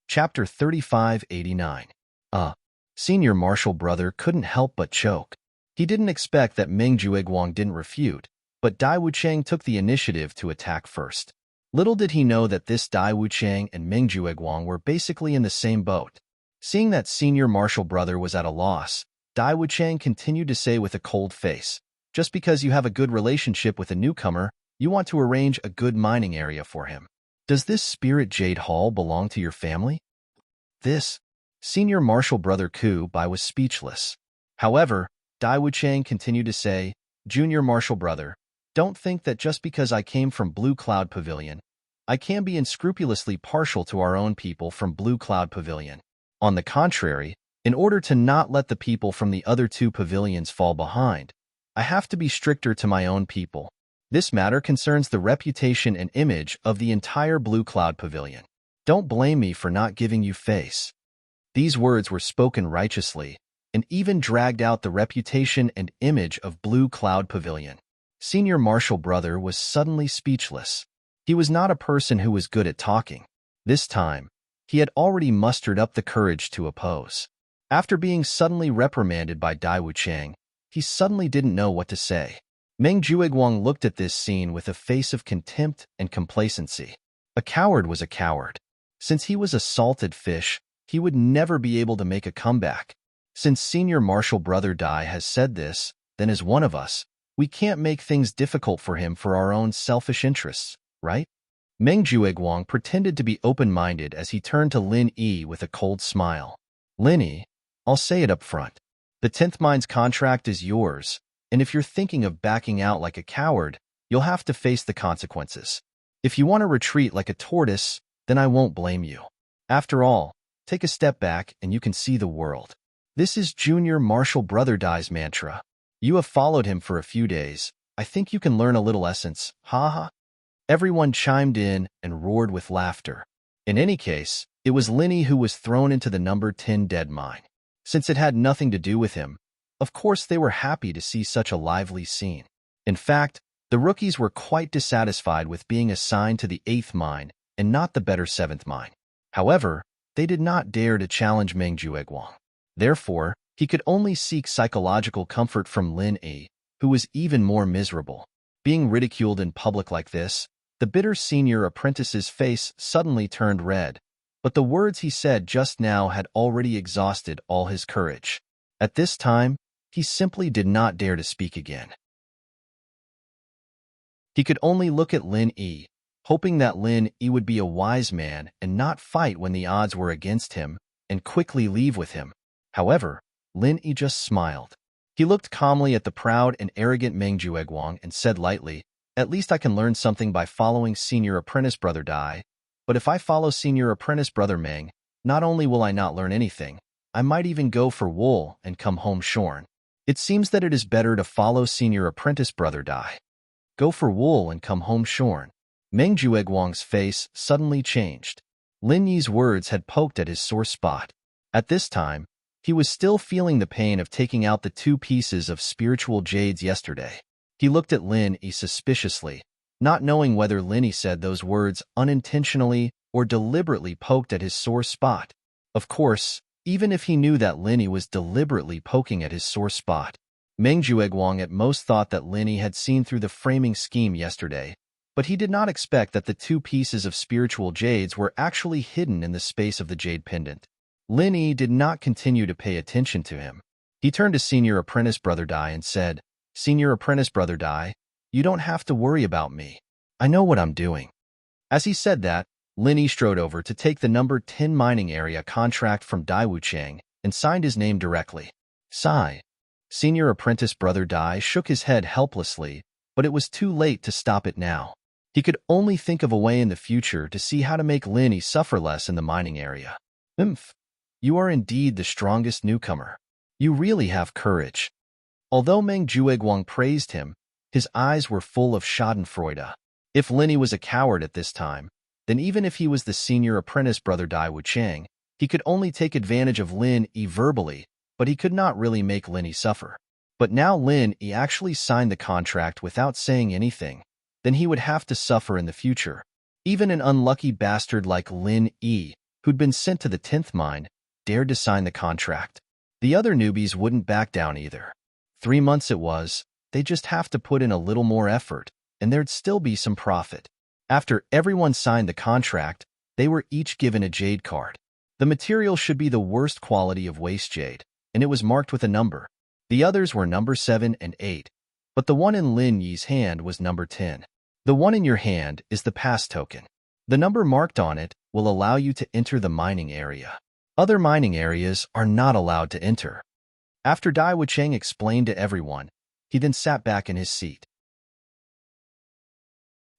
Chapter 3589. Senior Marshal Brother couldn't help but choke. He didn't expect that Meng Jueguang didn't refute, but Dai Wuchang took the initiative to attack first. Little did he know that this Dai Wuchang and Meng Jueguang were basically in the same boat. Seeing that Senior Marshal Brother was at a loss, Dai Wuchang continued to say with a cold face, just because you have a good relationship with a newcomer, you want to arrange a good mining area for him. Does this Spirit Jade Hall belong to your family? This Senior Marshal Brother Ku Bai was speechless. However, Dai Wuchang continued to say, Junior Marshal Brother, don't think that just because I came from Blue Cloud Pavilion, I can be unscrupulously partial to our own people from Blue Cloud Pavilion. On the contrary, in order to not let the people from the other two pavilions fall behind, I have to be stricter to my own people. This matter concerns the reputation and image of the entire Blue Cloud Pavilion. Don't blame me for not giving you face. These words were spoken righteously, and even dragged out the reputation and image of Blue Cloud Pavilion. Senior Marshal Brother was suddenly speechless. He was not a person who was good at talking. This time, he had already mustered up the courage to oppose. After being suddenly reprimanded by Dai Wuchang, he suddenly didn't know what to say. Meng Jueguang looked at this scene with a face of contempt and complacency. A coward was a coward. Since he was a salted fish, he would never be able to make a comeback. Since Senior Marshal Brother Dai has said this, then as one of us, We can't make things difficult for him for our own selfish interests, right? Meng Jueguang pretended to be open-minded as he turned to Lin Yi with a cold smile. Lin Yi, I'll say it up front. The 10th mine's contract is yours, and if you're thinking of backing out like a coward, you'll have to face the consequences. If you want to retreat like a tortoise, then I won't blame you. After all, take a step back and you can see the world. This is Junior Marshall Brother Dai's mantra. You have followed him for a few days. I think you can learn a little essence. Ha ha. Everyone chimed in and roared with laughter. In any case, it was Linny who was thrown into the number 10 dead mine. Since it had nothing to do with him, of course they were happy to see such a lively scene. In fact, the rookies were quite dissatisfied with being assigned to the 8th mine and not the better 7th mine. However, they did not dare to challenge Meng Jueguang. Therefore, he could only seek psychological comfort from Lin Yi, who was even more miserable. Being ridiculed in public like this, the bitter senior apprentice's face suddenly turned red, but the words he said just now had already exhausted all his courage. At this time, he simply did not dare to speak again. He could only look at Lin Yi, hoping that Lin Yi would be a wise man and not fight when the odds were against him, and quickly leave with him. However, Lin Yi just smiled. He looked calmly at the proud and arrogant Meng Jueguang and said lightly, "At least I can learn something by following Senior Apprentice Brother Dai, but if I follow Senior Apprentice Brother Meng, not only will I not learn anything, I might even go for wool and come home shorn. It seems that it is better to follow Senior Apprentice Brother Dai. Go for wool and come home shorn." Meng Jueguang's face suddenly changed. Lin Yi's words had poked at his sore spot. At this time, he was still feeling the pain of taking out the 2 pieces of spiritual jades yesterday. He looked at Lin Yi suspiciously, not knowing whether Lin Yi said those words unintentionally or deliberately poked at his sore spot. Of course, even if he knew that Lin Yi was deliberately poking at his sore spot, Meng Jueguang at most thought that Lin Yi had seen through the framing scheme yesterday, but he did not expect that the 2 pieces of spiritual jades were actually hidden in the space of the jade pendant. Lin Yi did not continue to pay attention to him. He turned to Senior Apprentice Brother Dai and said, "Senior Apprentice Brother Dai, you don't have to worry about me. I know what I'm doing." As he said that, Lin Yi strode over to take the number 10 mining area contract from Dai Wuchang and signed his name directly. Sigh. Senior Apprentice Brother Dai shook his head helplessly, but it was too late to stop it now. He could only think of a way in the future to see how to make Lin Yi suffer less in the mining area. You are indeed the strongest newcomer. You really have courage." Although Meng Jueguang praised him, his eyes were full of schadenfreude. If Lin Yi was a coward at this time, then even if he was the Senior Apprentice Brother Dai Wuchang, he could only take advantage of Lin Yi verbally, but he could not really make Lin Yi suffer. But now Lin Yi actually signed the contract without saying anything, then he would have to suffer in the future. Even an unlucky bastard like Lin Yi, who'd been sent to the 10th mine, dared to sign the contract. The other newbies wouldn't back down either. 3 months it was, they just have to put in a little more effort, and there'd still be some profit. After everyone signed the contract, they were each given a jade card. The material should be the worst quality of waste jade, and it was marked with a number. The others were number 7 and 8, but the one in Lin Yi's hand was number 10. The one in your hand is the pass token. The number marked on it will allow you to enter the mining area. Other mining areas are not allowed to enter. After Dai Wuchang explained to everyone, he then sat back in his seat.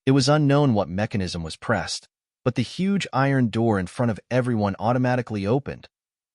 It was unknown what mechanism was pressed, but the huge iron door in front of everyone automatically opened.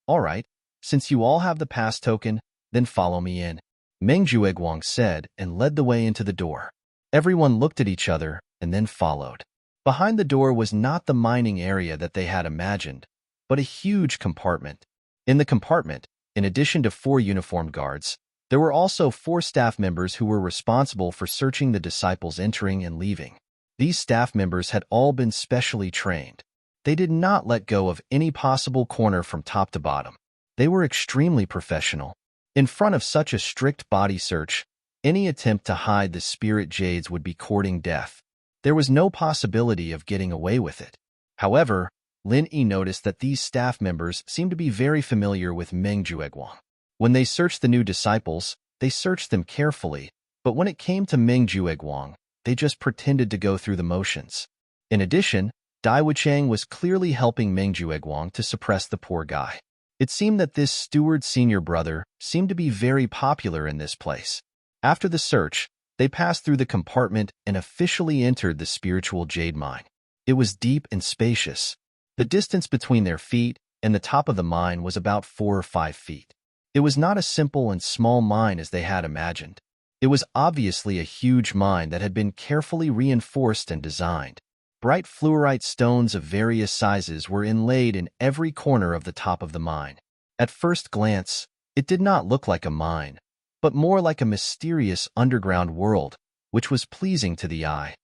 "All right, since you all have the pass token, then follow me in," Meng Jueguang said and led the way into the door. Everyone looked at each other and then followed. Behind the door was not the mining area that they had imagined, but a huge compartment. In the compartment, in addition to 4 uniformed guards, there were also 4 staff members who were responsible for searching the disciples entering and leaving. These staff members had all been specially trained. They did not let go of any possible corner from top to bottom. They were extremely professional. In front of such a strict body search, any attempt to hide the spirit jades would be courting death. There was no possibility of getting away with it. However, Lin Yi noticed that these staff members seemed to be very familiar with Meng Jueguang. When they searched the new disciples, they searched them carefully, But when it came to Ming Jueguang, they just pretended to go through the motions. In addition, Dai Wuchang was clearly helping Ming Jueguang to suppress the poor guy. It seemed that this steward's senior brother seemed to be very popular in this place. After the search, they passed through the compartment and officially entered the spiritual jade mine. It was deep and spacious. The distance between their feet and the top of the mine was about 4 or 5 feet. It was not a simple and small mine as they had imagined. It was obviously a huge mine that had been carefully reinforced and designed. Bright fluorite stones of various sizes were inlaid in every corner of the top of the mine. At first glance, it did not look like a mine, but more like a mysterious underground world, which was pleasing to the eye.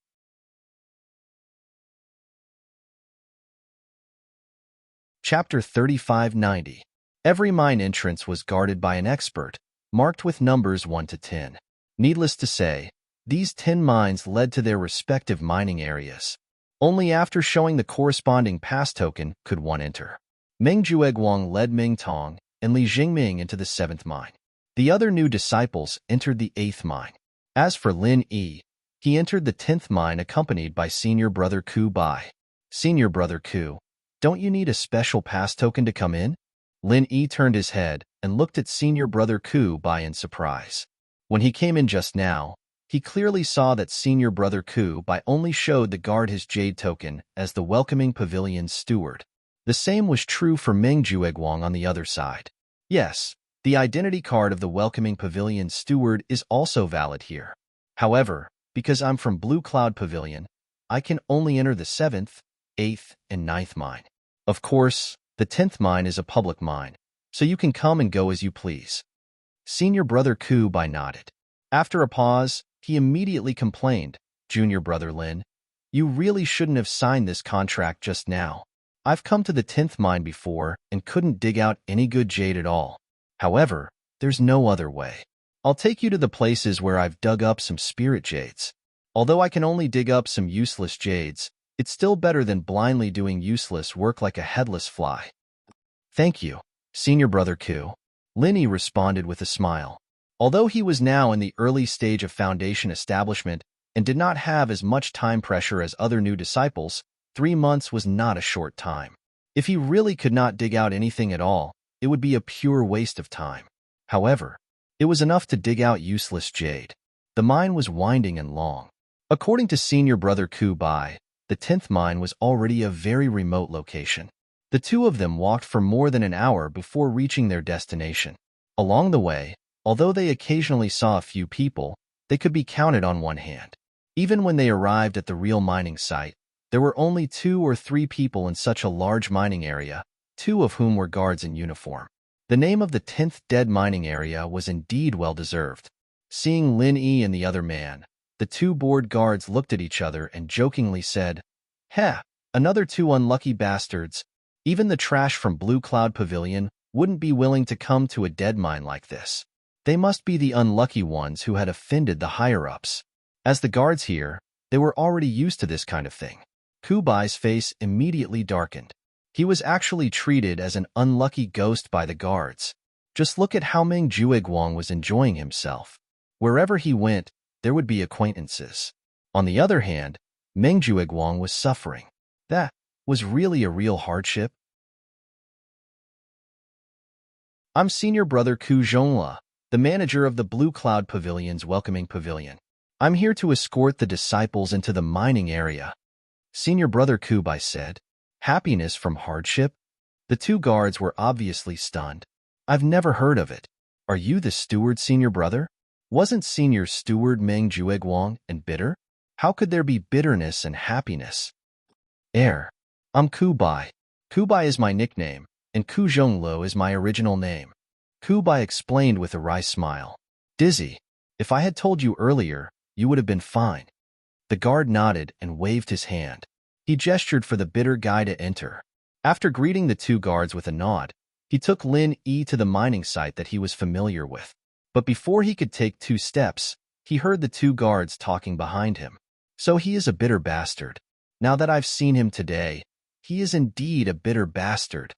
Chapter 3590. Every mine entrance was guarded by an expert, marked with numbers 1 to 10. Needless to say, these 10 mines led to their respective mining areas. Only after showing the corresponding pass token could one enter. Meng Jueguang led Ming Tong and Li Jingming into the 7th mine. The other new disciples entered the 8th mine. As for Lin Yi, he entered the 10th mine accompanied by senior brother Ku Bai. Senior brother Ku, don't you need a special pass token to come in? Lin Yi turned his head and looked at senior brother Ku Bai in surprise. When he came in just now, he clearly saw that senior brother Ku Bai only showed the guard his jade token as the welcoming pavilion's steward. The same was true for Meng Jueguang on the other side. Yes, the identity card of the welcoming pavilion's steward is also valid here. However, because I'm from Blue Cloud Pavilion, I can only enter the 7th, 8th, and 9th mine. Of course, the 10th mine is a public mine, so you can come and go as you please. Senior brother Ku Bai nodded. After a pause, he immediately complained, Junior brother Lin, you really shouldn't have signed this contract just now. I've come to the 10th mine before and couldn't dig out any good jade at all. However, there's no other way. I'll take you to the places where I've dug up some spirit jades. Although I can only dig up some useless jades, it's still better than blindly doing useless work like a headless fly. Thank you, senior brother Ku. Lin Yi responded with a smile. Although he was now in the early stage of foundation establishment and did not have as much time pressure as other new disciples, 3 months was not a short time. If he really could not dig out anything at all, it would be a pure waste of time. However, it was enough to dig out useless jade. The mine was winding and long. According to senior brother Ku Bai, the 10th mine was already a very remote location. The two of them walked for more than an hour before reaching their destination. Along the way, although they occasionally saw a few people, they could be counted on one hand. Even when they arrived at the real mining site, there were only 2 or 3 people in such a large mining area, 2 of whom were guards in uniform. The name of the 10th dead mining area was indeed well-deserved. Seeing Lin Yi and the other man, the 2 bored guards looked at each other and jokingly said, Heh, another 2 unlucky bastards. Even the trash from Blue Cloud Pavilion wouldn't be willing to come to a dead mine like this. They must be the unlucky ones who had offended the higher-ups. As the guards here, they were already used to this kind of thing. Ku Bai's face immediately darkened. He was actually treated as an unlucky ghost by the guards. Just look at how Meng Jueguang was enjoying himself. Wherever he went, there would be acquaintances. On the other hand, Meng Jueguang was suffering. That was really a real hardship. I'm senior brother Ku Zhongla, the manager of the Blue Cloud Pavilion's welcoming pavilion. I'm here to escort the disciples into the mining area. Senior brother Ku Bai said. Happiness from hardship? The 2 guards were obviously stunned. I've never heard of it. Are you the steward, senior brother? Wasn't senior steward Meng Jueguang and bitter? How could there be bitterness and happiness? I'm Ku Bai. Ku Bai is my nickname, and Ku Zhonglo is my original name. Ku Bai explained with a wry smile. Dizzy, if I had told you earlier, you would have been fine. The guard nodded and waved his hand. He gestured for the bitter guy to enter. After greeting the 2 guards with a nod, he took Lin Yi to the mining site that he was familiar with. But before he could take 2 steps, he heard the 2 guards talking behind him. So he is a bitter bastard. Now that I've seen him today, he is indeed a bitter bastard.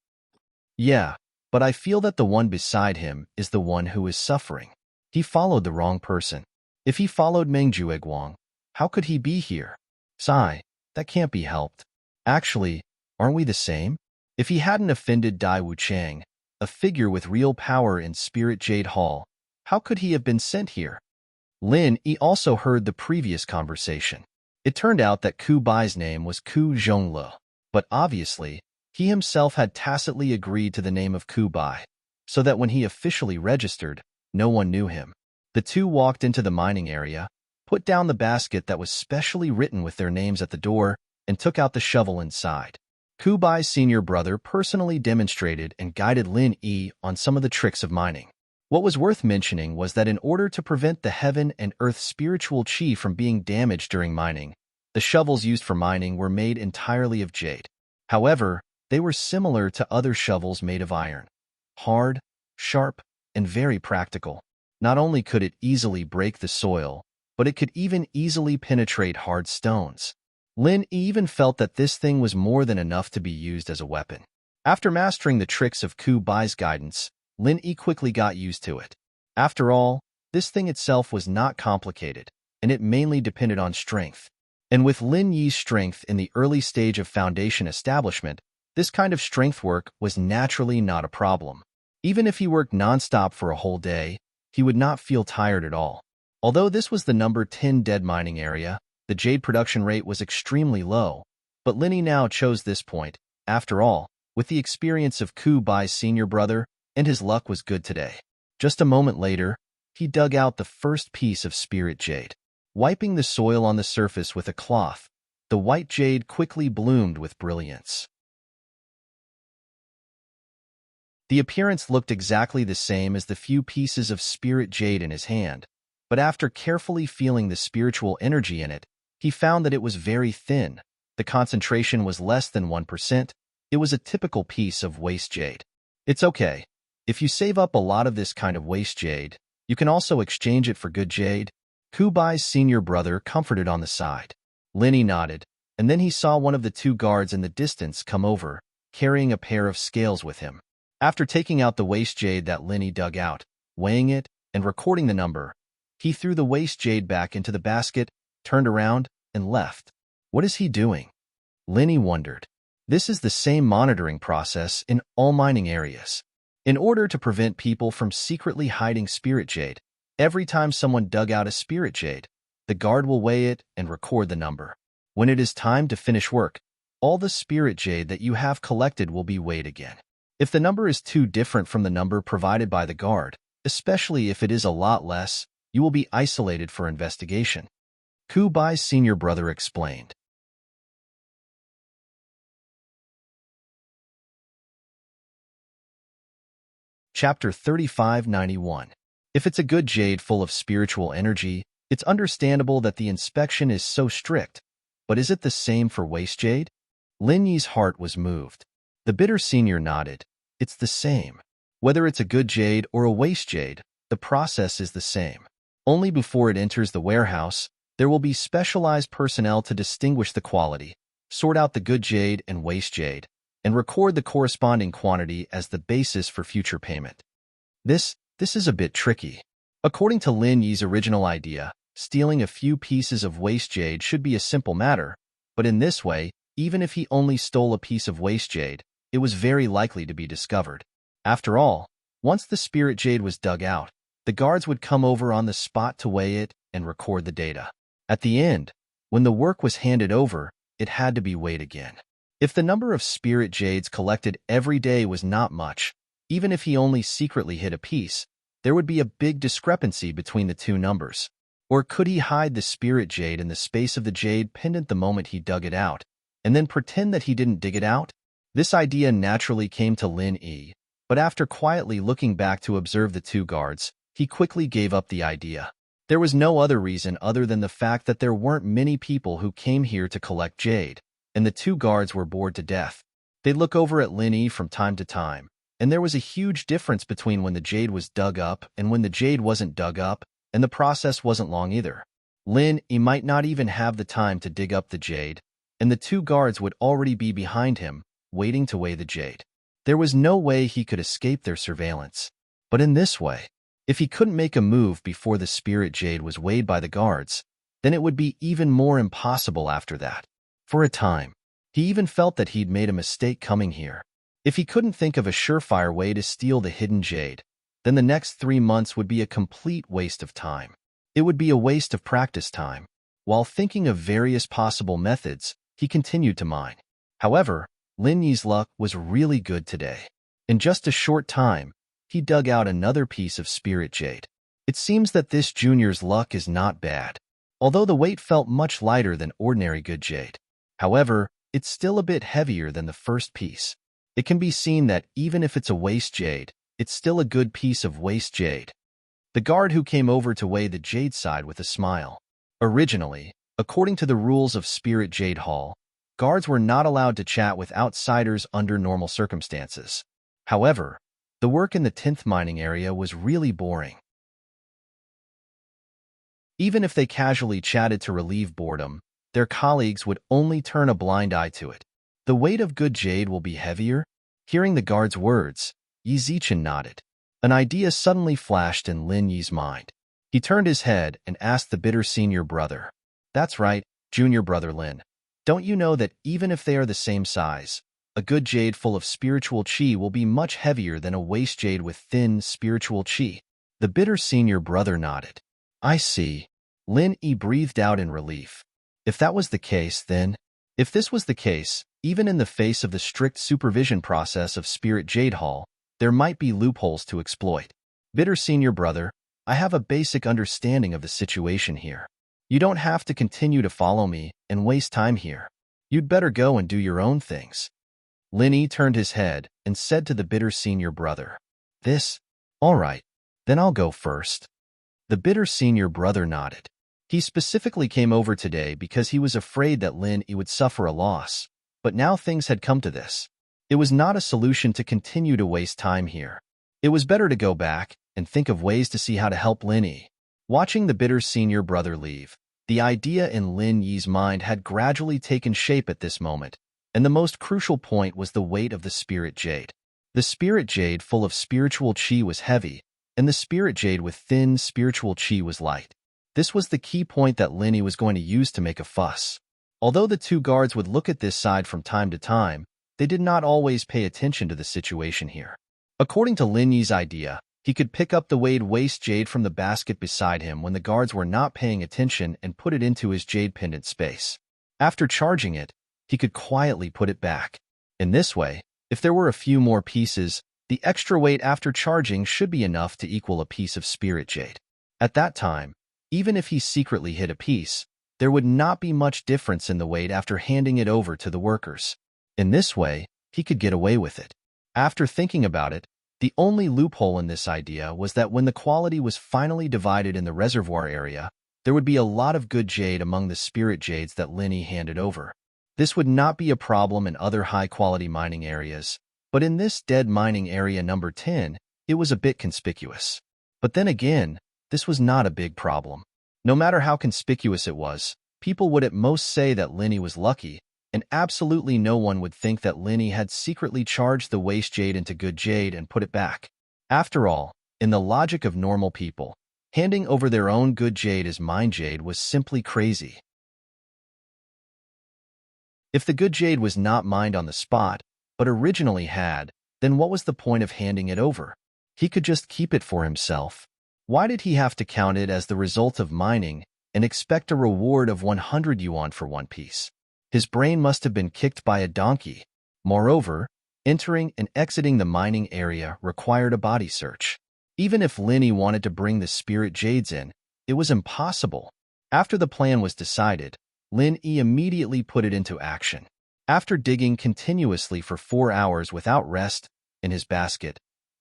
Yeah, but I feel that the one beside him is the one who is suffering. He followed the wrong person. If he followed Meng Jueguang, how could he be here? Sigh, that can't be helped. Actually, aren't we the same? If he hadn't offended Dai Wuchang, a figure with real power in Spirit Jade Hall, how could he have been sent here? Lin Yi also heard the previous conversation. It turned out that Ku Bai's name was Ku Zhonglu, but obviously, he himself had tacitly agreed to the name of Ku Bai, so that when he officially registered, no one knew him. The two walked into the mining area, put down the basket that was specially written with their names at the door, and took out the shovel inside. Ku Bai's senior brother personally demonstrated and guided Lin Yi on some of the tricks of mining. What was worth mentioning was that in order to prevent the heaven and earth spiritual chi from being damaged during mining, the shovels used for mining were made entirely of jade. However, they were similar to other shovels made of iron. Hard, sharp, and very practical. Not only could it easily break the soil, but it could even easily penetrate hard stones. Lin even felt that this thing was more than enough to be used as a weapon. After mastering the tricks of Ku Bai's guidance, Lin Yi quickly got used to it. After all, this thing itself was not complicated, and it mainly depended on strength. And with Lin Yi's strength in the early stage of foundation establishment, this kind of strength work was naturally not a problem. Even if he worked nonstop for a whole day, he would not feel tired at all. Although this was the number 10 dead mining area, the jade production rate was extremely low, but Lin Yi now chose this point. After all, with the experience of Ku Bai's senior brother, and his luck was good today. Just a moment later, he dug out the first piece of spirit jade. Wiping the soil on the surface with a cloth, the white jade quickly bloomed with brilliance. The appearance looked exactly the same as the few pieces of spirit jade in his hand, but after carefully feeling the spiritual energy in it, he found that it was very thin. The concentration was less than 1%. It was a typical piece of waste jade. It's okay. If you save up a lot of this kind of waste jade, you can also exchange it for good jade. Ku Bai's senior brother comforted on the side. Lin Yi nodded, and then he saw one of the two guards in the distance come over, carrying a pair of scales with him. After taking out the waste jade that Lin Yi dug out, weighing it, and recording the number, he threw the waste jade back into the basket, turned around, and left. What is he doing? Lin Yi wondered. This is the same monitoring process in all mining areas. In order to prevent people from secretly hiding spirit jade, every time someone dug out a spirit jade, the guard will weigh it and record the number. When it is time to finish work, all the spirit jade that you have collected will be weighed again. If the number is too different from the number provided by the guard, especially if it is a lot less, you will be isolated for investigation. Ku Bai's senior brother explained. Chapter 3591. If it's a good jade full of spiritual energy, it's understandable that the inspection is so strict. But is it the same for waste jade? Lin Yi's heart was moved. The bitter senior nodded. It's the same. Whether it's a good jade or a waste jade, the process is the same. Only before it enters the warehouse, there will be specialized personnel to distinguish the quality, sort out the good jade and waste jade, and record the corresponding quantity as the basis for future payment. This is a bit tricky. According to Lin Yi's original idea, stealing a few pieces of waste jade should be a simple matter, but in this way, even if he only stole a piece of waste jade, it was very likely to be discovered. After all, once the spirit jade was dug out, the guards would come over on the spot to weigh it and record the data. At the end, when the work was handed over, it had to be weighed again. If the number of spirit jades collected every day was not much, even if he only secretly hid a piece, there would be a big discrepancy between the two numbers. Or could he hide the spirit jade in the space of the jade pendant the moment he dug it out, and then pretend that he didn't dig it out? This idea naturally came to Lin Yi, but after quietly looking back to observe the two guards, he quickly gave up the idea. There was no other reason other than the fact that there weren't many people who came here to collect jade, and the two guards were bored to death. They'd look over at Lin Yi from time to time, and there was a huge difference between when the jade was dug up and when the jade wasn't dug up, and the process wasn't long either. Lin Yi might not even have the time to dig up the jade, and the two guards would already be behind him, waiting to weigh the jade. There was no way he could escape their surveillance. But in this way, If he couldn't make a move before the spirit jade was weighed by the guards, then it would be even more impossible after that. For a time, he even felt that he'd made a mistake coming here. If he couldn't think of a surefire way to steal the hidden jade, then the next 3 months would be a complete waste of time. It would be a waste of practice time. While thinking of various possible methods, he continued to mine. However, Lin Yi's luck was really good today. In just a short time, he dug out another piece of spirit jade. It seems that this junior's luck is not bad, although the weight felt much lighter than ordinary good jade. However, it's still a bit heavier than the first piece. It can be seen that even if it's a waste jade, it's still a good piece of waste jade. The guard who came over to weigh the jade sighed with a smile. Originally, according to the rules of Spirit Jade Hall, guards were not allowed to chat with outsiders under normal circumstances. However, the work in the 10th mining area was really boring. Even if they casually chatted to relieve boredom, their colleagues would only turn a blind eye to it. The weight of good jade will be heavier? Hearing the guard's words, Yi Zichen nodded. An idea suddenly flashed in Lin Yi's mind. He turned his head and asked the bitter senior brother. That's right, junior brother Lin. Don't you know that even if they are the same size, a good jade full of spiritual qi will be much heavier than a waste jade with thin spiritual qi? The bitter senior brother nodded. I see. Lin Yi breathed out in relief. If that was the case, then... If this was the case, even in the face of the strict supervision process of Spirit Jade Hall, there might be loopholes to exploit. Bitter senior brother, I have a basic understanding of the situation here. You don't have to continue to follow me and waste time here. You'd better go and do your own things. Lin Yi turned his head and said to the bitter senior brother. This? All right, then I'll go first. The bitter senior brother nodded. He specifically came over today because he was afraid that Lin Yi would suffer a loss, but now things had come to this. It was not a solution to continue to waste time here. It was better to go back and think of ways to see how to help Lin Yi. Watching the bitter senior brother leave, the idea in Lin Yi's mind had gradually taken shape at this moment, and the most crucial point was the weight of the spirit jade. The spirit jade full of spiritual qi was heavy, and the spirit jade with thin spiritual qi was light. This was the key point that Lin Yi was going to use to make a fuss. Although the two guards would look at this side from time to time, they did not always pay attention to the situation here. According to Lin Yi's idea, he could pick up the weighed waste jade from the basket beside him when the guards were not paying attention and put it into his jade pendant space. After charging it, he could quietly put it back. In this way, if there were a few more pieces, the extra weight after charging should be enough to equal a piece of spirit jade. At that time, even if he secretly hid a piece, there would not be much difference in the weight after handing it over to the workers. In this way, he could get away with it. After thinking about it, the only loophole in this idea was that when the quality was finally divided in the reservoir area, there would be a lot of good jade among the spirit jades that Lin Yi handed over. This would not be a problem in other high-quality mining areas, but in this dead mining area number 10, it was a bit conspicuous. But then again, this was not a big problem. No matter how conspicuous it was, people would at most say that Lin Yi was lucky, and absolutely no one would think that Lin Yi had secretly charged the waste jade into good jade and put it back. After all, in the logic of normal people, handing over their own good jade as mine jade was simply crazy. If the good jade was not mined on the spot, but originally had, then what was the point of handing it over? He could just keep it for himself. Why did he have to count it as the result of mining and expect a reward of 100 yuan for one piece? His brain must have been kicked by a donkey. Moreover, entering and exiting the mining area required a body search. Even if Lin Yi wanted to bring the spirit jades in, it was impossible. After the plan was decided, Lin Yi immediately put it into action. After digging continuously for 4 hours without rest in his basket,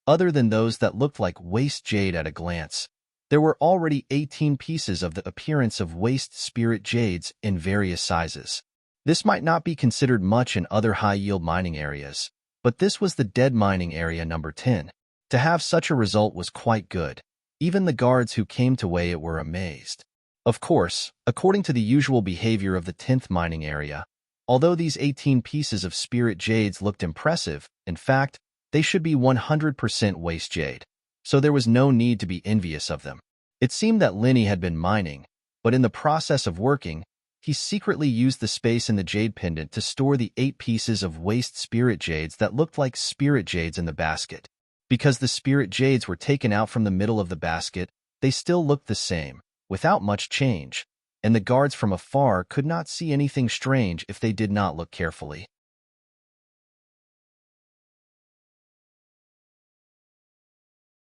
other than those that looked like waste jade at a glance, there were already 18 pieces of the appearance of waste spirit jades in various sizes. This might not be considered much in other high-yield mining areas, but this was the dead mining area number 10. To have such a result was quite good. Even the guards who came to weigh it were amazed. Of course, according to the usual behavior of the 10th mining area, although these 18 pieces of spirit jades looked impressive, in fact, they should be 100% waste jade. so there was no need to be envious of them. It seemed that Linny had been mining, but in the process of working, he secretly used the space in the jade pendant to store the 8 pieces of waste spirit jades that looked like spirit jades in the basket. Because the spirit jades were taken out from the middle of the basket, they still looked the same, without much change, and the guards from afar could not see anything strange if they did not look carefully.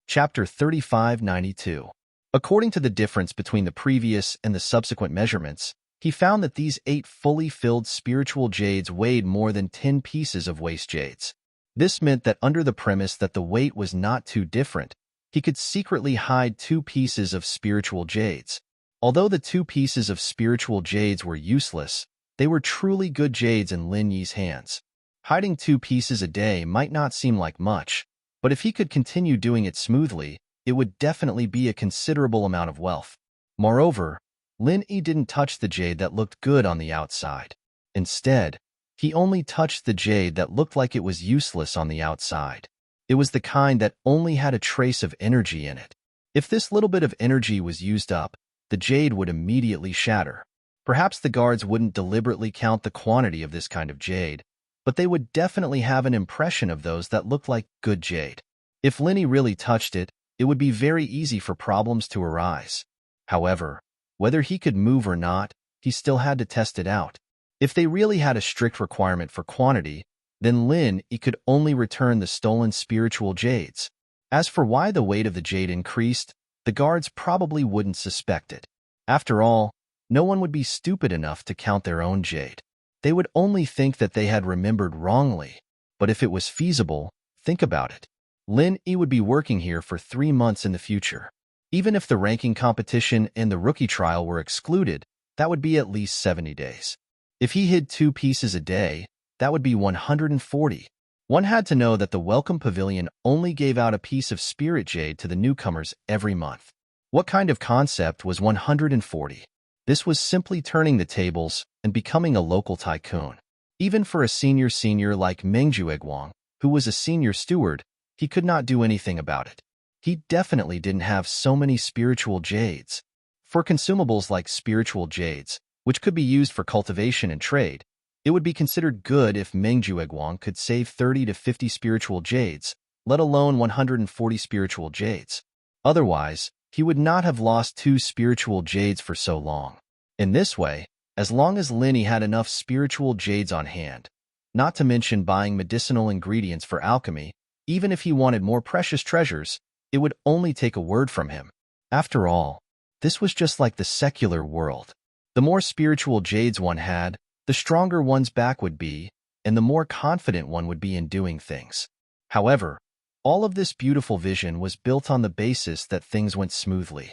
Chapter 3592. According to the difference between the previous and the subsequent measurements, he found that these 8 fully filled spiritual jades weighed more than 10 pieces of waste jades. This meant that under the premise that the weight was not too different, he could secretly hide 2 pieces of spiritual jades. Although the 2 pieces of spiritual jades were useless, they were truly good jades in Lin Yi's hands. Hiding 2 pieces a day might not seem like much, but if he could continue doing it smoothly, it would definitely be a considerable amount of wealth. Moreover, Lin Yi didn't touch the jade that looked good on the outside. Instead, he only touched the jade that looked like it was useless on the outside. It was the kind that only had a trace of energy in it. If this little bit of energy was used up, the jade would immediately shatter. Perhaps the guards wouldn't deliberately count the quantity of this kind of jade, but they would definitely have an impression of those that looked like good jade. If Linny really touched it, it would be very easy for problems to arise. However, whether he could move or not, he still had to test it out. If they really had a strict requirement for quantity, then Lin Yi could only return the stolen spiritual jades. As for why the weight of the jade increased, the guards probably wouldn't suspect it. After all, no one would be stupid enough to count their own jade. They would only think that they had remembered wrongly. But if it was feasible, think about it. Lin Yi would be working here for 3 months in the future. Even if the ranking competition and the rookie trial were excluded, that would be at least 70 days. If he hid 2 pieces a day, that would be 140. One had to know that the Welcome Pavilion only gave out a piece of spirit jade to the newcomers every month. What kind of concept was 140? This was simply turning the tables and becoming a local tycoon. Even for a senior like Mengju Egwang, who was a senior steward, he could not do anything about it. He definitely didn't have so many spiritual jades. For consumables like spiritual jades, which could be used for cultivation and trade, it would be considered good if Mengju Egwang could save 30 to 50 spiritual jades, let alone 140 spiritual jades. Otherwise, he would not have lost 2 spiritual jades for so long. In this way, as long as Linny had enough spiritual jades on hand, not to mention buying medicinal ingredients for alchemy, even if he wanted more precious treasures, it would only take a word from him. After all, this was just like the secular world. The more spiritual jades one had, the stronger one's back would be, and the more confident one would be in doing things. However, all of this beautiful vision was built on the basis that things went smoothly.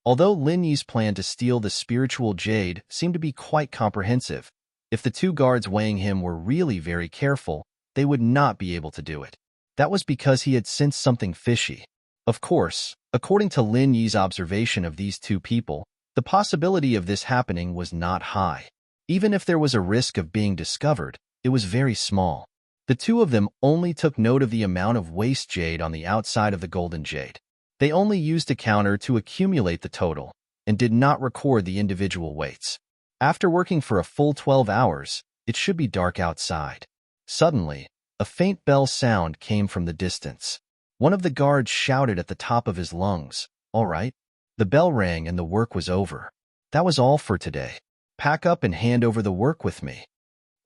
Although Lin Yi's plan to steal the spiritual jade seemed to be quite comprehensive, if the 2 guards weighing him were really very careful, they would not be able to do it. That was because he had sensed something fishy. Of course, according to Lin Yi's observation of these 2 people, the possibility of this happening was not high. Even if there was a risk of being discovered, it was very small. The 2 of them only took note of the amount of waste jade on the outside of the golden jade. They only used a counter to accumulate the total, and did not record the individual weights. After working for a full 12 hours, it should be dark outside. Suddenly, a faint bell sound came from the distance. One of the guards shouted at the top of his lungs, "All right." The bell rang and the work was over. That was all for today. Pack up and hand over the work with me.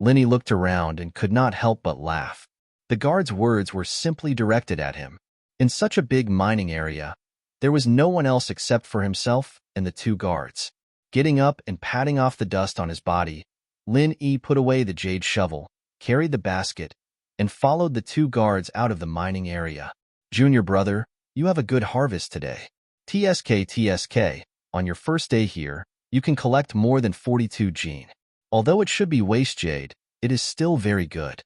Linny looked around and could not help but laugh. The guard's words were simply directed at him. In such a big mining area, there was no one else except for himself and the 2 guards. Getting up and patting off the dust on his body, Lin Yi put away the jade shovel, carried the basket, and followed the 2 guards out of the mining area. "Junior brother, you have a good harvest today. TSK, on your first day here, you can collect more than 42 gene. Although it should be waste jade, it is still very good."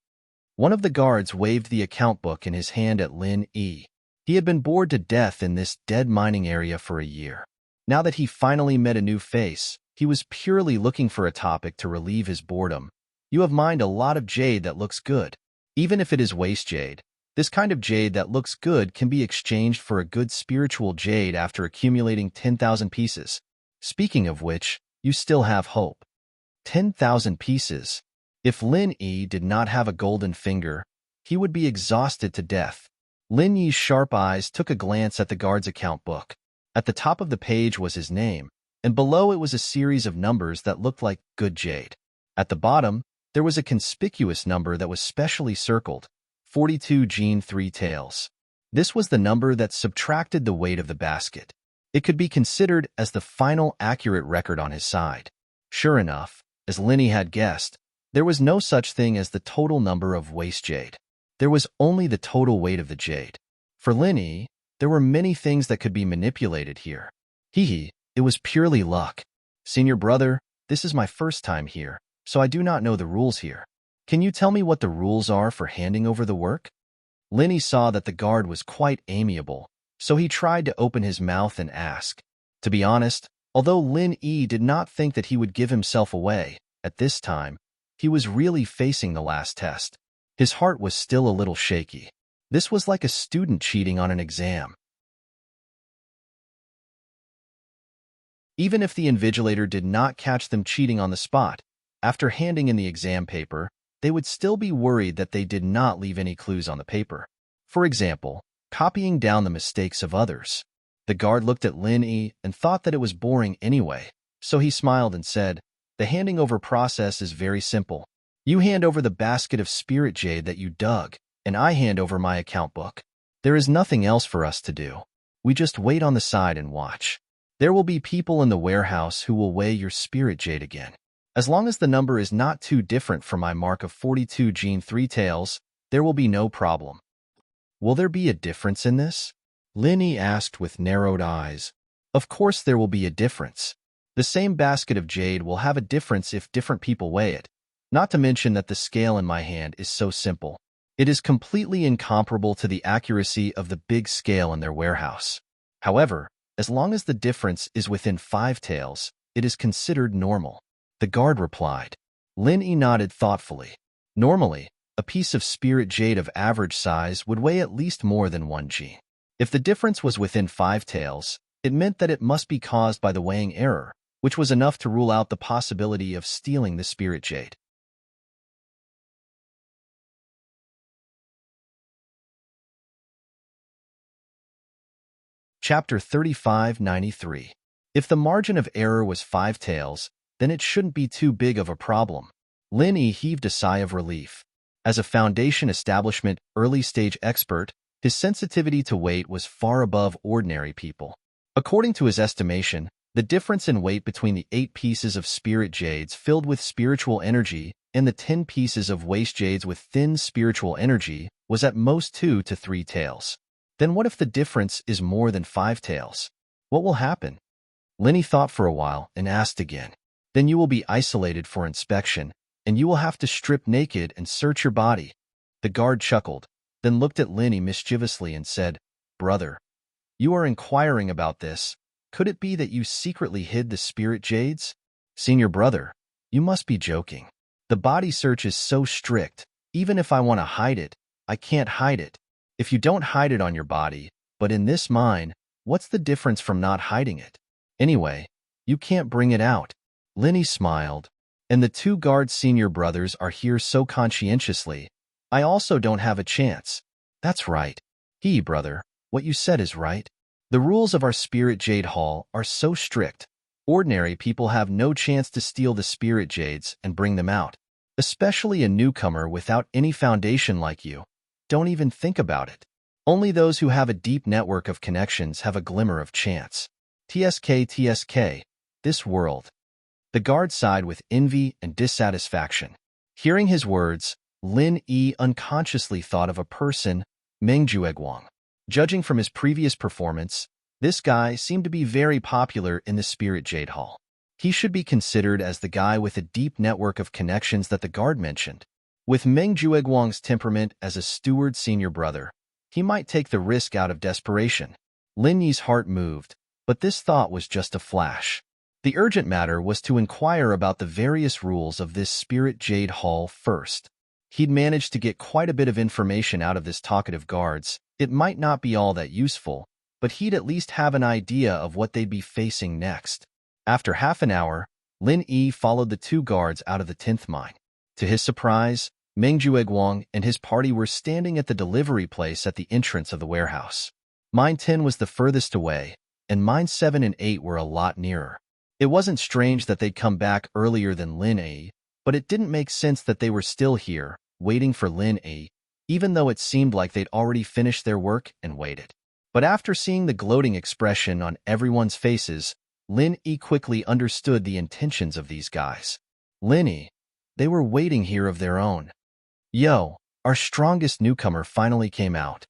One of the guards waved the account book in his hand at Lin Yi. He had been bored to death in this dead mining area for a year. Now that he finally met a new face, he was purely looking for a topic to relieve his boredom. "You have mined a lot of jade that looks good. Even if it is waste jade, This kind of jade that looks good can be exchanged for a good spiritual jade after accumulating 10,000 pieces. Speaking of which, you still have hope. 10,000 pieces. If Lin Yi did not have a golden finger, he would be exhausted to death. Lin Yi's sharp eyes took a glance at the guard's account book. At the top of the page was his name, and below it was a series of numbers that looked like good jade. At the bottom, there was a conspicuous number that was specially circled, 42 Gene 3 tails. This was the number that subtracted the weight of the basket. It could be considered as the final accurate record on his side. Sure enough, as Linny had guessed, there was no such thing as the total number of waste jade. There was only the total weight of the jade. For Linny, there were many things that could be manipulated here. It was purely luck. Senior brother, this is my first time here, so I do not know the rules here. Can you tell me what the rules are for handing over the work? Linny saw that the guard was quite amiable, so he tried to open his mouth and ask. To be honest, although Lin Yi did not think that he would give himself away, at this time, he was really facing the last test. His heart was still a little shaky. This was like a student cheating on an exam. Even if the invigilator did not catch them cheating on the spot, after handing in the exam paper, they would still be worried that they did not leave any clues on the paper. For example, copying down the mistakes of others. The guard looked at Lin Yi and thought that it was boring anyway, so he smiled and said, "The handing over process is very simple. You hand over the basket of spirit jade that you dug, and I hand over my account book. There is nothing else for us to do. We just wait on the side and watch. There will be people in the warehouse who will weigh your spirit jade again. As long as the number is not too different from my mark of 42 Gene 3 tails, there will be no problem." "Will there be a difference in this?" Linny asked with narrowed eyes. "Of course there will be a difference. The same basket of jade will have a difference if different people weigh it. Not to mention that the scale in my hand is so simple. It is completely incomparable to the accuracy of the big scale in their warehouse. However, as long as the difference is within 5 taels, it is considered normal." The guard replied. Lin Yi nodded thoughtfully. Normally, a piece of spirit jade of average size would weigh at least more than 1 gene. If the difference was within 5 taels, it meant that it must be caused by the weighing error, which was enough to rule out the possibility of stealing the spirit jade. Chapter 3593. If the margin of error was 5 taels, then it shouldn't be too big of a problem. Lin Yi heaved a sigh of relief. As a foundation establishment early-stage expert, his sensitivity to weight was far above ordinary people. According to his estimation, the difference in weight between the 8 pieces of spirit jades filled with spiritual energy and the 10 pieces of waste jades with thin spiritual energy was at most 2 to 3 taels. Then what if the difference is more than 5 taels? What will happen? Linny thought for a while and asked again. Then you will be isolated for inspection, and you will have to strip naked and search your body. The guard chuckled, then looked at Linny mischievously and said, "Brother, you are inquiring about this. Could it be that you secretly hid the spirit jades? Senior brother, you must be joking. The body search is so strict, even if I want to hide it, I can't hide it. If you don't hide it on your body, but in this mine, what's the difference from not hiding it? Anyway, you can't bring it out." Linny smiled. "And the 2 guard senior brothers are here so conscientiously. I also don't have a chance." "That's right. Brother, what you said is right. The rules of our Spirit Jade Hall are so strict. Ordinary people have no chance to steal the spirit jades and bring them out. Especially a newcomer without any foundation like you. Don't even think about it. Only those who have a deep network of connections have a glimmer of chance. TSK, this world." The guard sighed with envy and dissatisfaction. Hearing his words, Lin Yi unconsciously thought of a person, Meng Jueguang. Judging from his previous performance, this guy seemed to be very popular in the Spirit Jade Hall. He should be considered as the guy with a deep network of connections that the guard mentioned. With Meng Jueguang's temperament as a steward senior brother, he might take the risk out of desperation. Lin Yi's heart moved, but this thought was just a flash. The urgent matter was to inquire about the various rules of this Spirit Jade Hall first. He'd managed to get quite a bit of information out of this talkative guards. It might not be all that useful, but he'd at least have an idea of what they'd be facing next. After half an hour, Lin Yi followed the two guards out of the 10th mine. To his surprise, Meng Jueguang and his party were standing at the delivery place at the entrance of the warehouse. Mine 10 was the furthest away, and mine 7 and 8 were a lot nearer. It wasn't strange that they'd come back earlier than Lin Yi, but it didn't make sense that they were still here, waiting for Lin Yi, even though it seemed like they'd already finished their work and waited. But after seeing the gloating expression on everyone's faces, Lin Yi quickly understood the intentions of these guys. Lin Yi, they were waiting here of their own. Yo, our strongest newcomer finally came out.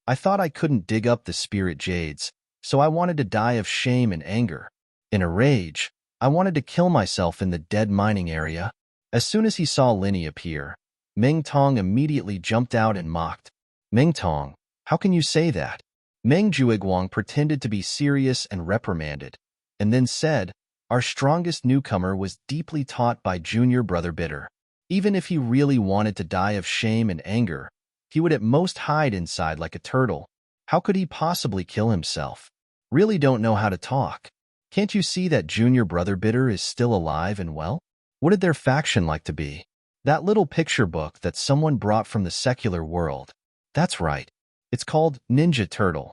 I thought I couldn't dig up the spirit jades, so I wanted to die of shame and anger. In a rage, I wanted to kill myself in the dead mining area. As soon as he saw Lin Yi appear, Meng Tong immediately jumped out and mocked. Meng Tong, how can you say that? Meng Jueguang pretended to be serious and reprimanded, and then said, our strongest newcomer was deeply taught by junior brother Bitter. Even if he really wanted to die of shame and anger, he would at most hide inside like a turtle. How could he possibly kill himself? Really don't know how to talk. Can't you see that junior brother Bitter is still alive and well? What did their faction like to be? That little picture book that someone brought from the secular world. That's right. It's called Ninja Turtle.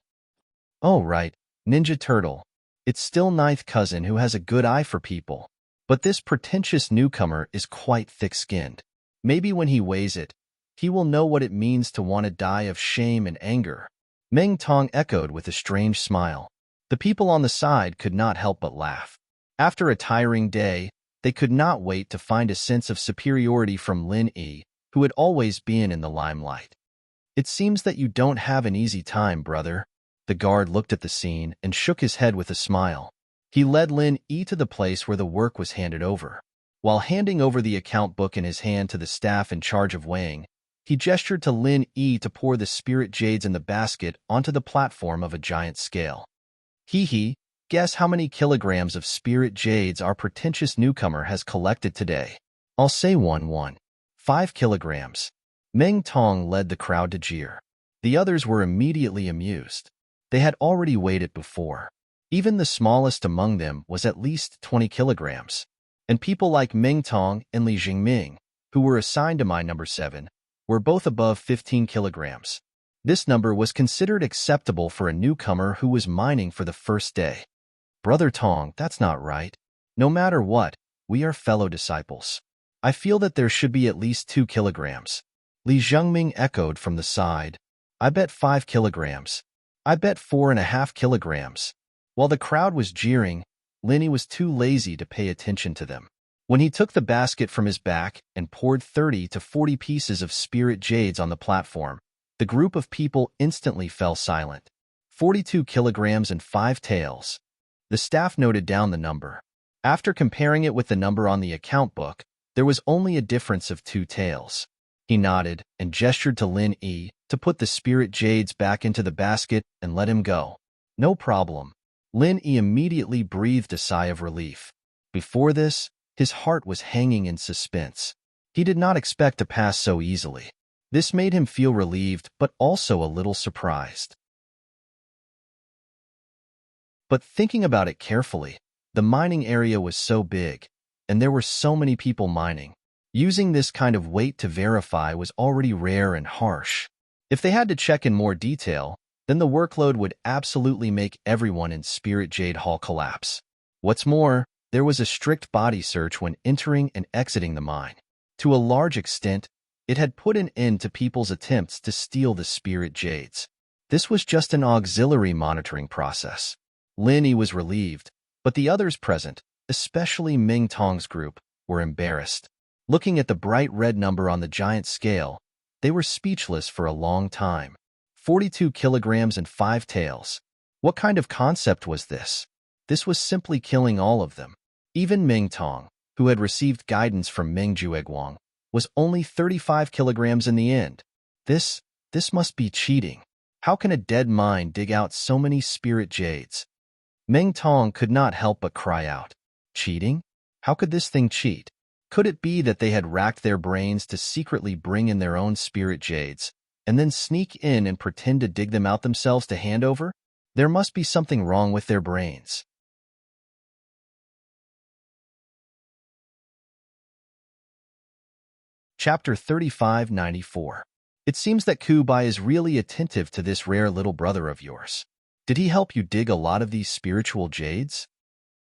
Oh, right, Ninja Turtle. It's still ninth cousin who has a good eye for people. But this pretentious newcomer is quite thick-skinned. Maybe when he weighs it, he will know what it means to want to die of shame and anger. Meng Tong echoed with a strange smile. The people on the side could not help but laugh. After a tiring day, they could not wait to find a sense of superiority from Lin Yi, who had always been in the limelight. It seems that you don't have an easy time, brother. The guard looked at the scene and shook his head with a smile. He led Lin Yi to the place where the work was handed over. While handing over the account book in his hand to the staff in charge of weighing, he gestured to Lin Yi to pour the spirit jades in the basket onto the platform of a giant scale. Hee, guess how many kilograms of spirit jades our pretentious newcomer has collected today? I'll say 5 kilograms. Meng Tong led the crowd to jeer. The others were immediately amused. They had already weighed it before. Even the smallest among them was at least 20 kilograms. And people like Meng Tong and Li Jingming, who were assigned to mine number 7, were both above 15 kilograms. This number was considered acceptable for a newcomer who was mining for the first day. Brother Tong, that's not right. No matter what, we are fellow disciples. I feel that there should be at least 2 kilograms. Li Zhengming echoed from the side. I bet 5 kilograms. I bet 4.5 kilograms. While the crowd was jeering, Lin Yi was too lazy to pay attention to them. When he took the basket from his back and poured 30 to 40 pieces of spirit jades on the platform, the group of people instantly fell silent. 42 kilograms and 5 taels. The staff noted down the number. After comparing it with the number on the account book, there was only a difference of 2 taels. He nodded and gestured to Lin Yi to put the spirit jades back into the basket and let him go. No problem. Lin Yi immediately breathed a sigh of relief. Before this, his heart was hanging in suspense. He did not expect to pass so easily. This made him feel relieved, but also a little surprised. But thinking about it carefully, the mining area was so big, and there were so many people mining. Using this kind of weight to verify was already rare and harsh. If they had to check in more detail, then the workload would absolutely make everyone in Spirit Jade Hall collapse. What's more, there was a strict body search when entering and exiting the mine. To a large extent, it had put an end to people's attempts to steal the Spirit Jades. This was just an auxiliary monitoring process. Lin Yi was relieved, but the others present, especially Meng Tong's group, were embarrassed. Looking at the bright red number on the giant scale, they were speechless for a long time. 42 kilograms and 5 taels. What kind of concept was this? This was simply killing all of them. Even Meng Tong, who had received guidance from Meng Jueguang, was only 35 kilograms in the end. This must be cheating. How can a dead mine dig out so many spirit jades? Meng Tong could not help but cry out. Cheating? How could this thing cheat? Could it be that they had racked their brains to secretly bring in their own spirit jades, and then sneak in and pretend to dig them out themselves to hand over? There must be something wrong with their brains. Chapter 3594. It seems that Kubai is really attentive to this rare little brother of yours. Did he help you dig a lot of these spiritual jades?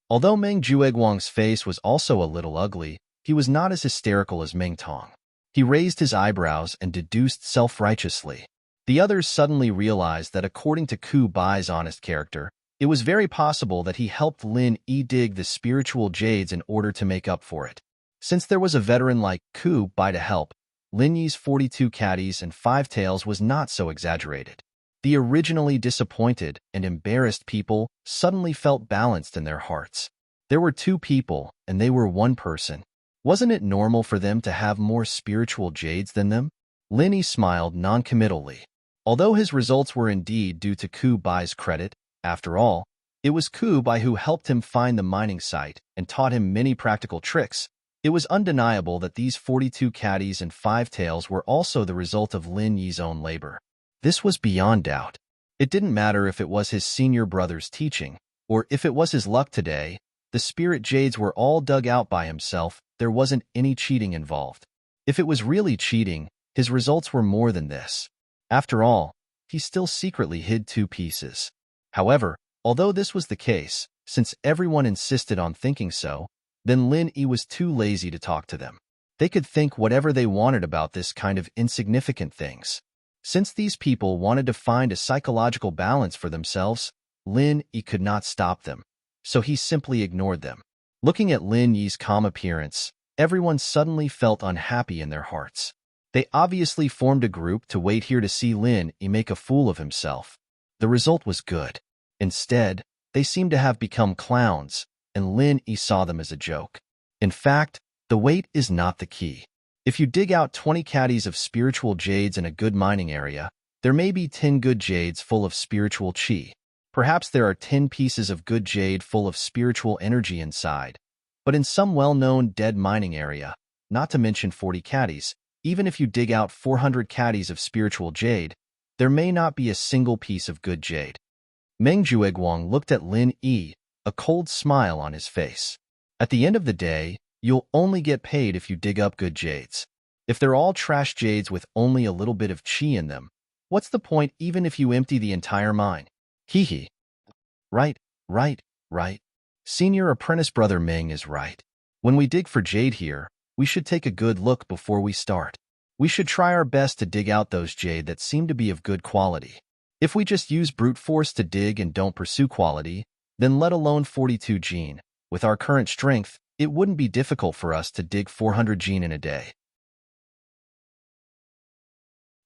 Although Meng Jueguang's face was also a little ugly, he was not as hysterical as Meng Tong. He raised his eyebrows and deduced self-righteously. The others suddenly realized that according to Kubai's honest character, it was very possible that he helped Lin Yi dig the spiritual jades in order to make up for it. Since there was a veteran like Kubai to help, Lin Yi's 42 caddies and 5 tails was not so exaggerated. The originally disappointed and embarrassed people suddenly felt balanced in their hearts. There were 2 people, and they were 1 person. Wasn't it normal for them to have more spiritual jades than them? Lin Yi smiled non-committally. Although his results were indeed due to Kubai's credit, after all, it was Kubai who helped him find the mining site and taught him many practical tricks. It was undeniable that these 42 caddies and 5 tails were also the result of Lin Yi's own labor. This was beyond doubt. It didn't matter if it was his senior brother's teaching, or if it was his luck today. The spirit jades were all dug out by himself. There wasn't any cheating involved. If it was really cheating, his results were more than this. After all, he still secretly hid 2 pieces. However, although this was the case, since everyone insisted on thinking so, then Lin Yi was too lazy to talk to them. They could think whatever they wanted about this kind of insignificant things. Since these people wanted to find a psychological balance for themselves, Lin Yi could not stop them, so he simply ignored them. Looking at Lin Yi's calm appearance, everyone suddenly felt unhappy in their hearts. They obviously formed a group to wait here to see Lin Yi make a fool of himself. The result was good. Instead, they seemed to have become clowns, and Lin Yi saw them as a joke. In fact, the weight is not the key. If you dig out 20 caddies of spiritual jades in a good mining area, there may be 10 good jades full of spiritual qi. Perhaps there are 10 pieces of good jade full of spiritual energy inside. But in some well-known dead mining area, not to mention 40 caddies, even if you dig out 400 caddies of spiritual jade, there may not be a single piece of good jade. Meng Jueguang looked at Lin Yi, a cold smile on his face. At the end of the day, you'll only get paid if you dig up good jades. If they're all trash jades with only a little bit of qi in them, what's the point even if you empty the entire mine? Hee hee. Right. Senior apprentice brother Meng is right. When we dig for jade here, we should take a good look before we start. We should try our best to dig out those jade that seem to be of good quality. If we just use brute force to dig and don't pursue quality, then let alone 42 gene, with our current strength, it wouldn't be difficult for us to dig 400 gene in a day.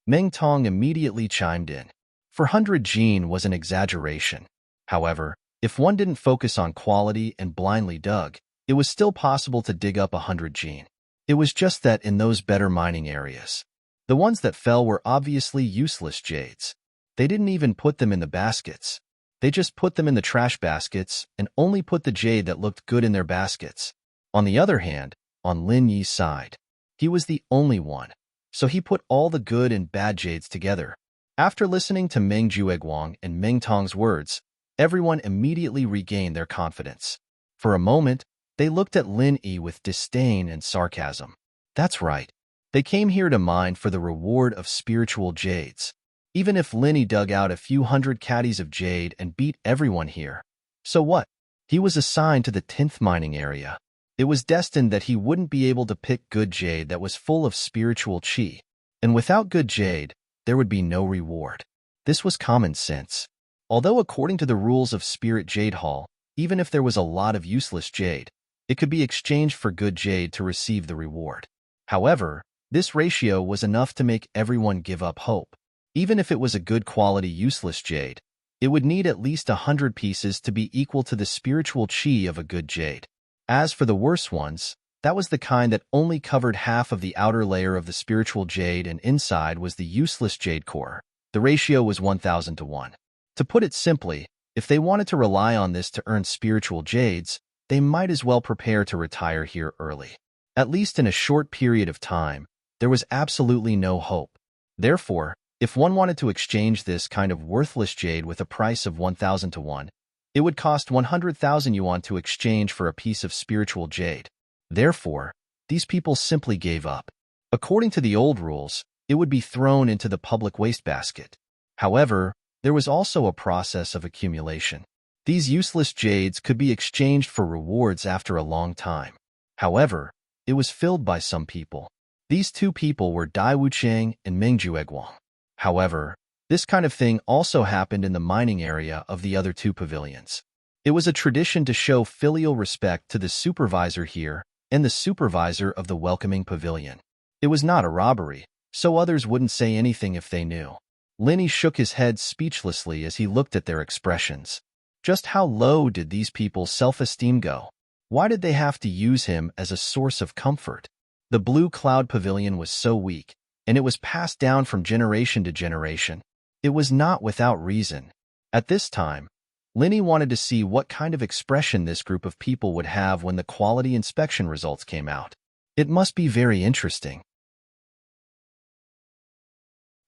Meng Tong immediately chimed in. 400 gene was an exaggeration. However, if one didn't focus on quality and blindly dug, it was still possible to dig up 100 gene. It was just that in those better mining areas, the ones that fell were obviously useless jades. They didn't even put them in the baskets. They just put them in the trash baskets and only put the jade that looked good in their baskets. On the other hand, on Lin Yi's side, he was the only one, so he put all the good and bad jades together. After listening to Meng Jueguang and Meng Tong's words, everyone immediately regained their confidence. For a moment, they looked at Lin Yi with disdain and sarcasm. That's right. They came here to mine for the reward of spiritual jades. Even if Lin Yi dug out a few hundred caddies of jade and beat everyone here, so what? He was assigned to the 10th mining area. It was destined that he wouldn't be able to pick good jade that was full of spiritual qi. And without good jade, there would be no reward. This was common sense. Although according to the rules of Spirit Jade Hall, even if there was a lot of useless jade, it could be exchanged for good jade to receive the reward. However, this ratio was enough to make everyone give up hope. Even if it was a good quality useless jade, it would need at least 100 pieces to be equal to the spiritual qi of a good jade. As for the worse ones, that was the kind that only covered half of the outer layer of the spiritual jade and inside was the useless jade core. The ratio was 1,000 to 1. To put it simply, if they wanted to rely on this to earn spiritual jades, they might as well prepare to retire here early. At least in a short period of time, there was absolutely no hope. Therefore, if one wanted to exchange this kind of worthless jade with a price of 1,000 to 1, it would cost 100,000 yuan to exchange for a piece of spiritual jade. Therefore, these people simply gave up. According to the old rules, it would be thrown into the public wastebasket. However, there was also a process of accumulation. These useless jades could be exchanged for rewards after a long time. However, it was filled by some people. These two people were Dai Wucheng and Meng Jueguang. However, this kind of thing also happened in the mining area of the other two pavilions. It was a tradition to show filial respect to the supervisor here and the supervisor of the welcoming pavilion. It was not a robbery, so others wouldn't say anything if they knew. Linny shook his head speechlessly as he looked at their expressions. Just how low did these people's self-esteem go? Why did they have to use him as a source of comfort? The blue cloud pavilion was so weak, and it was passed down from generation to generation. It was not without reason. At this time, Linny wanted to see what kind of expression this group of people would have when the quality inspection results came out. It must be very interesting.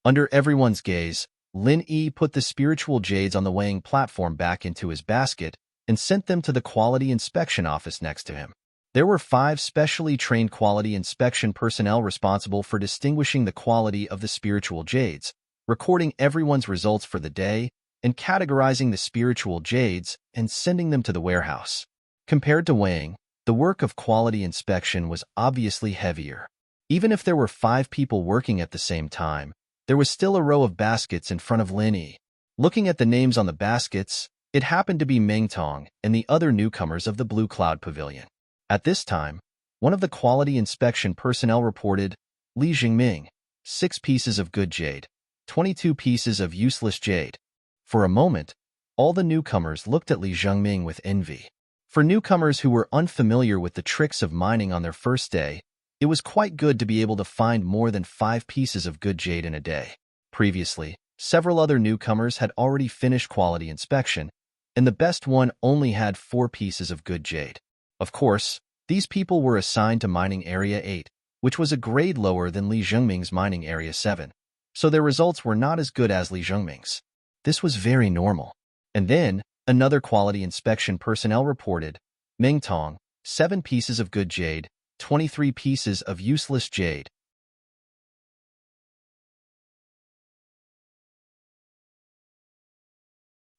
Under everyone's gaze, Lin Yi put the spiritual jades on the weighing platform back into his basket and sent them to the quality inspection office next to him. There were 5 specially trained quality inspection personnel responsible for distinguishing the quality of the spiritual jades, recording everyone's results for the day, and categorizing the spiritual jades and sending them to the warehouse. Compared to weighing, the work of quality inspection was obviously heavier. Even if there were 5 people working at the same time, there was still a row of baskets in front of Lin Yi. Looking at the names on the baskets, it happened to be Meng Tong and the other newcomers of the Blue Cloud Pavilion. At this time, one of the quality inspection personnel reported, Li Jingming, 6 pieces of good jade, 22 pieces of useless jade. For a moment, all the newcomers looked at Li Jingming with envy. For newcomers who were unfamiliar with the tricks of mining on their first day, it was quite good to be able to find more than 5 pieces of good jade in a day. Previously, several other newcomers had already finished quality inspection, and the best one only had 4 pieces of good jade. Of course, these people were assigned to Mining Area 8, which was a grade lower than Li Zhengming's Mining Area 7, so their results were not as good as Li Zhengming's. This was very normal. And then, another quality inspection personnel reported, Meng Tong, 7 pieces of good jade, 23 pieces of useless jade.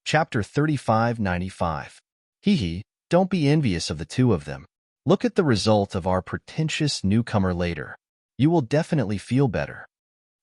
Chapter 3595. Hee, don't be envious of the two of them. Look at the result of our pretentious newcomer later. You will definitely feel better.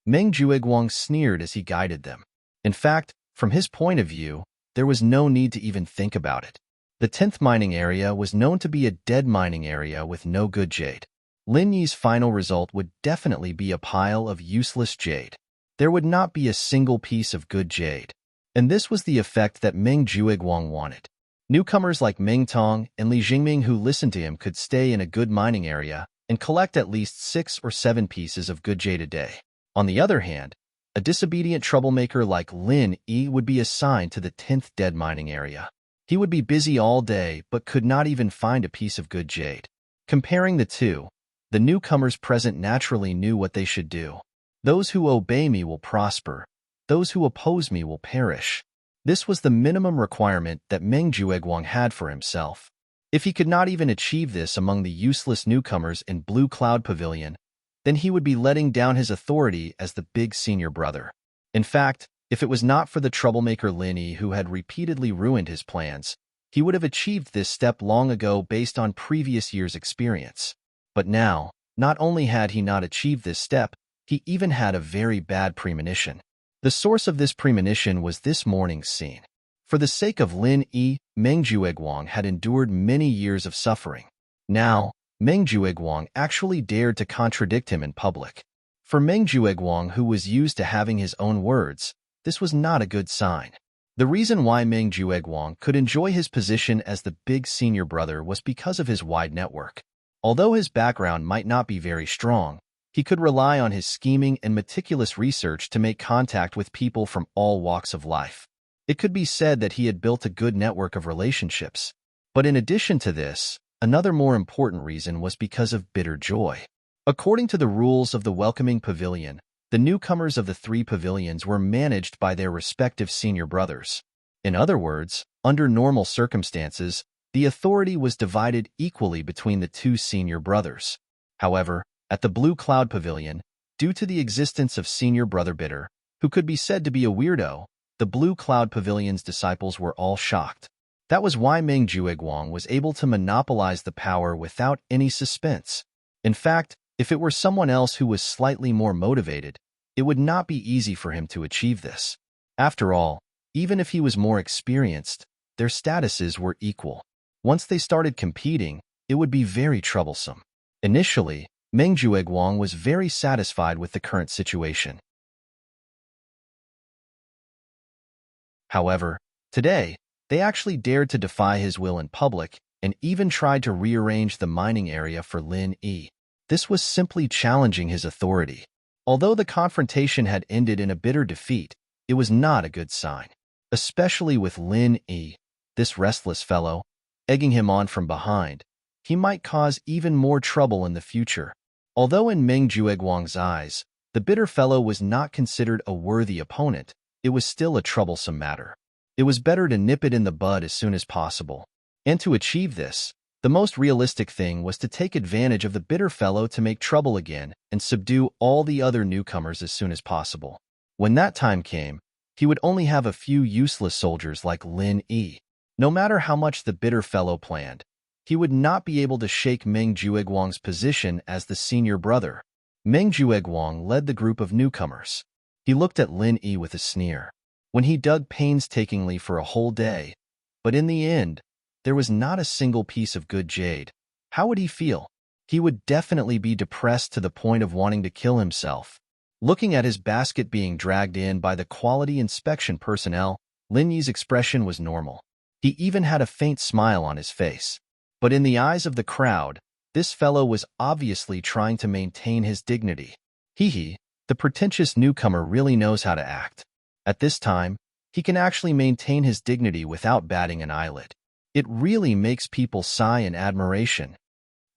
Meng Jueguang sneered as he guided them. In fact, from his point of view, there was no need to even think about it. The 10th mining area was known to be a dead mining area with no good jade. Lin Yi's final result would definitely be a pile of useless jade. There would not be a single piece of good jade. And this was the effect that Meng Jueguang wanted. Newcomers like Meng Tong and Li Jingming who listened to him could stay in a good mining area and collect at least 6 or 7 pieces of good jade a day. On the other hand, a disobedient troublemaker like Lin Yi would be assigned to the 10th dead mining area. He would be busy all day but could not even find a piece of good jade. Comparing the two, the newcomers present naturally knew what they should do. Those who obey me will prosper. Those who oppose me will perish. This was the minimum requirement that Meng Jueguang had for himself. If he could not even achieve this among the useless newcomers in Blue Cloud Pavilion, then he would be letting down his authority as the big senior brother. In fact, if it was not for the troublemaker Lin Yi who had repeatedly ruined his plans, he would have achieved this step long ago based on previous years' experience. But now, not only had he not achieved this step, he even had a very bad premonition. The source of this premonition was this morning's scene. For the sake of Lin Yi, Meng Jueguang had endured many years of suffering. Now, Meng Jueguang actually dared to contradict him in public. For Meng Jueguang, who was used to having his own words, this was not a good sign. The reason why Meng Jueguang could enjoy his position as the big senior brother was because of his wide network. Although his background might not be very strong, he could rely on his scheming and meticulous research to make contact with people from all walks of life. It could be said that he had built a good network of relationships. But in addition to this, another more important reason was because of bitter joy. According to the rules of the welcoming pavilion, the newcomers of the three pavilions were managed by their respective senior brothers. In other words, under normal circumstances, the authority was divided equally between the two senior brothers. However, at the Blue Cloud Pavilion, due to the existence of senior brother Bitter, who could be said to be a weirdo, the Blue Cloud Pavilion's disciples were all shocked. That was why Meng Jueguang was able to monopolize the power without any suspense. In fact, if it were someone else who was slightly more motivated, it would not be easy for him to achieve this. After all, even if he was more experienced, their statuses were equal. Once they started competing, it would be very troublesome. Initially, Meng Jueguang was very satisfied with the current situation. However, today, they actually dared to defy his will in public and even tried to rearrange the mining area for Lin Yi. This was simply challenging his authority. Although the confrontation had ended in a bitter defeat, it was not a good sign, especially with Lin Yi, this restless fellow, egging him on from behind. He might cause even more trouble in the future. Although in Meng Jueguang's eyes, the bitter fellow was not considered a worthy opponent, it was still a troublesome matter. It was better to nip it in the bud as soon as possible. And to achieve this, the most realistic thing was to take advantage of the bitter fellow to make trouble again and subdue all the other newcomers as soon as possible. When that time came, he would only have a few useless soldiers like Lin Yi. No matter how much the bitter fellow planned, he would not be able to shake Meng Jueguang's position as the senior brother. Meng Jueguang led the group of newcomers. He looked at Lin Yi with a sneer. When he dug painstakingly for a whole day, but in the end, there was not a single piece of good jade, how would he feel? He would definitely be depressed to the point of wanting to kill himself. Looking at his basket being dragged in by the quality inspection personnel, Lin Yi's expression was normal. He even had a faint smile on his face. But in the eyes of the crowd, this fellow was obviously trying to maintain his dignity. Hee, the pretentious newcomer really knows how to act. At this time, he can actually maintain his dignity without batting an eyelid. It really makes people sigh in admiration.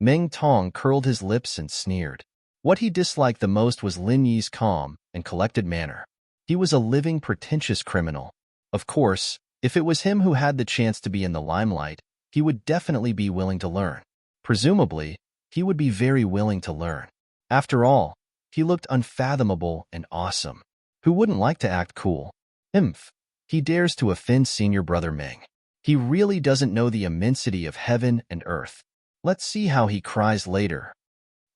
Meng Tong curled his lips and sneered. What he disliked the most was Lin Yi's calm and collected manner. He was a living pretentious criminal. Of course, if it was him who had the chance to be in the limelight, he would definitely be willing to learn. Presumably, he would be very willing to learn. After all, he looked unfathomable and awesome. Who wouldn't like to act cool? He dares to offend senior brother Meng. He really doesn't know the immensity of heaven and earth. Let's see how he cries later.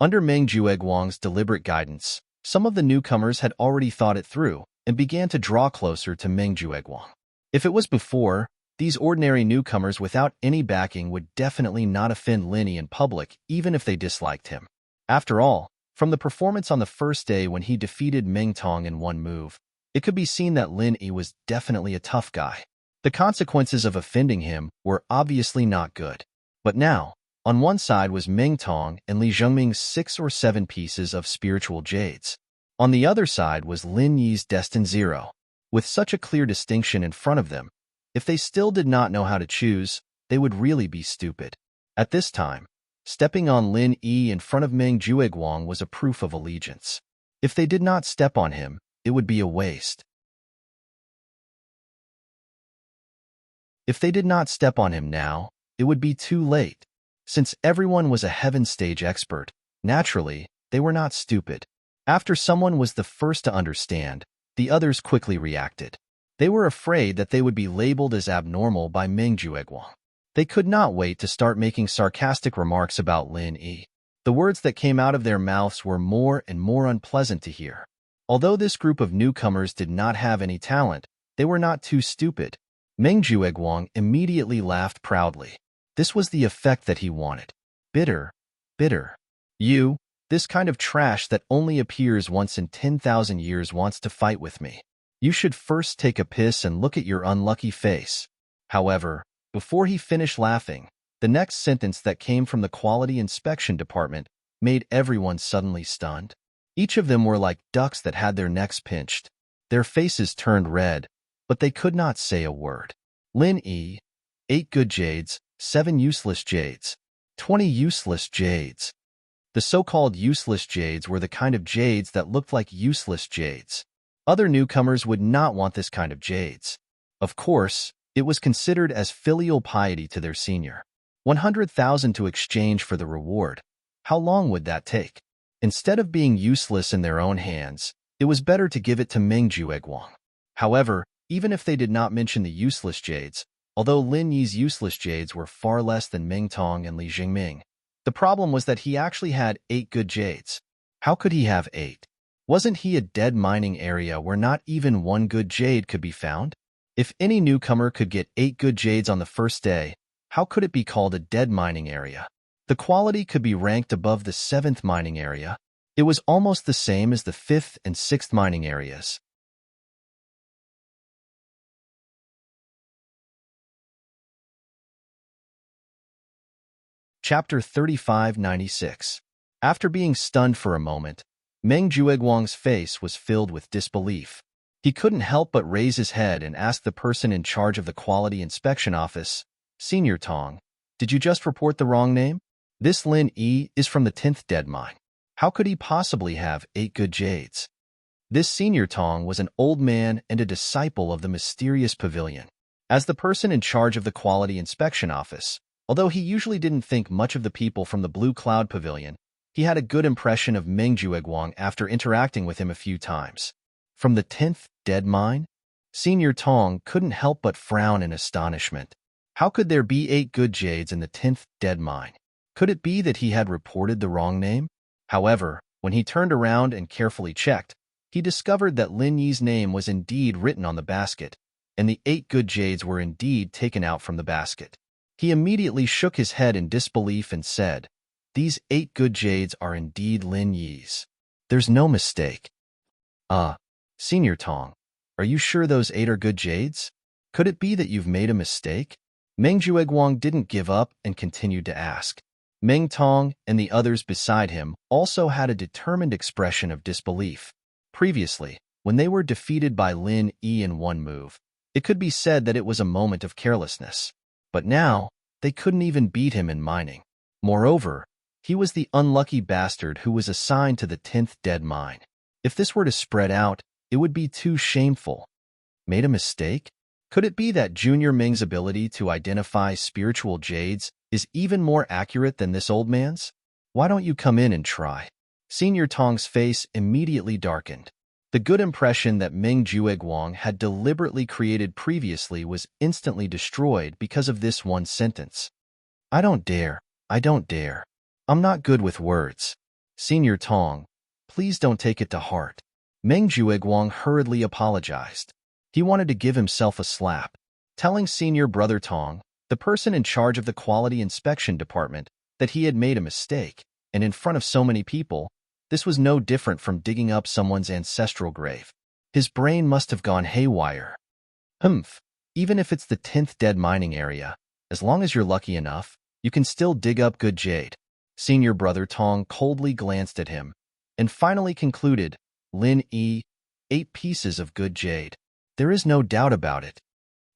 Under Meng Jueguang's deliberate guidance, some of the newcomers had already thought it through and began to draw closer to Meng Jueguang. If it was before, these ordinary newcomers without any backing would definitely not offend Lin Yi in public, even if they disliked him. After all, from the performance on the first day when he defeated Meng Tong in one move, it could be seen that Lin Yi was definitely a tough guy. The consequences of offending him were obviously not good. But now, on one side was Meng Tong and Li Zhengming's 6 or 7 pieces of spiritual jades. On the other side was Lin Yi's destined 0. With such a clear distinction in front of them, if they still did not know how to choose, they would really be stupid. At this time, stepping on Lin Yi in front of Meng Jueguang was a proof of allegiance. If they did not step on him, it would be a waste. If they did not step on him now, it would be too late. Since everyone was a heaven stage expert, naturally, they were not stupid. After someone was the first to understand, the others quickly reacted. They were afraid that they would be labeled as abnormal by Meng Jueguang. They could not wait to start making sarcastic remarks about Lin Yi. The words that came out of their mouths were more and more unpleasant to hear. Although this group of newcomers did not have any talent, they were not too stupid. Meng Jueguang immediately laughed proudly. This was the effect that he wanted. Bitter, bitter. You, this kind of trash that only appears once in 10,000 years wants to fight with me. You should first take a piss and look at your unlucky face. However, before he finished laughing, the next sentence that came from the quality inspection department made everyone suddenly stunned. Each of them were like ducks that had their necks pinched. Their faces turned red, but they could not say a word. Lin Yi, 8 good jades, 7 useless jades. 20 useless jades. The so-called useless jades were the kind of jades that looked like useless jades. Other newcomers would not want this kind of jades. Of course, it was considered as filial piety to their senior. 100,000 to exchange for the reward. How long would that take? Instead of being useless in their own hands, it was better to give it to Meng Jueguang. However, even if they did not mention the useless jades, although Lin Yi's useless jades were far less than Ming Tong and Li Jingming, the problem was that he actually had 8 good jades. How could he have 8? Wasn't he a dead mining area where not even 1 good jade could be found? If any newcomer could get 8 good jades on the first day, how could it be called a dead mining area? The quality could be ranked above the 7th mining area. It was almost the same as the 5th and 6th mining areas. Chapter 3596. After being stunned for a moment, Meng Jueguang's face was filled with disbelief. He couldn't help but raise his head and ask the person in charge of the Quality Inspection Office, Senior Tong, "Did you just report the wrong name? This Lin Yi is from the 10th dead mine. How could he possibly have 8 good jades?" This Senior Tong was an old man and a disciple of the mysterious pavilion. As the person in charge of the Quality Inspection Office, although he usually didn't think much of the people from the Blue Cloud Pavilion, he had a good impression of Meng Jueguang after interacting with him a few times. From the 10th dead mine? Senior Tong couldn't help but frown in astonishment. How could there be 8 good jades in the 10th dead mine? Could it be that he had reported the wrong name? However, when he turned around and carefully checked, he discovered that Lin Yi's name was indeed written on the basket, and the 8 good jades were indeed taken out from the basket. He immediately shook his head in disbelief and said, "These 8 good jades are indeed Lin Yi's. There's no mistake." Senior Tong, are you sure those 8 are good jades? Could it be that you've made a mistake? Meng Jueguang didn't give up and continued to ask. Meng Tong and the others beside him also had a determined expression of disbelief. Previously, when they were defeated by Lin Yi in one move, it could be said that it was a moment of carelessness. But now, they couldn't even beat him in mining. Moreover, he was the unlucky bastard who was assigned to the 10th dead mine. If this were to spread out, it would be too shameful. Made a mistake? Could it be that Junior Ming's ability to identify spiritual jades is even more accurate than this old man's? Why don't you come in and try? Senior Tong's face immediately darkened. The good impression that Meng Jueguang had deliberately created previously was instantly destroyed because of this one sentence. I don't dare. I'm not good with words. Senior Tong, please don't take it to heart. Meng Jueguang hurriedly apologized. He wanted to give himself a slap, telling Senior Brother Tong, the person in charge of the Quality Inspection Department, that he had made a mistake, and in front of so many people, this was no different from digging up someone's ancestral grave. His brain must have gone haywire. Even if it's the 10th dead mining area, as long as you're lucky enough, you can still dig up good jade. Senior Brother Tong coldly glanced at him, and finally concluded, Lin Yi, 8 pieces of good jade. There is no doubt about it.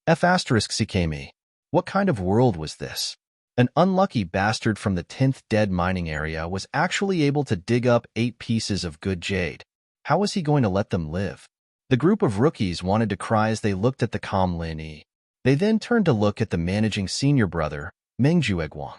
F***CKME. What kind of world was this? An unlucky bastard from the 10th dead mining area was actually able to dig up 8 pieces of good jade. How was he going to let them live? The group of rookies wanted to cry as they looked at the calm Lin Yi. They then turned to look at the managing senior brother, Meng Jueguang.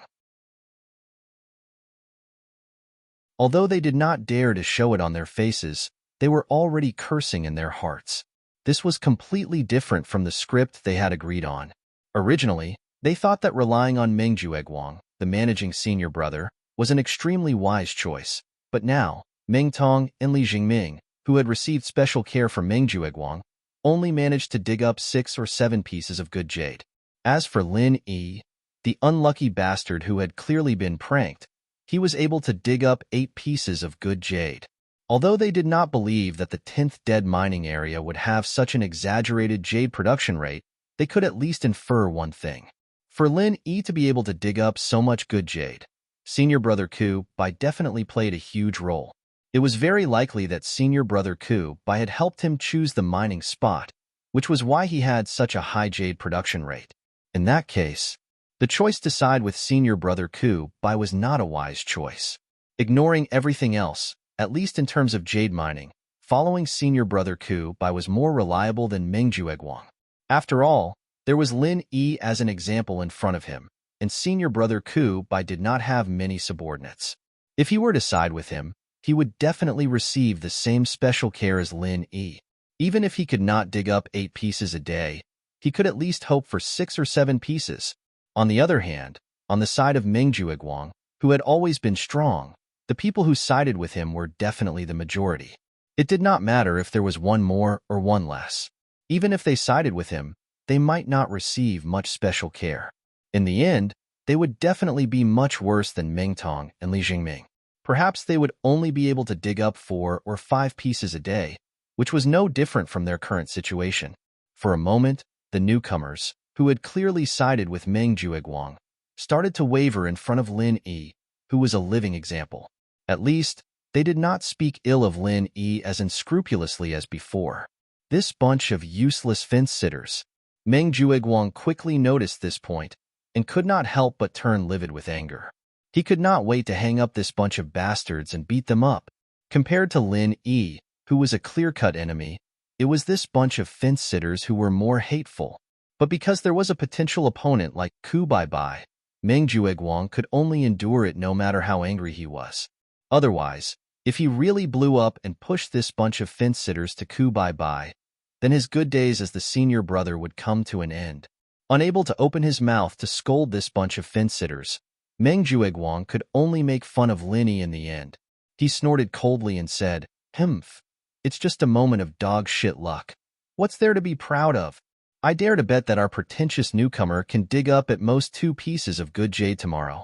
Although they did not dare to show it on their faces, they were already cursing in their hearts. This was completely different from the script they had agreed on. Originally, they thought that relying on Meng Jueguang, the managing senior brother, was an extremely wise choice. But now, Meng Tong and Li Jingming, who had received special care from Meng Jueguang, only managed to dig up 6 or 7 pieces of good jade. As for Lin Yi, the unlucky bastard who had clearly been pranked, he was able to dig up 8 pieces of good jade. Although they did not believe that the 10th dead mining area would have such an exaggerated jade production rate, they could at least infer one thing. For Lin Yi to be able to dig up so much good jade, Senior Brother Ku Bai definitely played a huge role. It was very likely that Senior Brother Ku Bai had helped him choose the mining spot, which was why he had such a high jade production rate. In that case, The choice to side with senior brother Ku Bai was not a wise choice. Ignoring everything else, at least in terms of jade mining, following senior brother Ku Bai was more reliable than Meng Jueguang. After all, there was Lin Yi as an example in front of him, and senior brother Ku Bai did not have many subordinates. If he were to side with him, he would definitely receive the same special care as Lin Yi. Even if he could not dig up 8 pieces a day, he could at least hope for 6 or 7 pieces. On the other hand, on the side of Meng Jueguang, who had always been strong, the people who sided with him were definitely the majority. It did not matter if there was one more or one less. Even if they sided with him, they might not receive much special care. In the end, they would definitely be much worse than Meng Tong and Li Jingming. Perhaps they would only be able to dig up 4 or 5 pieces a day, which was no different from their current situation. For a moment, the newcomers, who had clearly sided with Meng Jueguang, started to waver in front of Lin Yi, who was a living example. At least, they did not speak ill of Lin Yi as unscrupulously as before. This bunch of useless fence-sitters. Meng Jueguang quickly noticed this point and could not help but turn livid with anger. He could not wait to hang up this bunch of bastards and beat them up. Compared to Lin Yi, who was a clear-cut enemy, it was this bunch of fence-sitters who were more hateful. But because there was a potential opponent like Ku Bai, Meng Jueguang could only endure it no matter how angry he was. Otherwise, if he really blew up and pushed this bunch of fence-sitters to Ku Bai, then his good days as the senior brother would come to an end. Unable to open his mouth to scold this bunch of fence-sitters, Meng Jueguang could only make fun of Lin Yi in the end. He snorted coldly and said, "Humph, it's just a moment of dog shit luck. What's there to be proud of? I dare to bet that our pretentious newcomer can dig up at most 2 pieces of good jade tomorrow."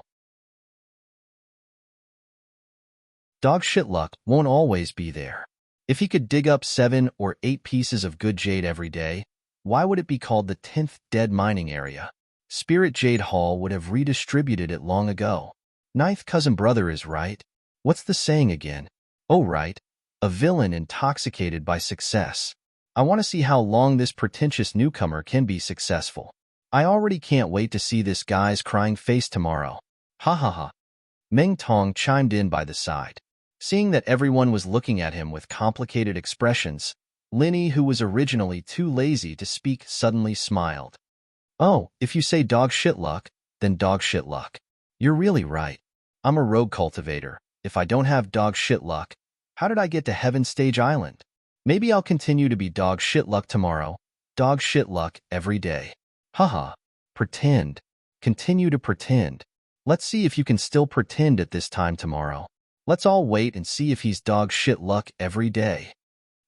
Dog shit luck won't always be there. If he could dig up 7 or 8 pieces of good jade every day, why would it be called the 10th dead mining area? Spirit Jade Hall would have redistributed it long ago. Ninth cousin brother is right. What's the saying again? Oh right, a villain intoxicated by success. I want to see how long this pretentious newcomer can be successful. I already can't wait to see this guy's crying face tomorrow. Ha ha ha. Meng Tong chimed in by the side. Seeing that everyone was looking at him with complicated expressions, Lin Yi, who was originally too lazy to speak, suddenly smiled. Oh, if you say dog shit luck, then dog shit luck. You're really right. I'm a rogue cultivator. If I don't have dog shit luck, how did I get to Heaven Stage Island? Maybe I'll continue to be dog shit luck tomorrow, dog shit luck every day. Haha. Pretend. Continue to pretend. Let's see if you can still pretend at this time tomorrow. Let's all wait and see if he's dog shit luck every day.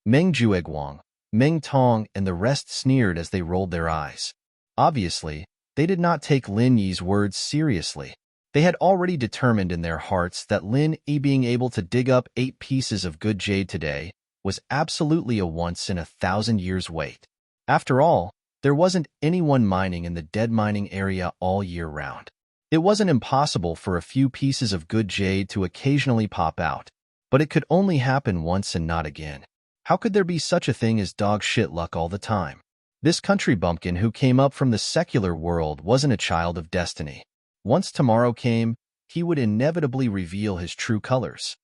Meng Jueguang, Meng Tong, and the rest sneered as they rolled their eyes. Obviously, they did not take Lin Yi's words seriously. They had already determined in their hearts that Lin Yi being able to dig up 8 pieces of good jade today was absolutely a once-in-a-thousand-years wait. After all, there wasn't anyone mining in the dead mining area all year round. It wasn't impossible for a few pieces of good jade to occasionally pop out, but it could only happen once and not again. How could there be such a thing as dog shit luck all the time? This country bumpkin who came up from the secular world wasn't a child of destiny. Once tomorrow came, he would inevitably reveal his true colors.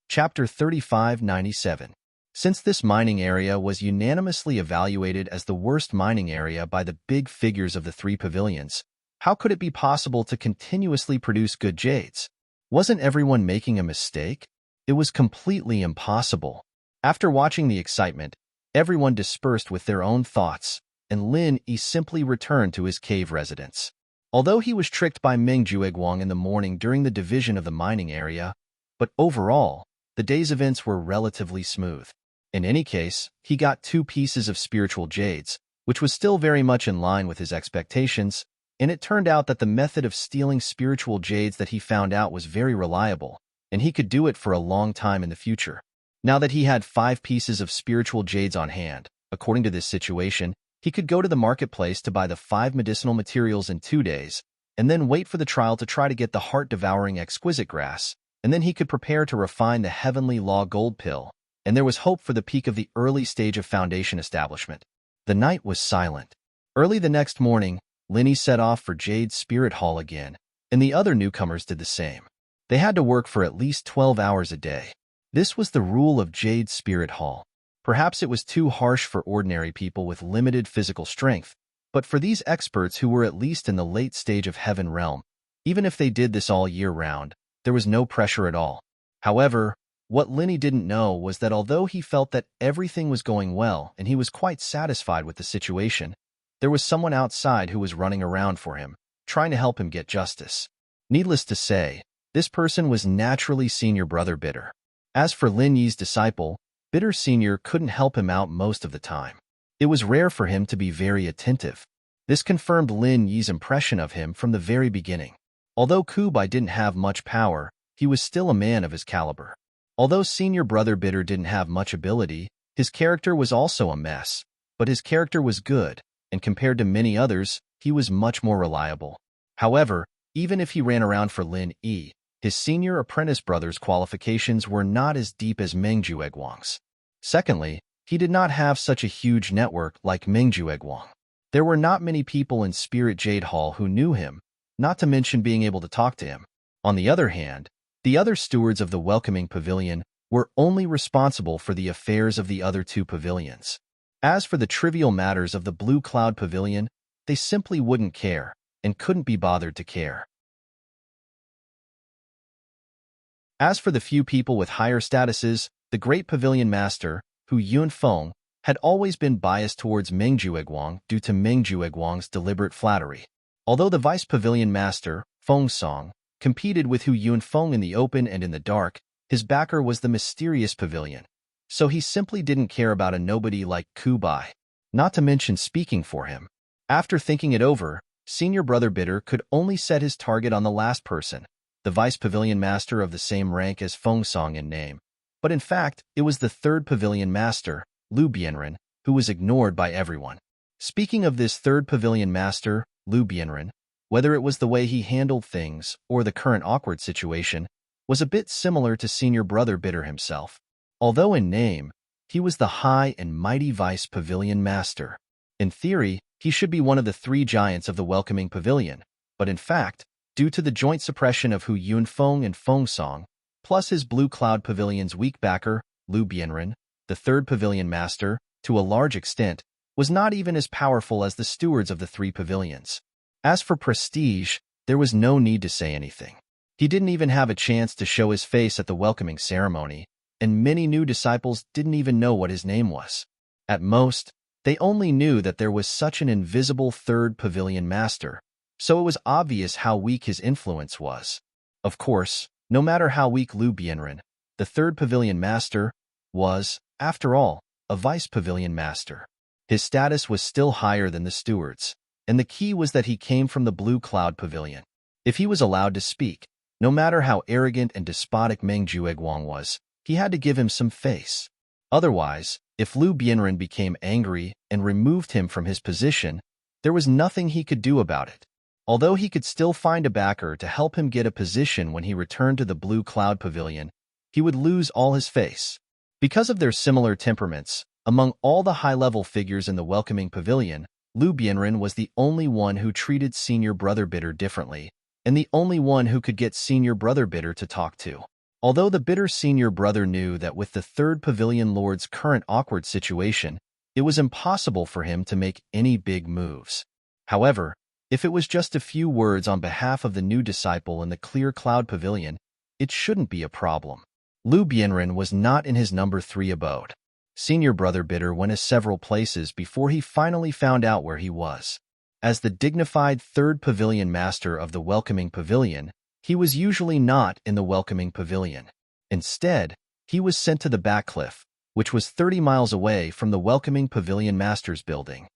Chapter 3597. Since this mining area was unanimously evaluated as the worst mining area by the big figures of the 3 pavilions, how could it be possible to continuously produce good jades? Wasn't everyone making a mistake? It was completely impossible. After watching the excitement, everyone dispersed with their own thoughts, and Lin Yi simply returned to his cave residence. Although he was tricked by Meng Jueguang in the morning during the division of the mining area, but overall, the day's events were relatively smooth. In any case, he got 2 pieces of spiritual jades, which was still very much in line with his expectations, and it turned out that the method of stealing spiritual jades that he found out was very reliable, and he could do it for a long time in the future. Now that he had 5 pieces of spiritual jades on hand, according to this situation, he could go to the marketplace to buy the 5 medicinal materials in 2 days, and then wait for the trial to try to get the heart-devouring exquisite grass, and then he could prepare to refine the heavenly law gold pill, and there was hope for the peak of the early stage of foundation establishment. The night was silent. Early the next morning, Linny set off for Jade's Spirit Hall again, and the other newcomers did the same. They had to work for at least 12 hours a day. This was the rule of Jade's Spirit Hall. Perhaps it was too harsh for ordinary people with limited physical strength, but for these experts who were at least in the late stage of Heaven Realm, even if they did this all year round, there was no pressure at all. However, what Linny didn't know was that although he felt that everything was going well and he was quite satisfied with the situation, there was someone outside who was running around for him, trying to help him get justice. Needless to say, this person was naturally Senior Brother Bitter. As for Lin Yi's disciple, Bitter Senior couldn't help him out most of the time. It was rare for him to be very attentive. This confirmed Lin Yi's impression of him from the very beginning. Although Kubai didn't have much power, he was still a man of his caliber. Although Senior Brother Bitter didn't have much ability, his character was also a mess, but his character was good, and compared to many others, he was much more reliable. However, even if he ran around for Lin Yi, his senior apprentice brother's qualifications were not as deep as Mengju Egwang's. Secondly, he did not have such a huge network like Mengju Egwang. There were not many people in Spirit Jade Hall who knew him, not to mention being able to talk to him. On the other hand, the other stewards of the Welcoming Pavilion were only responsible for the affairs of the other two pavilions. As for the trivial matters of the Blue Cloud Pavilion, they simply wouldn't care, and couldn't be bothered to care. As for the few people with higher statuses, the Great Pavilion Master, Hu Yunfeng, had always been biased towards Mengju Egwang due to Mengju Egwang's deliberate flattery. Although the Vice Pavilion Master, Feng Song, competed with Hu Yunfeng in the open and in the dark, his backer was the mysterious pavilion. So he simply didn't care about a nobody like Kubai, not to mention speaking for him. After thinking it over, Senior Brother Bitter could only set his target on the last person, the Vice Pavilion Master of the same rank as Feng Song in name. But in fact, it was the third Pavilion Master, Lu Bianren, who was ignored by everyone. Speaking of this third Pavilion Master, Lu Bianren, whether it was the way he handled things or the current awkward situation, was a bit similar to Senior Brother Bitter himself. Although in name, he was the high and mighty Vice Pavilion Master. In theory, he should be one of the three giants of the Welcoming Pavilion, but in fact, due to the joint suppression of Hu Yunfeng and Feng Song, plus his Blue Cloud Pavilion's weak backer, Lu Bianren, the third Pavilion Master, to a large extent, was not even as powerful as the stewards of the three pavilions. As for prestige, there was no need to say anything. He didn't even have a chance to show his face at the welcoming ceremony, and many new disciples didn't even know what his name was. At most, they only knew that there was such an invisible third Pavilion Master, so it was obvious how weak his influence was. Of course, no matter how weak Lu Bianren, the third Pavilion Master, was, after all, a Vice Pavilion Master. His status was still higher than the stewards, and the key was that he came from the Blue Cloud Pavilion. If he was allowed to speak, no matter how arrogant and despotic Mengju Egwang was, he had to give him some face. Otherwise, if Lu Bianren became angry and removed him from his position, there was nothing he could do about it. Although he could still find a backer to help him get a position when he returned to the Blue Cloud Pavilion, he would lose all his face. Because of their similar temperaments, among all the high-level figures in the Welcoming Pavilion, Lu Bianren was the only one who treated Senior Brother Bitter differently, and the only one who could get Senior Brother Bitter to talk to. Although the bitter Senior Brother knew that with the third Pavilion Lord's current awkward situation, it was impossible for him to make any big moves. However, if it was just a few words on behalf of the new disciple in the Clear Cloud Pavilion, it shouldn't be a problem. Lu Bianren was not in his number 3 abode. Senior Brother Bitter went several places before he finally found out where he was. As the dignified third Pavilion Master of the Welcoming Pavilion, he was usually not in the Welcoming Pavilion. Instead, he was sent to the Back Cliff, which was 30 miles away from the Welcoming Pavilion Master's building.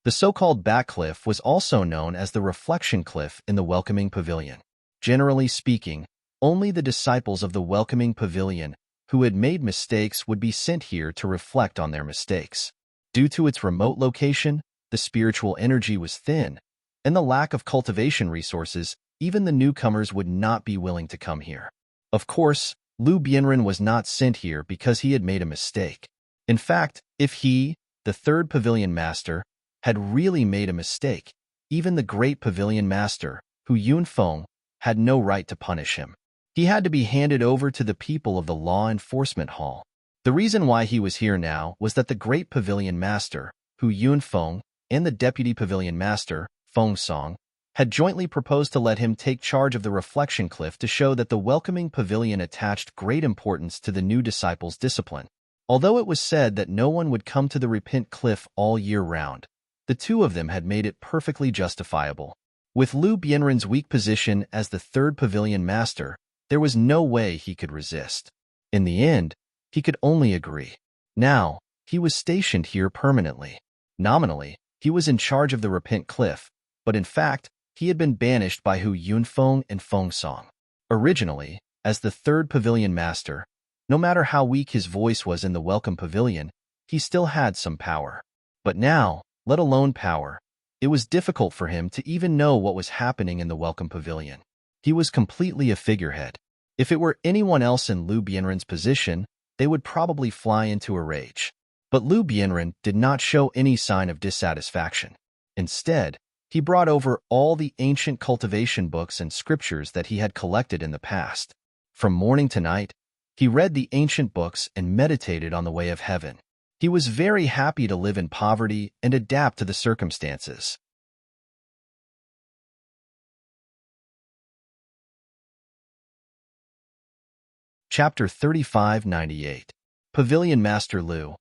The so-called Back Cliff was also known as the Reflection Cliff in the Welcoming Pavilion. Generally speaking, only the disciples of the Welcoming Pavilion who had made mistakes would be sent here to reflect on their mistakes. Due to its remote location, the spiritual energy was thin, and the lack of cultivation resources, even the newcomers would not be willing to come here. Of course, Lu Bianren was not sent here because he had made a mistake. In fact, if he, the third pavilion master, had really made a mistake, even the great pavilion master, Hu Yunfeng, had no right to punish him. He had to be handed over to the people of the Law Enforcement Hall. The reason why he was here now was that the great pavilion master, Hu Yunfeng, and the deputy pavilion master, Feng Song, had jointly proposed to let him take charge of the reflection cliff to show that the welcoming pavilion attached great importance to the new disciples' discipline. Although it was said that no one would come to the repent cliff all year round, the two of them had made it perfectly justifiable. With Lu Bianren's weak position as the third pavilion master, there was no way he could resist. In the end, he could only agree. Now, he was stationed here permanently. Nominally, he was in charge of the repent cliff, but in fact, he had been banished by Hu Yunfeng and Feng Song. Originally, as the third pavilion master, no matter how weak his voice was in the welcome pavilion, he still had some power. But now, let alone power, it was difficult for him to even know what was happening in the welcome pavilion. He was completely a figurehead. If it were anyone else in Lu Bianren's position, they would probably fly into a rage. But Lu Bianren did not show any sign of dissatisfaction. Instead, he brought over all the ancient cultivation books and scriptures that he had collected in the past. From morning to night, he read the ancient books and meditated on the way of heaven. He was very happy to live in poverty and adapt to the circumstances. Chapter 3598. Pavilion Master Lu,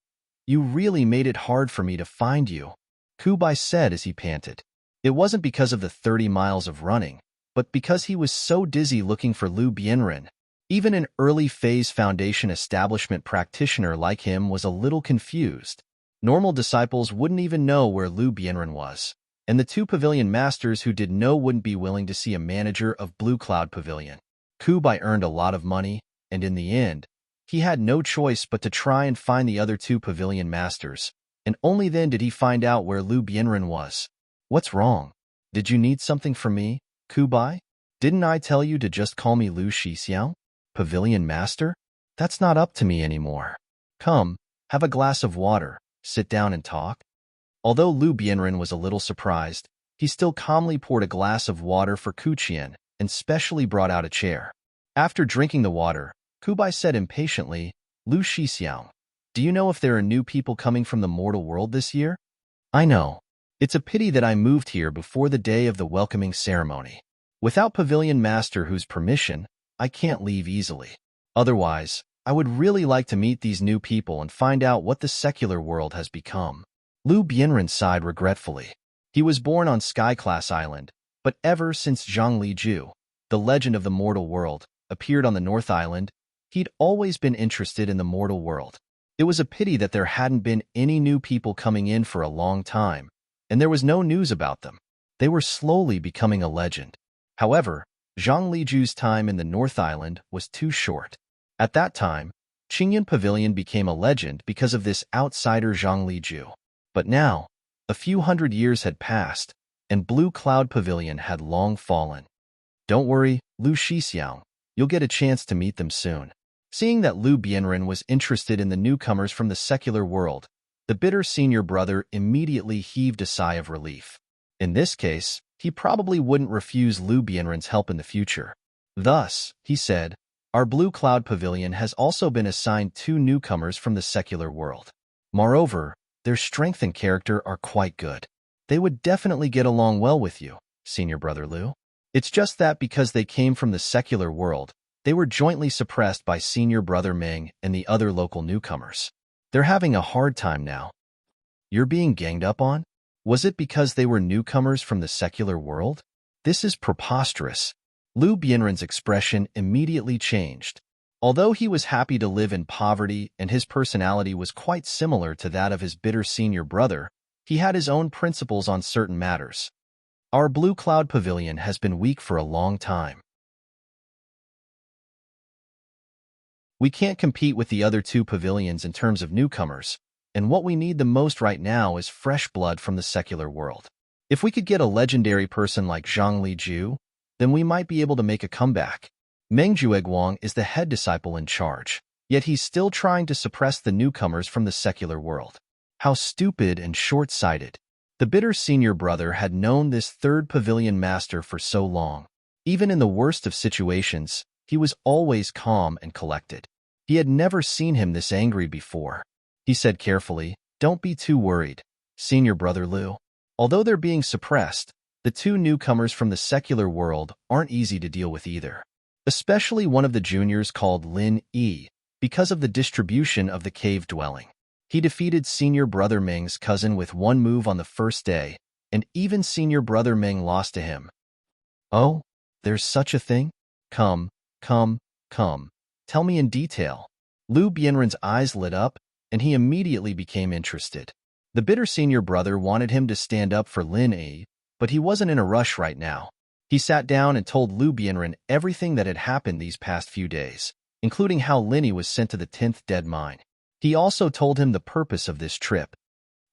you really made it hard for me to find you, Kubai said as he panted. It wasn't because of the 30 miles of running, but because he was so dizzy looking for Lu Bianren. Even an early-phase foundation establishment practitioner like him was a little confused. Normal disciples wouldn't even know where Lu Bianren was, and the two pavilion masters who did know wouldn't be willing to see a manager of Blue Cloud Pavilion. Kubai earned a lot of money, and in the end, he had no choice but to try and find the other two pavilion masters, and only then did he find out where Lu Bianren was. What's wrong? Did you need something from me, Kubai? Didn't I tell you to just call me Lu Shixiao? Pavilion Master? That's not up to me anymore. Come, have a glass of water, sit down and talk. Although Lu Bianren was a little surprised, he still calmly poured a glass of water for Kuqian and specially brought out a chair. After drinking the water, Kubai said impatiently, Lu Shixiao, do you know if there are new people coming from the mortal world this year? I know. It's a pity that I moved here before the day of the welcoming ceremony. Without Pavilion Master whose permission, I can't leave easily. Otherwise, I would really like to meet these new people and find out what the secular world has become. Lu Bianren sighed regretfully. He was born on Sky-class Island, but ever since Zhang Liju, the legend of the mortal world, appeared on the North Island, he'd always been interested in the mortal world. It was a pity that there hadn't been any new people coming in for a long time, and there was no news about them. They were slowly becoming a legend. However, Zhang Liju's time in the North Island was too short. At that time, Qingyan Pavilion became a legend because of this outsider Zhang Liju. But now, a few hundred years had passed, and Blue Cloud Pavilion had long fallen. Don't worry, Lu Shixiao, you'll get a chance to meet them soon. Seeing that Lu Bianren was interested in the newcomers from the secular world, the bitter senior brother immediately heaved a sigh of relief. In this case, he probably wouldn't refuse Lu Bianren's help in the future. Thus, he said, our Blue Cloud Pavilion has also been assigned 2 newcomers from the secular world. Moreover, their strength and character are quite good. They would definitely get along well with you, senior brother Lu. It's just that because they came from the secular world, they were jointly suppressed by senior brother Meng and the other local newcomers. They're having a hard time now. You're being ganged up on? Was it because they were newcomers from the secular world? This is preposterous. Lu Bianren's expression immediately changed. Although he was happy to live in poverty and his personality was quite similar to that of his bitter senior brother, he had his own principles on certain matters. Our Blue Cloud Pavilion has been weak for a long time. We can't compete with the other 2 pavilions in terms of newcomers, and what we need the most right now is fresh blood from the secular world. If we could get a legendary person like Zhang Liju, then we might be able to make a comeback. Meng Jueguang is the head disciple in charge, yet he's still trying to suppress the newcomers from the secular world. How stupid and short-sighted. The bitter senior brother had known this third pavilion master for so long. Even in the worst of situations, he was always calm and collected. He had never seen him this angry before. He said carefully, "Don't be too worried, Senior Brother Liu. Although they're being suppressed, the two newcomers from the secular world aren't easy to deal with either. Especially one of the juniors called Lin Yi, because of the distribution of the cave dwelling. He defeated Senior Brother Meng's cousin with one move on the first day, and even Senior Brother Meng lost to him." "Oh, there's such a thing? Come, come, come. Tell me in detail." Liu Bianren's eyes lit up, and he immediately became interested. The bitter senior brother wanted him to stand up for Lin Yi, but he wasn't in a rush right now. He sat down and told Liu Bianren everything that had happened these past few days, including how Lin Yi was sent to the 10th dead mine. He also told him the purpose of this trip.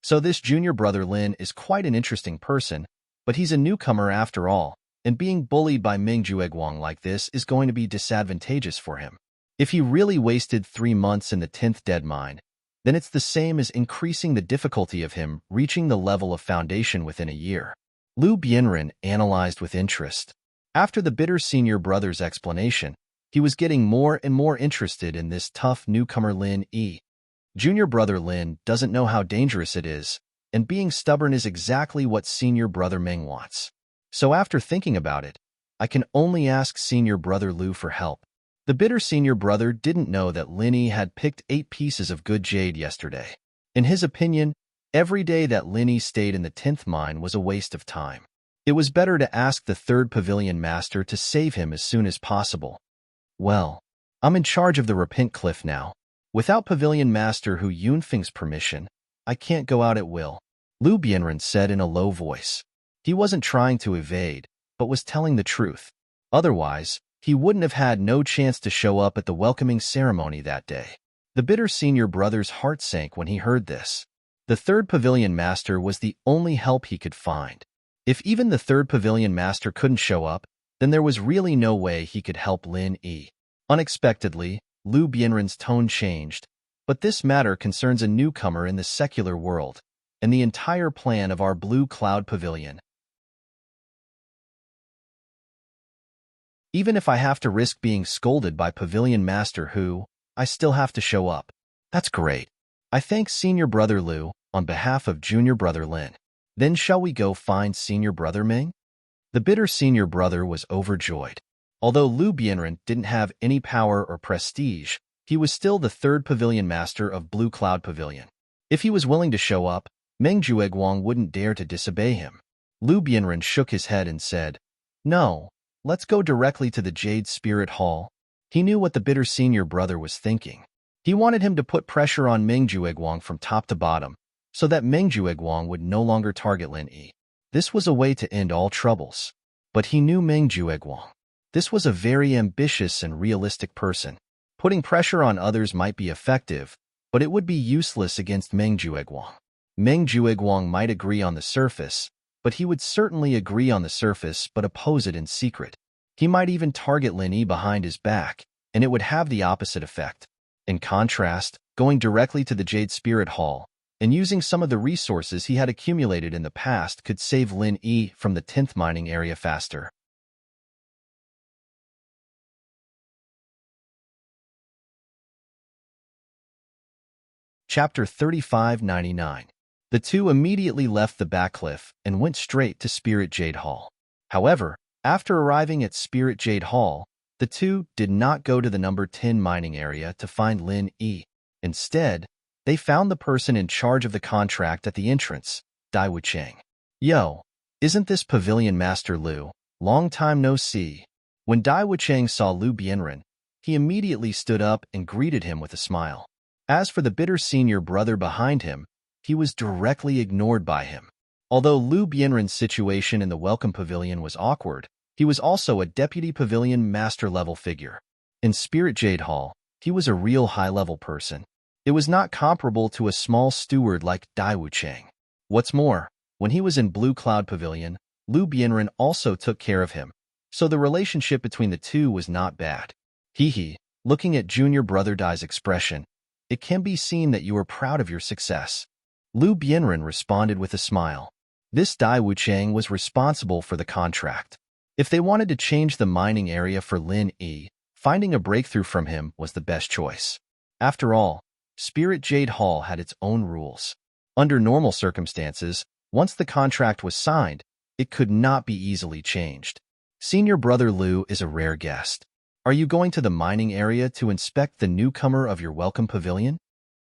So this junior brother Lin is quite an interesting person, but he's a newcomer after all, and being bullied by Meng Jueguang like this is going to be disadvantageous for him. If he really wasted 3 months in the 10th dead mine, then it's the same as increasing the difficulty of him reaching the level of foundation within a year. Liu Bianren analyzed with interest. After the bitter senior brother's explanation, he was getting more and more interested in this tough newcomer Lin Yi. Junior brother Lin doesn't know how dangerous it is, and being stubborn is exactly what senior brother Meng wants. So after thinking about it, I can only ask senior brother Liu for help. The bitter senior brother didn't know that Lin Yi had picked 8 pieces of good jade yesterday. In his opinion, every day that Lin Yi stayed in the 10th mine was a waste of time. It was better to ask the third pavilion master to save him as soon as possible. "Well, I'm in charge of the Repent Cliff now. Without pavilion master Hu Yunfeng's permission, I can't go out at will," Liu Bianren said in a low voice. He wasn't trying to evade, but was telling the truth. Otherwise, he wouldn't have had no chance to show up at the welcoming ceremony that day. The bitter senior brother's heart sank when he heard this. The third pavilion master was the only help he could find. If even the third pavilion master couldn't show up, then there was really no way he could help Lin Yi. Unexpectedly, Liu Bianren's tone changed, but this matter concerns a newcomer in the secular world, and the entire plan of our Blue Cloud Pavilion. Even if I have to risk being scolded by Pavilion Master Hu, I still have to show up. That's great. I thank Senior Brother Liu on behalf of Junior Brother Lin. Then shall we go find Senior Brother Meng? The bitter senior brother was overjoyed. Although Liu Bianren didn't have any power or prestige, he was still the third pavilion master of Blue Cloud Pavilion. If he was willing to show up, Meng Jueguang wouldn't dare to disobey him. Liu Bianren shook his head and said, "No, let's go directly to the Jade Spirit Hall." He knew what the bitter senior brother was thinking. He wanted him to put pressure on Meng Jueguang from top to bottom, so that Meng Jueguang would no longer target Lin Yi. This was a way to end all troubles. But he knew Meng Jueguang. This was a very ambitious and realistic person. Putting pressure on others might be effective, but it would be useless against Meng Jueguang. Meng Jueguang might agree on the surface, but he would certainly agree on the surface but oppose it in secret. He might even target Lin Yi behind his back, and it would have the opposite effect. In contrast, going directly to the Jade Spirit Hall and using some of the resources he had accumulated in the past could save Lin Yi from the 10th mining area faster. Chapter 3599. The two immediately left the back cliff and went straight to Spirit Jade Hall. However, after arriving at Spirit Jade Hall, the two did not go to the number 10 mining area to find Lin Yi. Instead, they found the person in charge of the contract at the entrance, Dai Wucheng. "Yo, isn't this Pavilion Master Liu? Long time no see." When Dai Wucheng saw Liu Bianren, he immediately stood up and greeted him with a smile. As for the bitter senior brother behind him, he was directly ignored by him. Although Liu Bianren's situation in the Welcome Pavilion was awkward, he was also a deputy pavilion master-level figure. In Spirit Jade Hall, he was a real high-level person. It was not comparable to a small steward like Dai Wucheng. What's more, when he was in Blue Cloud Pavilion, Liu Bianren also took care of him, so the relationship between the two was not bad. Hee. Looking at junior brother Dai's expression, it can be seen that you are proud of your success. Lu Bianren responded with a smile. This Dai Wuchang was responsible for the contract. If they wanted to change the mining area for Lin Yi, finding a breakthrough from him was the best choice. After all, Spirit Jade Hall had its own rules. Under normal circumstances, once the contract was signed, it could not be easily changed. Senior brother Lu is a rare guest. Are you going to the mining area to inspect the newcomer of your welcome pavilion?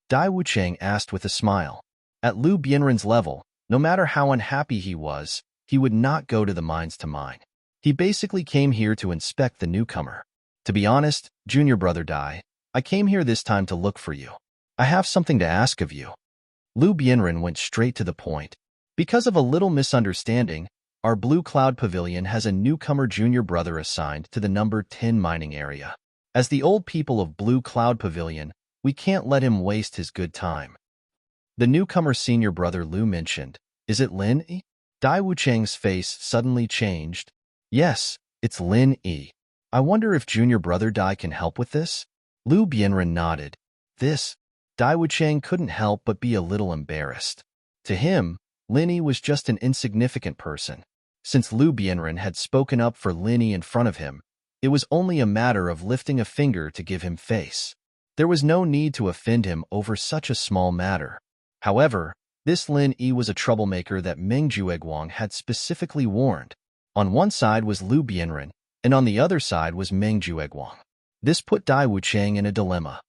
Dai Wuchang asked with a smile. At Lu Bianren's level, no matter how unhappy he was, he would not go to the mines to mine. He basically came here to inspect the newcomer. To be honest, junior brother Dai, I came here this time to look for you. I have something to ask of you. Lu Bianren went straight to the point. Because of a little misunderstanding, our Blue Cloud Pavilion has a newcomer junior brother assigned to the number 10 mining area. As the old people of Blue Cloud Pavilion, we can't let him waste his good time. The newcomer senior brother Lu mentioned, is it Lin Yi? Dai Wuchang's face suddenly changed. Yes, it's Lin Yi. I wonder if junior brother Dai can help with this? Lu Bianren nodded. This? Dai Wuchang couldn't help but be a little embarrassed. To him, Lin Yi was just an insignificant person. Since Lu Bianren had spoken up for Lin Yi in front of him, it was only a matter of lifting a finger to give him face. There was no need to offend him over such a small matter. However, this Lin Yi was a troublemaker that Meng Jueguang had specifically warned. On one side was Lu Bianren, and on the other side was Meng Jueguang. This put Dai Wuchang in a dilemma.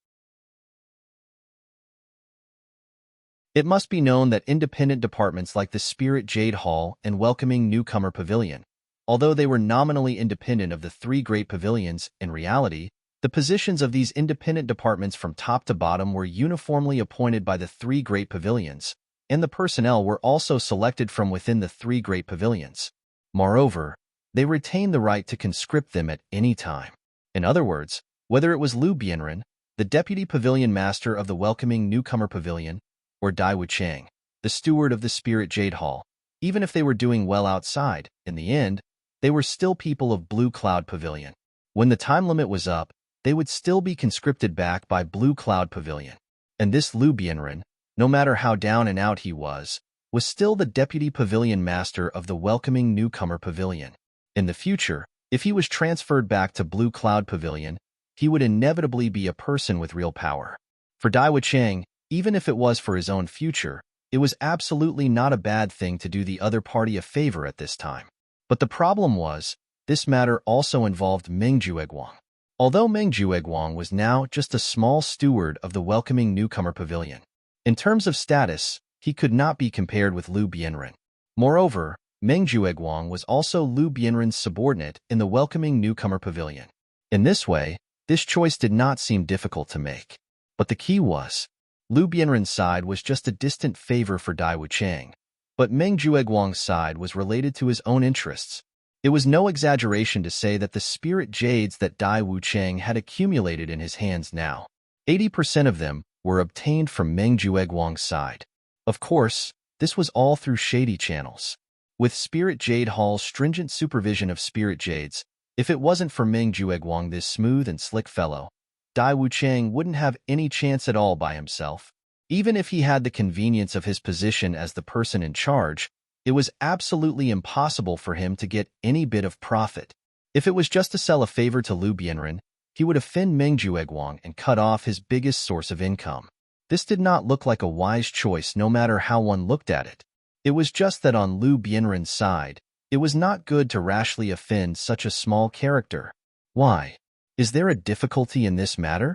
It must be known that independent departments like the Spirit Jade Hall and Welcoming Newcomer Pavilion, although they were nominally independent of the three great pavilions, in reality, the positions of these independent departments from top to bottom were uniformly appointed by the three great pavilions, and the personnel were also selected from within the three great pavilions. Moreover, they retained the right to conscript them at any time. In other words, whether it was Lu Bianren, the deputy pavilion master of the Welcoming Newcomer Pavilion, or Dai Wuchang, the steward of the Spirit Jade Hall, even if they were doing well outside, in the end, they were still people of Blue Cloud Pavilion. When the time limit was up, they would still be conscripted back by Blue Cloud Pavilion. And this Lu Bianren, no matter how down and out he was still the deputy pavilion master of the Welcoming Newcomer Pavilion. In the future, if he was transferred back to Blue Cloud Pavilion, he would inevitably be a person with real power. For Dai Wuchang, even if it was for his own future, it was absolutely not a bad thing to do the other party a favor at this time. But the problem was, this matter also involved Meng Jueguang. Although Meng Jueguang was now just a small steward of the Welcoming Newcomer Pavilion, in terms of status, he could not be compared with Lu Bianren. Moreover, Meng Jueguang was also Lu Bianren's subordinate in the Welcoming Newcomer Pavilion. In this way, this choice did not seem difficult to make. But the key was, Lu Bianren's side was just a distant favor for Dai Wuchang, but Meng Jueguang's side was related to his own interests. It was no exaggeration to say that the spirit jades that Dai Wuchang had accumulated in his hands now, 80% of them were obtained from Meng Jueguang's side. Of course, this was all through shady channels. With Spirit Jade Hall's stringent supervision of spirit jades, if it wasn't for Meng Jueguang, this smooth and slick fellow, Dai Wuchang wouldn't have any chance at all by himself. Even if he had the convenience of his position as the person in charge, it was absolutely impossible for him to get any bit of profit. If it was just to sell a favor to Lu Bianren, he would offend Meng Jueguang and cut off his biggest source of income. This did not look like a wise choice no matter how one looked at it. It was just that on Lu Bianren's side, it was not good to rashly offend such a small character. Why? Is there a difficulty in this matter?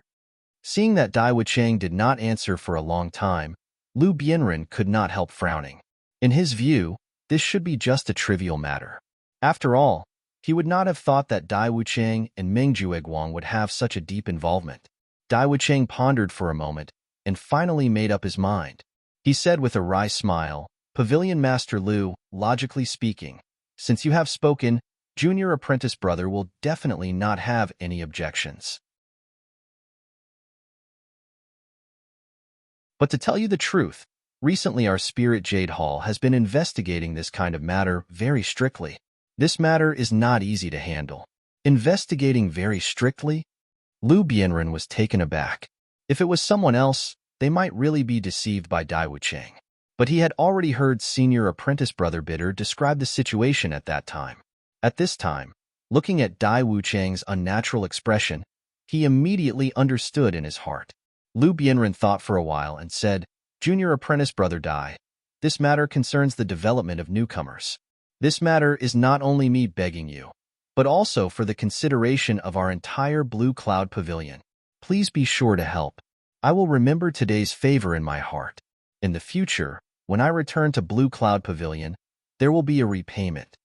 Seeing that Dai Wuchang did not answer for a long time, Lu Bianren could not help frowning. In his view, this should be just a trivial matter. After all, he would not have thought that Dai Wuchang and Meng Jueguang would have such a deep involvement. Dai Wuchang pondered for a moment and finally made up his mind. He said with a wry smile, "Pavilion Master Lu, logically speaking, since you have spoken, Junior Apprentice Brother will definitely not have any objections. But to tell you the truth, recently our Spirit Jade Hall has been investigating this kind of matter very strictly. This matter is not easy to handle. Investigating very strictly, Lu Bianren was taken aback. If it was someone else, they might really be deceived by Dai Wuchang. But he had already heard senior apprentice brother Bitter describe the situation at that time. At this time, looking at Dai Wuchang's unnatural expression, he immediately understood in his heart. Lu Bianren thought for a while and said, "Junior apprentice brother Dai, this matter concerns the development of newcomers. This matter is not only me begging you, but also for the consideration of our entire Blue Cloud Pavilion. Please be sure to help. I will remember today's favor in my heart. In the future, when I return to Blue Cloud Pavilion, there will be a repayment."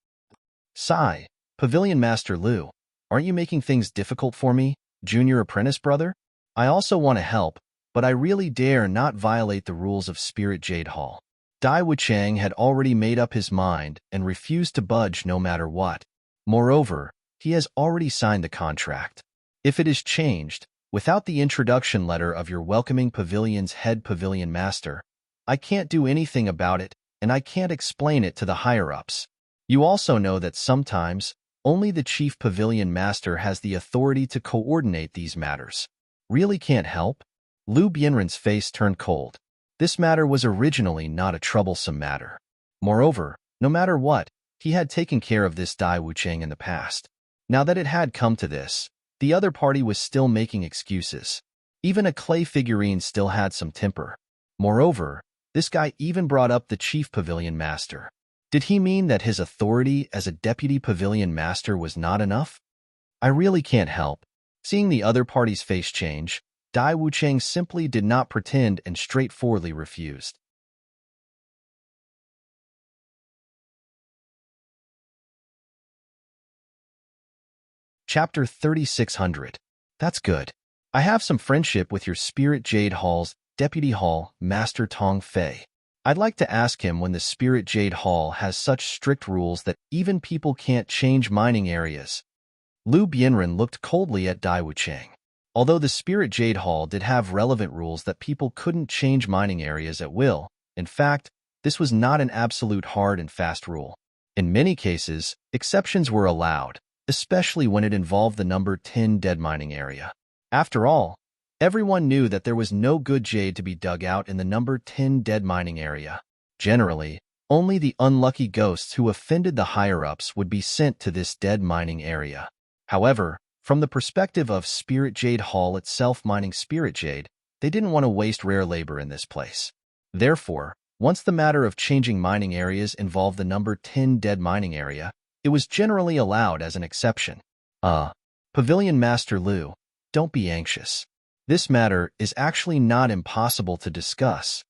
Sigh, Pavilion Master Lu, aren't you making things difficult for me, junior apprentice brother? I also want to help, but I really dare not violate the rules of Spirit Jade Hall. Dai Wuchang had already made up his mind and refused to budge no matter what. Moreover, he has already signed the contract. If it is changed, without the introduction letter of your welcoming pavilion's head pavilion master, I can't do anything about it, and I can't explain it to the higher-ups. You also know that sometimes, only the chief pavilion master has the authority to coordinate these matters. Really can't help? Lu Bianren's face turned cold. This matter was originally not a troublesome matter. Moreover, no matter what, he had taken care of this Dai Wuchang in the past. Now that it had come to this, the other party was still making excuses. Even a clay figurine still had some temper. Moreover, this guy even brought up the chief pavilion master. Did he mean that his authority as a deputy pavilion master was not enough? I really can't help. Seeing the other party's face change, Dai Wuchang simply did not pretend and straightforwardly refused. Chapter 3600. That's good. I have some friendship with your Spirit Jade Hall's Deputy Hall Master Tong Fei. I'd like to ask him when the Spirit Jade Hall has such strict rules that even people can't change mining areas. Lu Bianren looked coldly at Dai Wuchang. Although the Spirit Jade Hall did have relevant rules that people couldn't change mining areas at will, in fact, this was not an absolute hard and fast rule. In many cases, exceptions were allowed, especially when it involved the number 10 dead mining area. After all, everyone knew that there was no good jade to be dug out in the number 10 dead mining area. Generally, only the unlucky ghosts who offended the higher-ups would be sent to this dead mining area. However, from the perspective of Spirit Jade Hall itself mining Spirit Jade, they didn't want to waste rare labor in this place. Therefore, once the matter of changing mining areas involved the number 10 dead mining area, it was generally allowed as an exception. Pavilion Master Lu, don't be anxious. This matter is actually not impossible to discuss.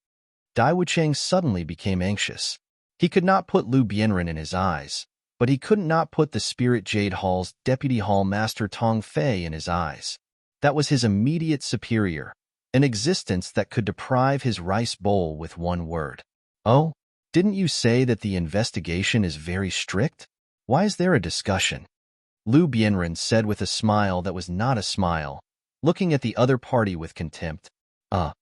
Dai Wuchang suddenly became anxious. He could not put Lu Bianren in his eyes, but he could not put the Spirit Jade Hall's Deputy Hall Master Tong Fei in his eyes. That was his immediate superior, an existence that could deprive his rice bowl with one word. Oh, didn't you say that the investigation is very strict? Why is there a discussion? Lu Bianren said with a smile that was not a smile, looking at the other party with contempt. Dai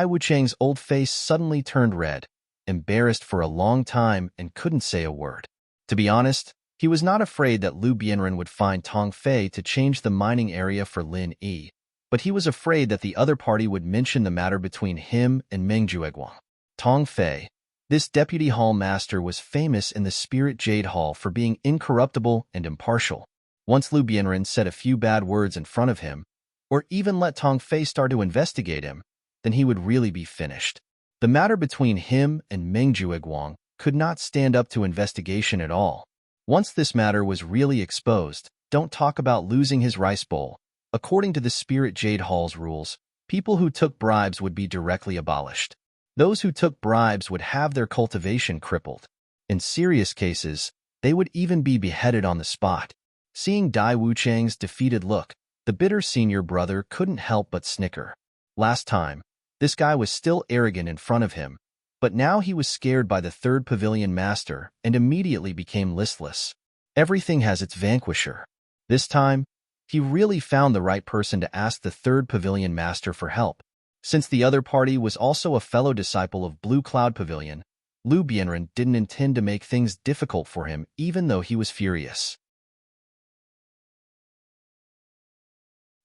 Wuchang's old face suddenly turned red, embarrassed for a long time and couldn't say a word. To be honest, he was not afraid that Lu Bianren would find Tong Fei to change the mining area for Lin Yi, but he was afraid that the other party would mention the matter between him and Meng Jueguang. Tong Fei, this deputy hall master, was famous in the Spirit Jade Hall for being incorruptible and impartial. Once Lu Bianren said a few bad words in front of him, or even let Tong Fei start to investigate him, then he would really be finished. The matter between him and Meng Jueguang could not stand up to investigation at all. Once this matter was really exposed, don't talk about losing his rice bowl. According to the Spirit Jade Hall's rules, people who took bribes would be directly abolished. Those who took bribes would have their cultivation crippled. In serious cases, they would even be beheaded on the spot. Seeing Dai Wuchang's defeated look, the bitter senior brother couldn't help but snicker. Last time, this guy was still arrogant in front of him, but now he was scared by the third pavilion master and immediately became listless. Everything has its vanquisher. This time, he really found the right person to ask the third pavilion master for help. Since the other party was also a fellow disciple of Blue Cloud Pavilion, Lu Bianren didn't intend to make things difficult for him even though he was furious.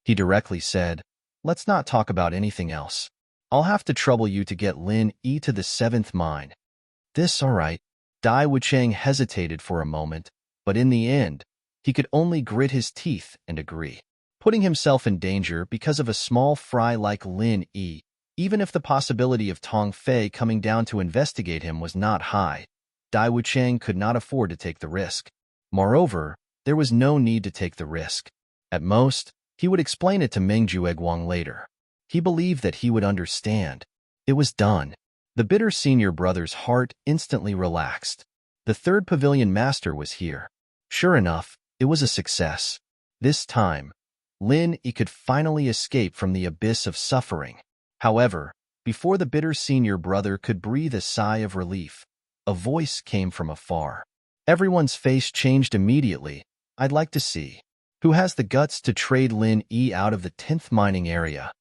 He directly said, "Let's not talk about anything else. I'll have to trouble you to get Lin Yi to the 7th mine." "This, all right." Dai Wuchang hesitated for a moment, but in the end, he could only grit his teeth and agree. Putting himself in danger because of a small fry like Lin Yi, even if the possibility of Tong Fei coming down to investigate him was not high, Dai Wuchang could not afford to take the risk. Moreover, there was no need to take the risk. At most, he would explain it to Meng Jueguang later. He believed that he would understand. It was done. The bitter senior brother's heart instantly relaxed. The 3rd pavilion master was here. Sure enough, it was a success. This time, Lin Yi could finally escape from the abyss of suffering. However, before the bitter senior brother could breathe a sigh of relief, a voice came from afar. Everyone's face changed immediately. "I'd like to see who has the guts to trade Lin Yi out of the 10th mining area."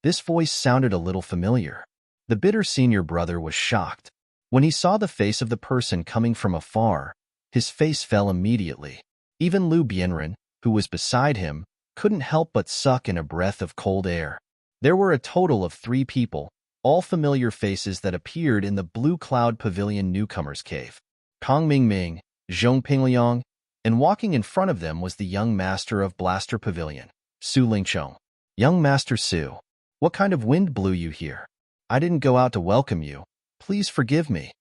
This voice sounded a little familiar. The bitter senior brother was shocked. When he saw the face of the person coming from afar, his face fell immediately. Even Lu Bianren, who was beside him, couldn't help but suck in a breath of cold air. There were a total of 3 people, all familiar faces that appeared in the Blue Cloud Pavilion newcomers cave. Kong Mingming, Zhong Pingliang, and walking in front of them was the young master of Blaster Pavilion, Su Lingchong. "Young Master Su, what kind of wind blew you here? I didn't go out to welcome you. Please forgive me."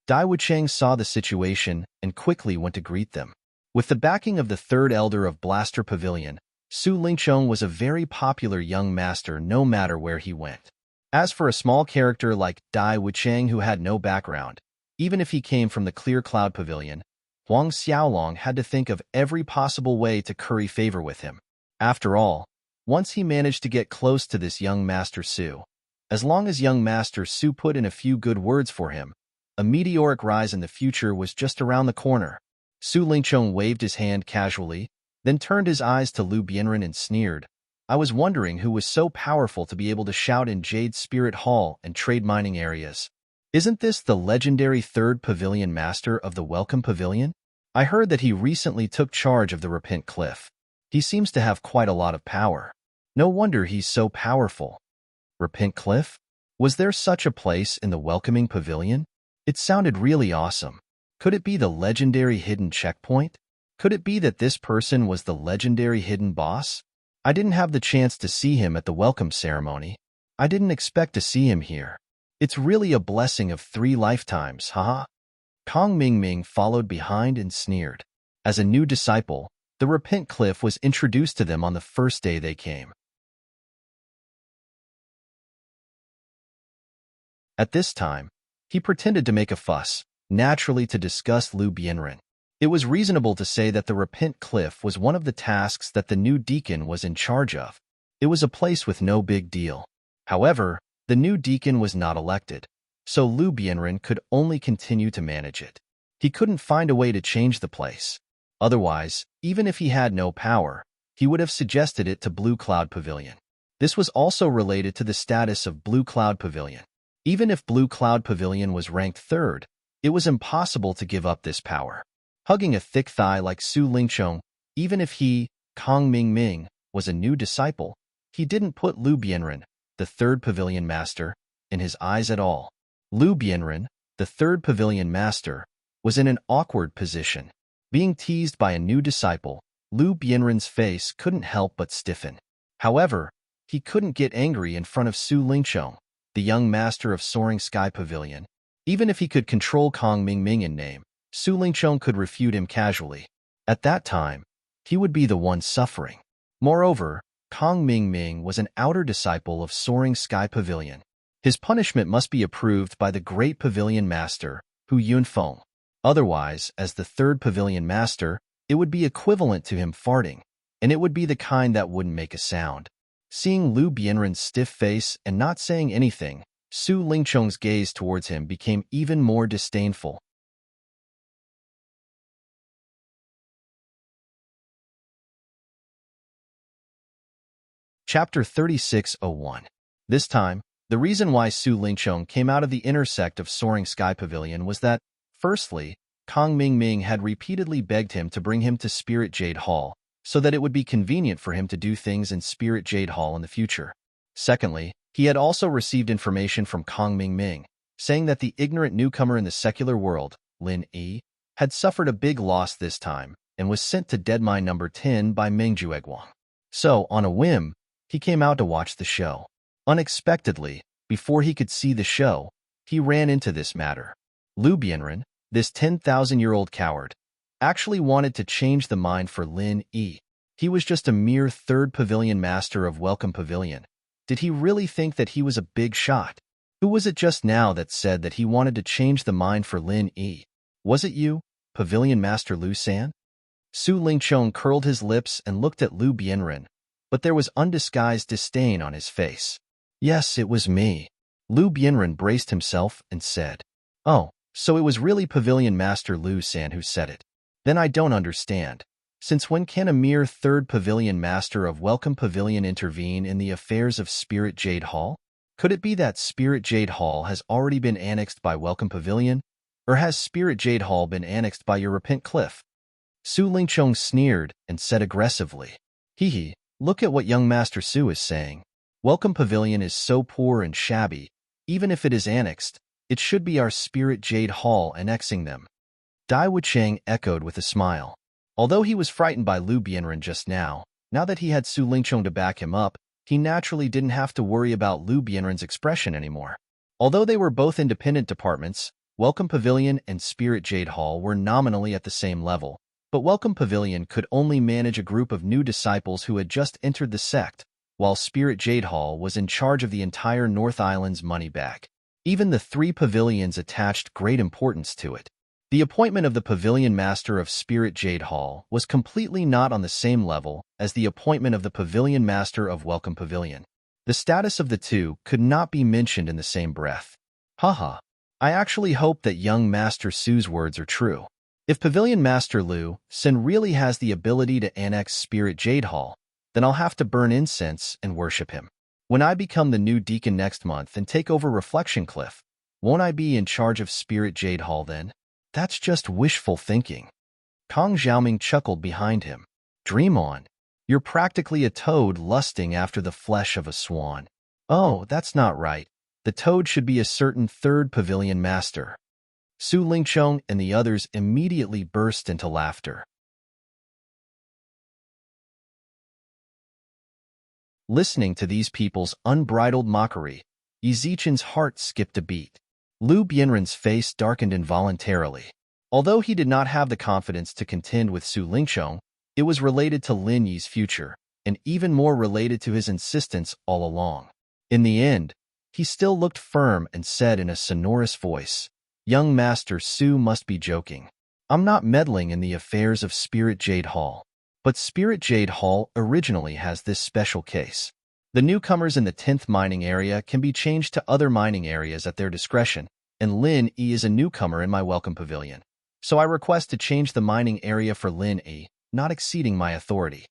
Dai Wuchang saw the situation and quickly went to greet them. With the backing of the 3rd elder of Blaster Pavilion, Su Lingchong was a very popular young master no matter where he went. As for a small character like Dai Wuchang who had no background, even if he came from the Clear Cloud Pavilion, Huang Xiaolong had to think of every possible way to curry favor with him. After all, once he managed to get close to this young Master Su, as long as young Master Su put in a few good words for him, a meteoric rise in the future was just around the corner. Su Lingchong waved his hand casually, then turned his eyes to Lu Bianren and sneered. "I was wondering who was so powerful to be able to shout in Jade Spirit Hall and trade mining areas. Isn't this the legendary 3rd Pavilion Master of the Welcome Pavilion? I heard that he recently took charge of the Repent Cliff. He seems to have quite a lot of power. No wonder he's so powerful." Repent Cliff? Was there such a place in the Welcoming Pavilion? It sounded really awesome. Could it be the legendary hidden checkpoint? Could it be that this person was the legendary hidden boss? I didn't have the chance to see him at the welcome ceremony. I didn't expect to see him here. It's really a blessing of 3 lifetimes, haha. Kong Mingming followed behind and sneered. As a new disciple, the Repent Cliff was introduced to them on the first day they came. At this time, he pretended to make a fuss, naturally to discuss Lu Bianren. It was reasonable to say that the Repent Cliff was one of the tasks that the new deacon was in charge of. It was a place with no big deal. However, the new deacon was not elected, so Lu Bianren could only continue to manage it. He couldn't find a way to change the place. Otherwise, even if he had no power, he would have suggested it to Blue Cloud Pavilion. This was also related to the status of Blue Cloud Pavilion. Even if Blue Cloud Pavilion was ranked 3rd, it was impossible to give up this power. Hugging a thick thigh like Su Lingchong, even if he, Kong Mingming, was a new disciple, he didn't put Lu Bianren, the 3rd Pavilion Master, in his eyes at all. Lu Bianren, the 3rd Pavilion Master, was in an awkward position. Being teased by a new disciple, Lu Bianren's face couldn't help but stiffen. However, he couldn't get angry in front of Su Lingchong, the young master of Soaring Sky Pavilion. Even if he could control Kong Mingming in name, Su Lingchong could refute him casually. At that time, he would be the one suffering. Moreover, Kong Mingming was an outer disciple of Soaring Sky Pavilion. His punishment must be approved by the Great Pavilion Master, Hu Yunfeng. Otherwise, as the 3rd Pavilion Master, it would be equivalent to him farting, and it would be the kind that wouldn't make a sound. Seeing Lu Bianren's stiff face and not saying anything, Su Lingchong's gaze towards him became even more disdainful. Chapter 3601. This time, The reason why Su Lingchong came out of the inner sect of Soaring Sky Pavilion was that, firstly, Kong Mingming had repeatedly begged him to bring him to Spirit Jade Hall, so that it would be convenient for him to do things in Spirit Jade Hall in the future. Secondly, he had also received information from Kong Mingming, saying that the ignorant newcomer in the secular world, Lin Yi, had suffered a big loss this time and was sent to Dead Mine number 10 by Meng Jueguang. So, on a whim, he came out to watch the show. Unexpectedly, before he could see the show, he ran into this matter. Lu Bianren, this 10,000-year-old coward, actually wanted to change the mind for Lin Yi. He was just a mere third pavilion master of Welcome Pavilion. Did he really think that he was a big shot? Who was it just now that said that he wanted to change the mind for Lin Yi? Was it you, Pavilion Master Lu San? Su Lingchong curled his lips and looked at Lu Bianren, but there was undisguised disdain on his face. Yes, it was me. Lu Bianren braced himself and said, Oh, so it was really Pavilion Master Lu San who said it. Then I don't understand. Since when can a mere third Pavilion Master of Welcome Pavilion intervene in the affairs of Spirit Jade Hall? Could it be that Spirit Jade Hall has already been annexed by Welcome Pavilion? Or has Spirit Jade Hall been annexed by your Repent Cliff? Su Lingchong sneered and said aggressively, Hee, look at what young Master Su is saying. Welcome Pavilion is so poor and shabby, even if it is annexed, it should be our Spirit Jade Hall annexing them. Dai Wuchang echoed with a smile. Although he was frightened by Lu Bianren just now that he had Su Lingchong to back him up, he naturally didn't have to worry about Lu Bianren's expression anymore. Although they were both independent departments, Welcome Pavilion and Spirit Jade Hall were nominally at the same level, but Welcome Pavilion could only manage a group of new disciples who had just entered the sect, while Spirit Jade Hall was in charge of the entire North Island's money bag. Even the three pavilions attached great importance to it. The appointment of the Pavilion Master of Spirit Jade Hall was completely not on the same level as the appointment of the Pavilion Master of Welcome Pavilion. The status of the two could not be mentioned in the same breath. Haha. I actually hope that young Master Su's words are true. If Pavilion Master Lu San really has the ability to annex Spirit Jade Hall, then I'll have to burn incense and worship him. When I become the new deacon next month and take over Reflection Cliff, won't I be in charge of Spirit Jade Hall then? That's just wishful thinking. Kong Xiaoming chuckled behind him. Dream on. You're practically a toad lusting after the flesh of a swan. Oh, that's not right. The toad should be a certain third pavilion master. Su Lingchong and the others immediately burst into laughter. Listening to these people's unbridled mockery, Yi Zichen's heart skipped a beat. Lu Bianren's face darkened involuntarily. Although he did not have the confidence to contend with Su Lingchong, it was related to Lin Yi's future, and even more related to his insistence all along. In the end, he still looked firm and said in a sonorous voice, Young Master Su must be joking. I'm not meddling in the affairs of Spirit Jade Hall. But Spirit Jade Hall originally has this special case. The newcomers in the 10th mining area can be changed to other mining areas at their discretion, and Lin Yi is a newcomer in my Welcome Pavilion. So I request to change the mining area for Lin Yi, not exceeding my authority.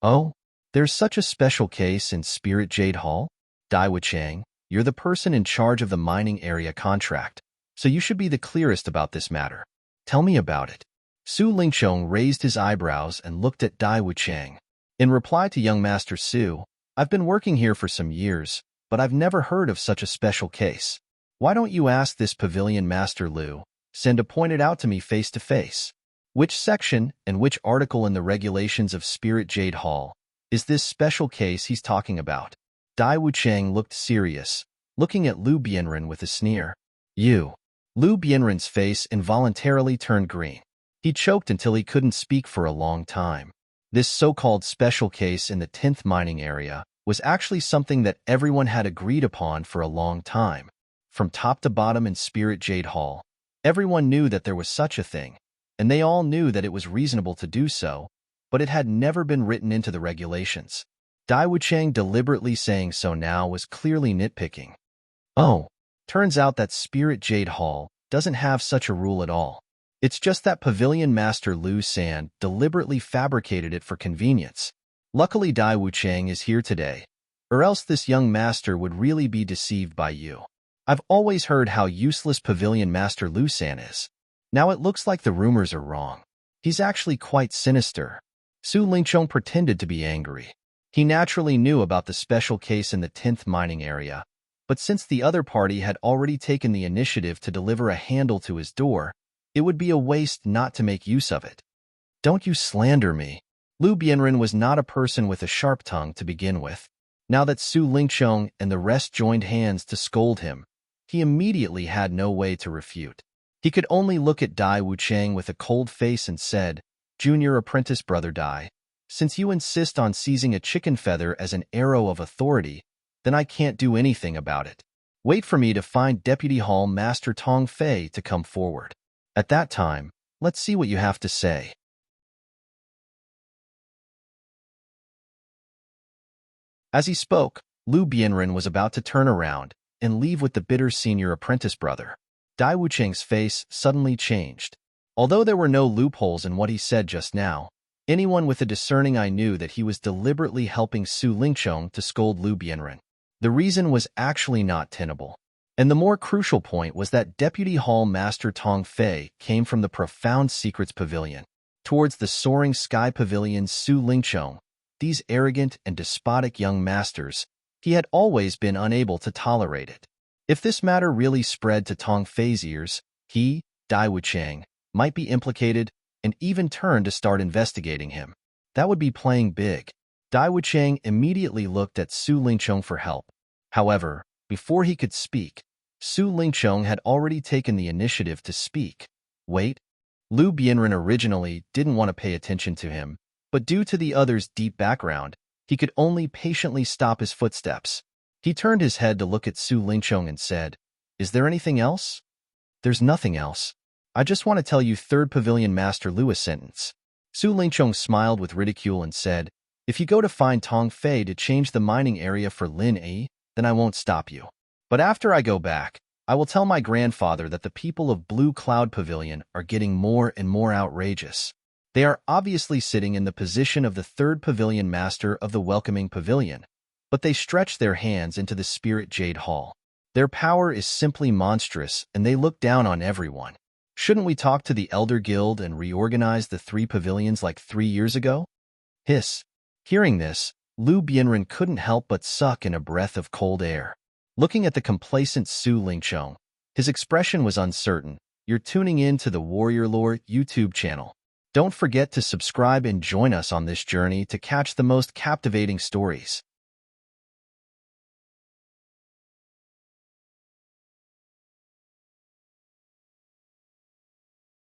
Oh, there's such a special case in Spirit Jade Hall? Dai Wuchang, you're the person in charge of the mining area contract, so you should be the clearest about this matter. Tell me about it. Su Lingchong raised his eyebrows and looked at Dai Wuchang. In reply to young Master Su, I've been working here for some years, but I've never heard of such a special case. Why don't you ask this Pavilion Master Lu San to point it out to me face to face? Which section and which article in the regulations of Spirit Jade Hall is this special case he's talking about? Dai Wuchang looked serious, looking at Lu Bianren with a sneer. You. Lu Bianren's face involuntarily turned green. He choked until he couldn't speak for a long time. This so-called special case in the 10th mining area was actually something that everyone had agreed upon for a long time. From top to bottom in Spirit Jade Hall, everyone knew that there was such a thing, and they all knew that it was reasonable to do so, but it had never been written into the regulations. Dai Wuchang deliberately saying so now was clearly nitpicking. Oh, turns out that Spirit Jade Hall doesn't have such a rule at all. It's just that Pavilion Master Lu San deliberately fabricated it for convenience. Luckily Dai Wuchang is here today. or else this young master would really be deceived by you. I've always heard how useless Pavilion Master Lu San is. Now it looks like the rumors are wrong. He's actually quite sinister. Su Lingchong pretended to be angry. He naturally knew about the special case in the 10th mining area, but since the other party had already taken the initiative to deliver a handle to his door, it would be a waste not to make use of it. Don't you slander me. Lu Bianren was not a person with a sharp tongue to begin with. Now that Su Lingchong and the rest joined hands to scold him, he immediately had no way to refute. He could only look at Dai Wuchang with a cold face and said, "Junior apprentice brother Dai, since you insist on seizing a chicken feather as an arrow of authority, then I can't do anything about it. Wait for me to find Deputy Hall Master Tong Fei to come forward. At that time, let's see what you have to say." As he spoke, Lu Bianren was about to turn around and leave with the bitter senior apprentice brother. Dai Wucheng's face suddenly changed. Although there were no loopholes in what he said just now, anyone with a discerning eye knew that he was deliberately helping Su Lingchong to scold Lu Bianren. The reason was actually not tenable. And the more crucial point was that Deputy Hall Master Tong Fei came from the Profound Secrets Pavilion. Towards the Soaring Sky Pavilion's Su Lingchong, these arrogant and despotic young masters, he had always been unable to tolerate it. If this matter really spread to Tong Fei's ears, he, Dai Wuchang, might be implicated and even turn to start investigating him. That would be playing big. Dai Wuchang immediately looked at Su Lingchong for help. However, before he could speak, Su Lingchong had already taken the initiative to speak. Wait. Lu Bianren originally didn't want to pay attention to him, but due to the other's deep background, he could only patiently stop his footsteps. He turned his head to look at Su Lingchong and said, "Is there anything else?" "There's nothing else. I just want to tell you 3rd Pavilion Master Lu a sentence." Su Lingchong smiled with ridicule and said, "If you go to find Tong Fei to change the mining area for Lin A, then I won't stop you. But after I go back, I will tell my grandfather that the people of Blue Cloud Pavilion are getting more and more outrageous. They are obviously sitting in the position of the 3rd Pavilion Master of the Welcoming Pavilion, but they stretch their hands into the Spirit Jade Hall. Their power is simply monstrous, and they look down on everyone. Shouldn't we talk to the Elder Guild and reorganize the 3 pavilions like 3 years ago?" Hiss. Hearing this, Lu Bianren couldn't help but suck in a breath of cold air. Looking at the complacent Su Lingchong, his expression was uncertain. You're tuning in to the Warrior Lore YouTube channel. Don't forget to subscribe and join us on this journey to catch the most captivating stories.